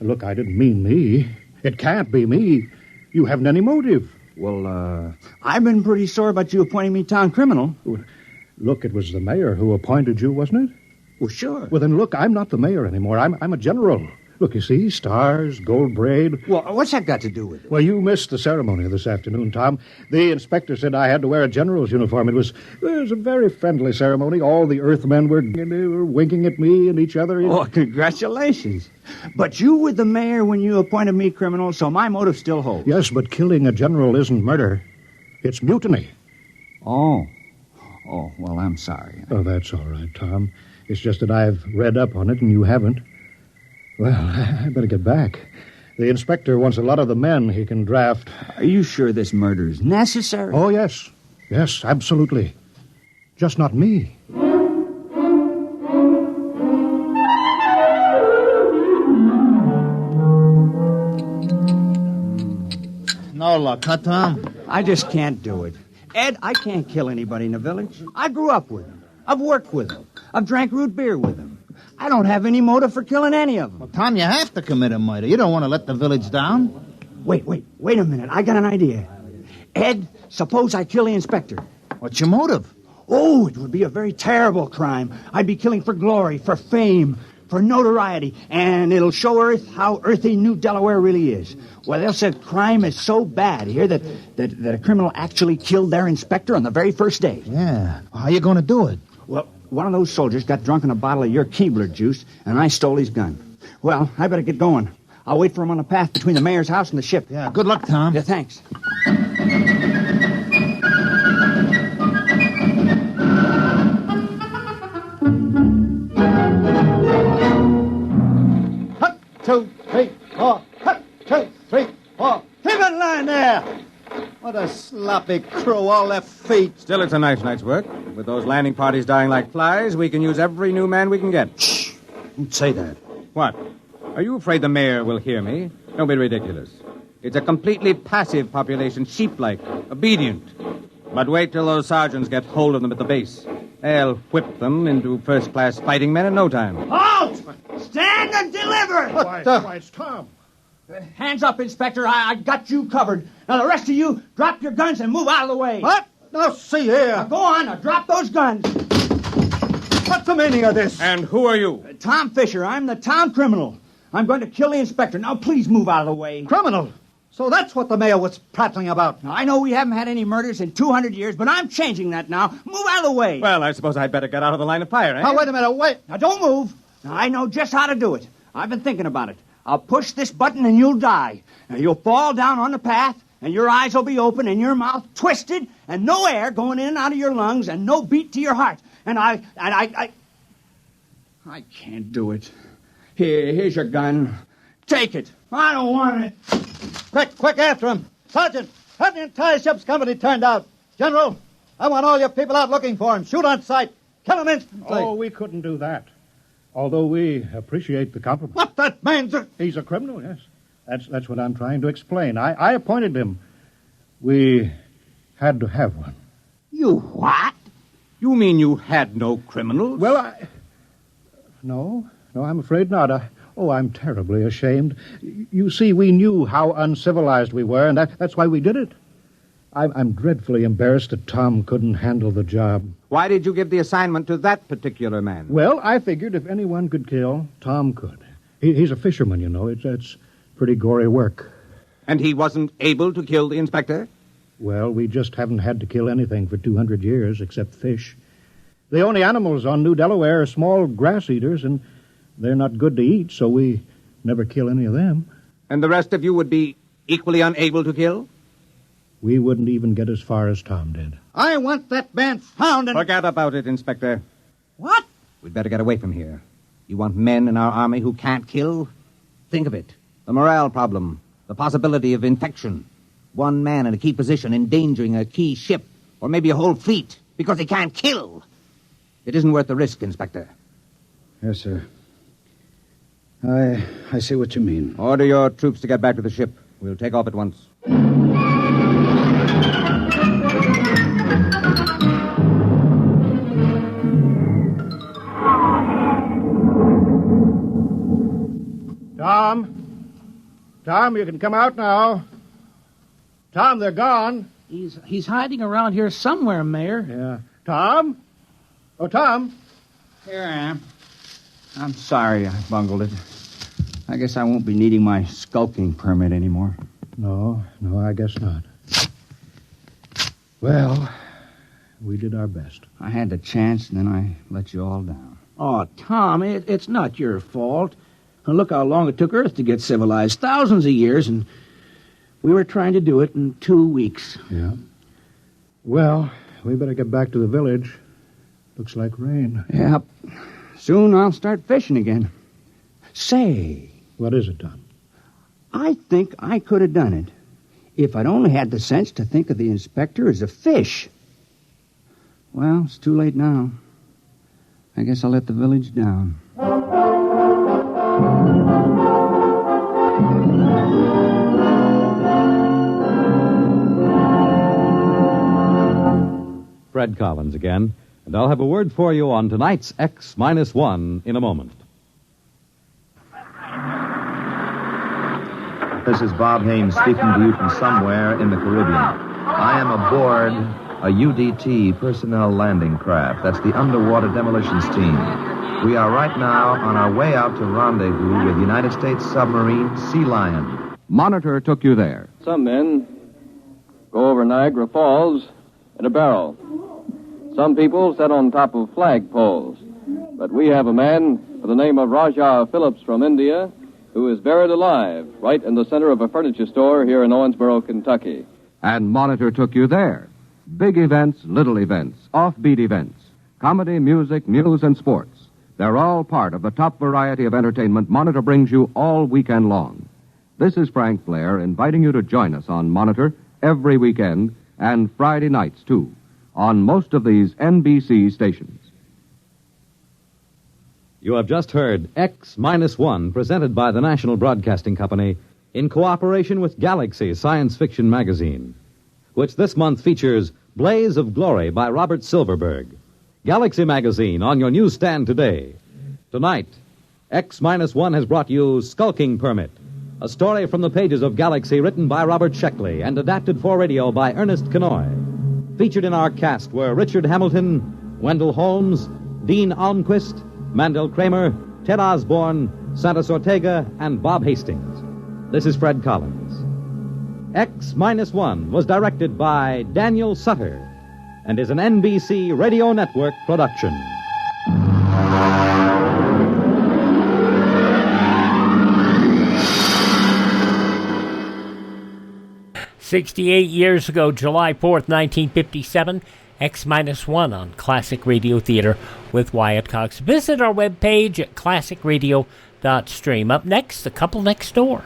Look, I didn't mean me. It can't be me. You haven't any motive. Well, I've been pretty sore about you appointing me town criminal. Look, it was the mayor who appointed you, wasn't it? Well, sure. Well, then, look, I'm not the mayor anymore. I'm a general. Look, you see, stars, gold braid. Well, what's that got to do with it? Well, you missed the ceremony this afternoon, Tom. The inspector said I had to wear a general's uniform. It was a very friendly ceremony. All the Earthmen were winking at me and each other. Oh, congratulations. But you were the mayor when you appointed me criminal, so my motive still holds. Yes, but killing a general isn't murder. It's mutiny. Oh, well, I'm sorry. Oh, that's all right, Tom. It's just that I've read up on it and you haven't. Well, I better get back. The inspector wants a lot of the men he can draft. Are you sure this murder is necessary? Oh, yes. Yes, absolutely. Just not me. No luck, huh, Tom? I just can't do it. Ed, I can't kill anybody in the village. I grew up with them. I've worked with them. I've drank root beer with them. I don't have any motive for killing any of them. Well, Tom, you have to commit a murder. You don't want to let the village down. Wait a minute. I got an idea. Ed, suppose I kill the inspector. What's your motive? Oh, it would be a very terrible crime. I'd be killing for glory, for fame, for notoriety, and it'll show Earth how earthy New Delaware really is. Well, they'll say crime is so bad here that a criminal actually killed their inspector on the very first day. Yeah. How are you going to do it? Well, one of those soldiers got drunk on a bottle of your Keebler juice, and I stole his gun. Well, I better get going. I'll wait for him on the path between the mayor's house and the ship. Yeah, good luck, Tom. Yeah, thanks. Hut, 2, 3, 4. Hut, 2, 3, 4. Keep in line there. What a sloppy crew, all their feet. Still, it's a nice night's work. With those landing parties dying like flies, we can use every new man we can get. Shh! Don't say that. What? Are you afraid the mayor will hear me? Don't be ridiculous. It's a completely passive population, sheep-like, obedient. But wait till those sergeants get hold of them at the base. They'll whip them into first-class fighting men in no time. Halt! Stand and deliver! Why, it's Tom. Hands up, Inspector. I got you covered. Now, the rest of you, drop your guns and move out of the way. What? Now, see here. Now, go on. Now, drop those guns. What's the meaning of this? And who are you? Tom Fisher. I'm the town criminal. I'm going to kill the inspector. Now, please move out of the way. Criminal? So that's what the mayor was prattling about. Now, I know we haven't had any murders in 200 years, but I'm changing that now. Move out of the way. Well, I suppose I'd better get out of the line of fire, eh? Now, wait a minute, wait. Now, don't move. Now, I know just how to do it. I've been thinking about it. I'll push this button and you'll die. Now, you'll fall down on the path, and your eyes will be open and your mouth twisted, and no air going in and out of your lungs, and no beat to your heart. And I can't do it. Here's your gun. Take it. I don't want it. Quick after him. Sergeant, have the entire ship's company turned out. General, I want all your people out looking for him. Shoot on sight. Kill him instantly. Oh, we couldn't do that. Although we appreciate the compliment. What that means? He's a criminal, yes. That's what I'm trying to explain. I appointed him. We had to have one. You what? You mean you had no criminals? Well, No, I'm afraid not. I'm terribly ashamed. You see, we knew how uncivilized we were, and that's why we did it. I'm dreadfully embarrassed that Tom couldn't handle the job. Why did you give the assignment to that particular man? Well, I figured if anyone could kill, Tom could. He's a fisherman, you know. It's pretty gory work. And he wasn't able to kill the inspector? Well, we just haven't had to kill anything for 200 years except fish. The only animals on New Delaware are small grass eaters, and they're not good to eat, so we never kill any of them. And the rest of you would be equally unable to kill? We wouldn't even get as far as Tom did. I want that man found and... Forget about it, Inspector. What? We'd better get away from here. You want men in our army who can't kill? Think of it. The morale problem. The possibility of infection. One man in a key position endangering a key ship, or maybe a whole fleet, because he can't kill. It isn't worth the risk, Inspector. Yes, sir. I see what you mean. Order your troops to get back to the ship. We'll take off at once. Tom, you can come out now. Tom, they're gone. He's hiding around here somewhere, Mayor. Yeah. Tom? Oh, Tom. Here I am. I'm sorry I bungled it. I guess I won't be needing my skulking permit anymore. No, I guess not. Well, we did our best. I had the chance, and then I let you all down. Oh, Tom, it's not your fault. And look how long it took Earth to get civilized. Thousands of years, and we were trying to do it in 2 weeks. Yeah. Well, we better get back to the village. Looks like rain. Yep. Soon I'll start fishing again. Say. What is it, Tom? I think I could have done it if I'd only had the sense to think of the inspector as a fish. Well, it's too late now. I guess I'll let the village down. Fred Collins again, and I'll have a word for you on tonight's X-1 in a moment. This is Bob Haynes speaking to you from somewhere in the Caribbean. I am aboard a UDT personnel landing craft. That's the Underwater Demolitions Team. We are right now on our way out to rendezvous with United States submarine Sea Lion. Monitor took you there. Some men go over Niagara Falls in a barrel. Some people sit on top of flagpoles. But we have a man by the name of Rajah Phillips from India who is buried alive right in the center of a furniture store here in Owensboro, Kentucky. And Monitor took you there. Big events, little events, offbeat events, comedy, music, news, and sports. They're all part of the top variety of entertainment Monitor brings you all weekend long. This is Frank Blair inviting you to join us on Monitor every weekend and Friday nights, too, on most of these NBC stations. You have just heard X-1, presented by the National Broadcasting Company in cooperation with Galaxy Science Fiction Magazine, which this month features Blaze of Glory by Robert Silverberg. Galaxy Magazine on your newsstand today. Tonight, X-1 has brought you Skulking Permit, a story from the pages of Galaxy written by Robert Sheckley and adapted for radio by Ernest Kenoy. Featured in our cast were Richard Hamilton, Wendell Holmes, Dean Almquist, Mandel Kramer, Ted Osborne, Santos Ortega, and Bob Hastings. This is Fred Collins. X-1 was directed by Daniel Sutter and is an NBC Radio Network production. "68 years ago, July 4th, 1957, X-1 on Classic Radio Theater with Wyatt Cox. Visit our webpage at classicradio.stream. Up next, The Couple Next Door.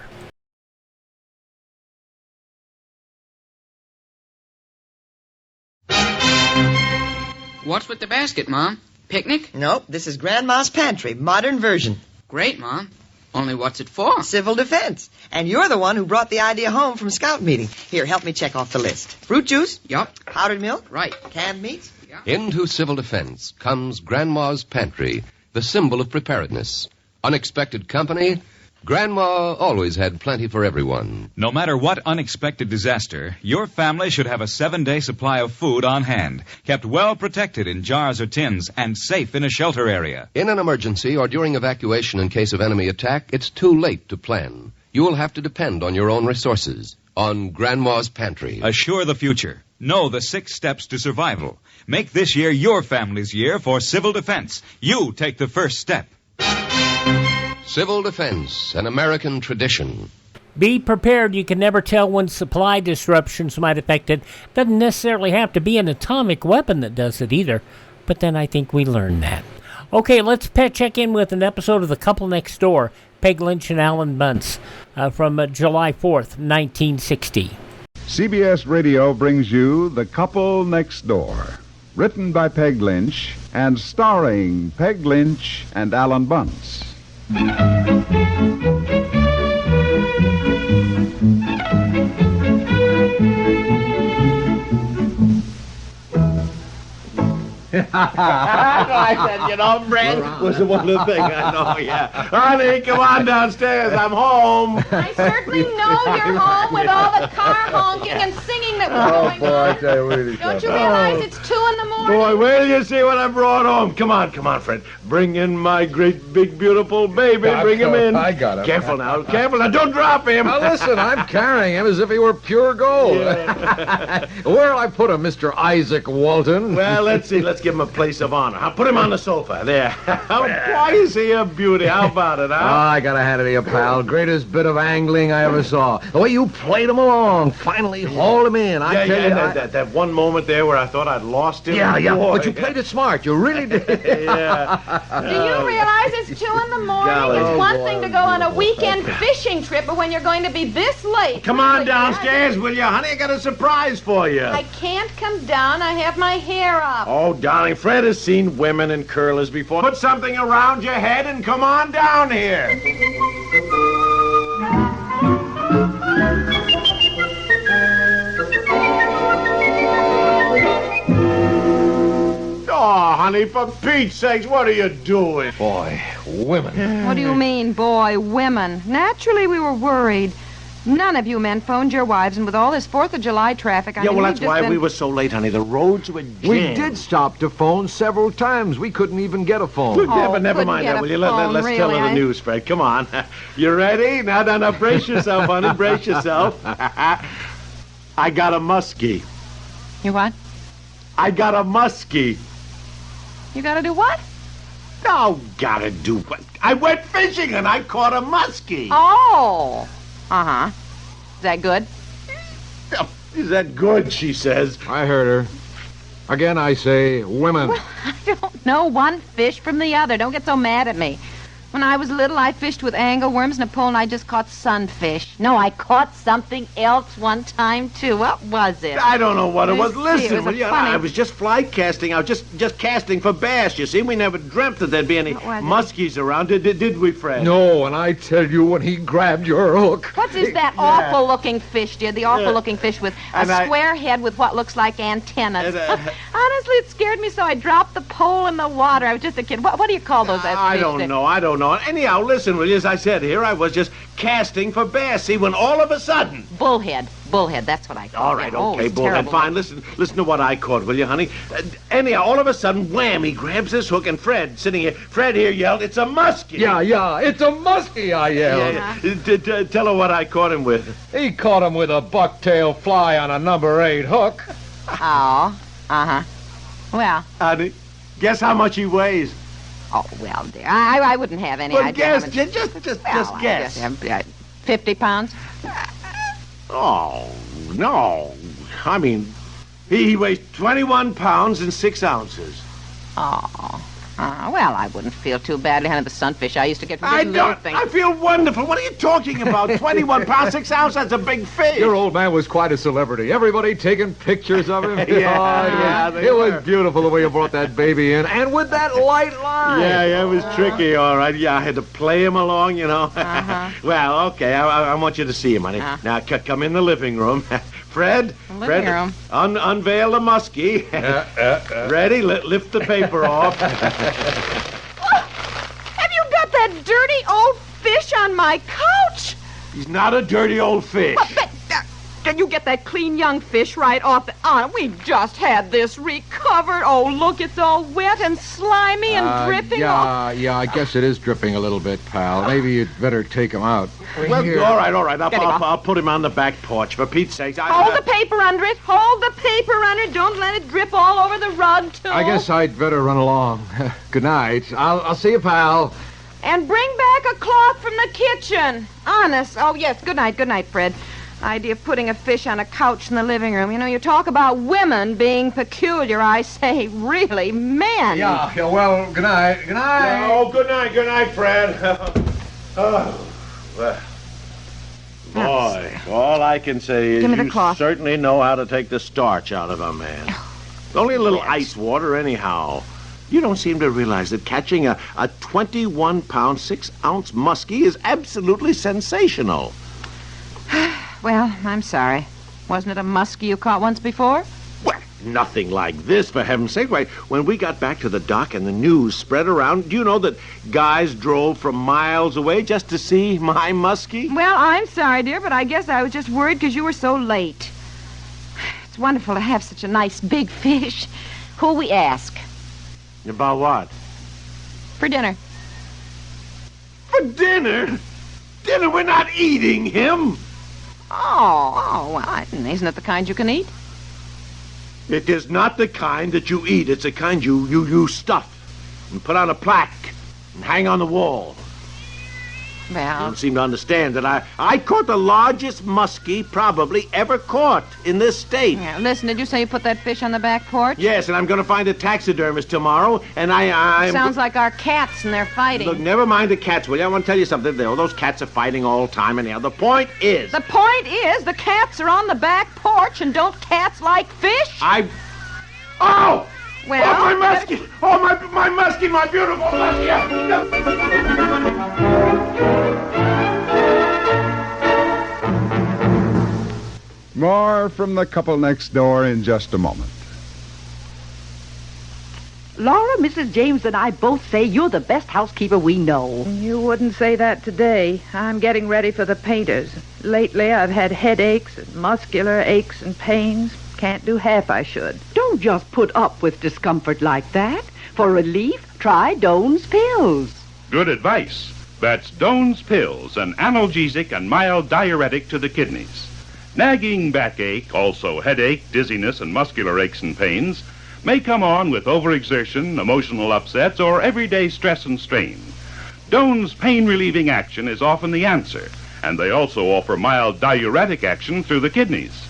What's with the basket, Mom? Picnic? Nope, this is Grandma's pantry, modern version. Great, Mom. Only what's it for? Civil defense. And you're the one who brought the idea home from scout meeting. Here, help me check off the list. Fruit juice? Yup. Powdered milk? Right. Canned meats? Into civil defense comes Grandma's Pantry, the symbol of preparedness. Unexpected company, Grandma always had plenty for everyone. No matter what unexpected disaster, your family should have a 7-day supply of food on hand, kept well protected in jars or tins, and safe in a shelter area. In an emergency or during evacuation in case of enemy attack, it's too late to plan. You will have to depend on your own resources, on Grandma's pantry. Assure the future. Know the 6 steps to survival. Make this year your family's year for civil defense. You take the first step. Civil defense, an American tradition. Be prepared. You can never tell when supply disruptions might affect it. Doesn't necessarily have to be an atomic weapon that does it either. But then I think we learned that. Okay, let's check in with an episode of The Couple Next Door, Peg Lynch and Alan Bunce, from July 4th, 1960. CBS Radio brings you The Couple Next Door, written by Peg Lynch and starring Peg Lynch and Alan Bunce. I said, you know, Brent was one of the things I know, yeah. Honey, come on downstairs. I'm home. I certainly know you're home with all the car honking and singing that was going on. Don't you realize it's 2 in the morning? Boy, wait till you see what I brought home. Come on, Fred. Bring in my great, big, beautiful baby. Bring him in. I got him. Careful now. Don't drop him. Now, listen, I'm carrying him as if he were pure gold. Yeah. Where'll I put him, Mr. Isaac Walton? Well, let's see. Let's give him a place of honor. I'll put him on the sofa. There. Why is he a beauty? How about it, huh? I gotta hand it to you, pal. Greatest bit of angling I ever saw. The way you played him along. Finally hauled him in. I tell you. That one moment there where I thought I'd lost him. Yeah. Boy. But you played it smart. You really did. Yeah. Do you realize it's 2 in the morning? It's one thing to go on a weekend fishing trip, but when you're going to be this late... Come on downstairs, will you, honey? I got a surprise for you. I can't come down. I have my hair up. Oh, darling, Fred has seen women in curlers before. Put something around your head and come on down here. Oh, honey, for Pete's sakes, what are you doing? Boy, women. What do you mean, boy, women? Naturally, we were worried. None of you men phoned your wives, and with all this 4th of July traffic, I mean, that's why we were so late, honey. The roads were jammed. We did stop to phone several times. We couldn't even get a phone. Never mind that, will you? Let's tell her the news, Fred. Come on. You ready? Now, brace yourself, honey. Brace yourself. I got a muskie. You what? I got a muskie. You gotta do what? Oh, gotta do what? I went fishing and I caught a muskie. Oh. Uh-huh. Is that good? Is that good, she says. I heard her. Again, I say, women. Well, I don't know one fish from the other. Don't get so mad at me. When I was little, I fished with angleworms and a pole, and I just caught sunfish. No, I caught something else one time, too. What was it? I don't know what it was. Listen, Listen, I was just fly casting. I was just casting for bass, you see. We never dreamt that there'd be any muskies around. Did we, Fred? No, and I tell you, when he grabbed your hook... What is that awful-looking fish, dear? The awful-looking fish with a square head with what looks like antennas. Honestly, it scared me so I dropped the pole in the water. I was just a kid. What do you call those fish? I don't know. Anyhow, listen, will you? As I said, here I was just casting for bass. See, when all of a sudden... Bullhead, that's what I call it. All right, okay, bullhead, fine. Listen to what I caught, will you, honey? Anyhow, all of a sudden, wham, he grabs his hook, and Fred, sitting here, Fred here yelled, "It's a muskie!" Yeah, it's a muskie, I yelled. Yeah. Tell her what I caught him with. He caught him with a bucktail fly on a number 8 hook. Oh, uh-huh. Well... Honey, guess how much he weighs? Oh, well, dear, I wouldn't have any idea. Guess, just guess. 50 pounds? Oh, no. I mean, he weighs 21 pounds and 6 ounces. Oh. Well, I wouldn't feel too badly, honey. The sunfish I used to get from this little thing. I feel wonderful. What are you talking about? 21 pounds, 6 ounces? That's a big fish. Your old man was quite a celebrity. Everybody taking pictures of him. It was beautiful the way you brought that baby in, and with that light line. Yeah, it was tricky, all right. Yeah, I had to play him along, you know. Well, okay, I want you to see him, honey. Now, come in the living room. Fred, room. Unveil the muskie. Ready? Lift the paper off. my couch. He's not a dirty old fish. Can you get that clean young fish right off the... we've just had this recovered. Oh, look, it's all wet and slimy and dripping. Yeah, I guess it is dripping a little bit, pal. Maybe you'd better take him out. Well, all right. I'll put him on the back porch, for Pete's sake. Hold the paper under it. Hold the paper under it. Don't let it drip all over the rug, too. I guess I'd better run along. Good night. I'll see you, pal. And bring back a cloth from the kitchen. Honest. Oh, yes. Good night, Fred. Idea of putting a fish on a couch in the living room. You know, you talk about women being peculiar. I say, really, men. Yeah, well, good night. Good night. Oh, good night, Fred. Boy, all I can say is you certainly know how to take the starch out of a man. Only a little ice water anyhow. You don't seem to realize that catching a 21-pound, 6-ounce muskie is absolutely sensational. Well, I'm sorry. Wasn't it a muskie you caught once before? Well, nothing like this, for heaven's sake. Why, when we got back to the dock and the news spread around, do you know that guys drove from miles away just to see my muskie? Well, I'm sorry, dear, but I guess I was just worried because you were so late. It's wonderful to have such a nice big fish. Who'll we ask? About what? For dinner. For dinner? Dinner? We're not eating him. Oh, well, isn't it the kind you can eat? It is not the kind that you eat. It's the kind you stuff and put on a plaque and hang on the wall. Well... You don't seem to understand that I caught the largest muskie probably ever caught in this state. Yeah, listen, did you say you put that fish on the back porch? Yes, and I'm going to find a taxidermist tomorrow, and I'm... Sounds like our cats, and they're fighting. Look, never mind the cats, will you? I want to tell you something. Those cats are fighting all the time anyhow. The point is... The point is the cats are on the back porch, and don't cats like fish? Oh! Well... Oh, my muskie! Oh, my muskie, my beautiful muskie! More from the couple next door in just a moment. Laura, Mrs. James, and I both say you're the best housekeeper we know. You wouldn't say that today. I'm getting ready for the painters. Lately, I've had headaches and muscular aches and pains. Can't do half I should. Don't just put up with discomfort like that. For relief, try Doan's Pills. Good advice. That's Doan's Pills, an analgesic and mild diuretic to the kidneys. Nagging backache, also headache, dizziness, and muscular aches and pains may come on with overexertion, emotional upsets, or everyday stress and strain. Doan's pain-relieving action is often the answer, and they also offer mild diuretic action through the kidneys.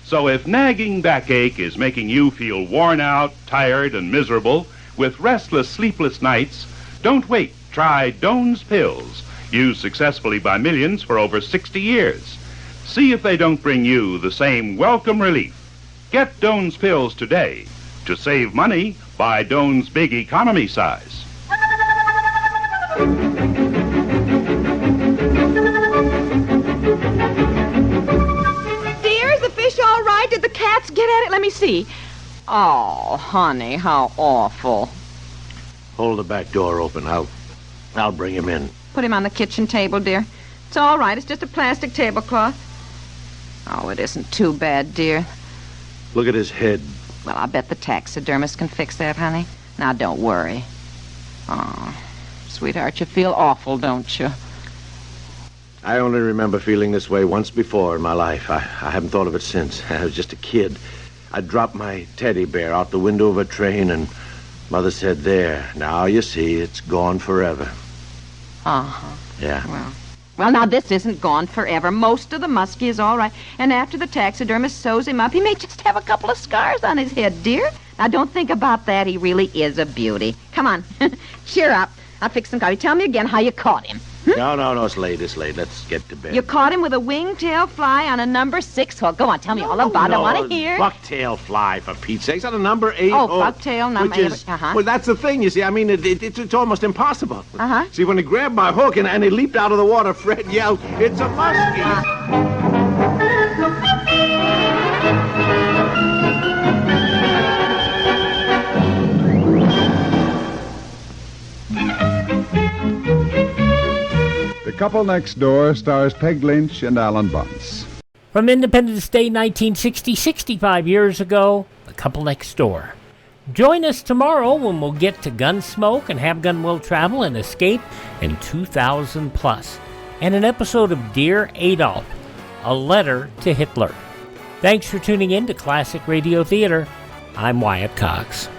So if nagging backache is making you feel worn out, tired, and miserable, with restless, sleepless nights, don't wait. Try Doan's Pills, used successfully by millions for over 60 years. See if they don't bring you the same welcome relief. Get Doan's Pills today. To save money, buy Doan's Big Economy size. Dear, is the fish all right? Did the cats get at it? Let me see. Oh, honey, how awful. Hold the back door open. I'll bring him in. Put him on the kitchen table, dear. It's all right. It's just a plastic tablecloth. Oh, it isn't too bad, dear. Look at his head. Well, I bet the taxidermist can fix that, honey. Now, don't worry. Oh, sweetheart, you feel awful, don't you? I only remember feeling this way once before in my life. I haven't thought of it since. I was just a kid. I dropped my teddy bear out the window of a train, and Mother said, "There, now you see, it's gone forever." Uh-huh. Yeah. Well, now, this isn't gone forever. Most of the muskie is all right. And after the taxidermist sews him up, he may just have a couple of scars on his head, dear. Now, don't think about that. He really is a beauty. Come on. Cheer up. I'll fix some coffee. Tell me again how you caught him. No, it's late. Let's get to bed. You caught him with a wingtail fly on a number 6 hook. Go on, tell me all about it. I want to hear. Bucktail fly, for Pete's sake. It's on a number 8 hook. Oh, bucktail, number 8 hook. Well, that's the thing, you see. I mean, it's almost impossible. See, when he grabbed my hook and he leaped out of the water, Fred yelled, "It's a muskie!" The Couple Next Door stars Peg Lynch and Alan Bunce. From Independence Day 1960, 65 years ago, The Couple Next Door. Join us tomorrow when we'll get to Gunsmoke and Have Gun Will Travel and Escape in 2000 Plus, and an episode of Dear Adolf, A Letter to Hitler. Thanks for tuning in to Classic Radio Theater. I'm Wyatt Cox.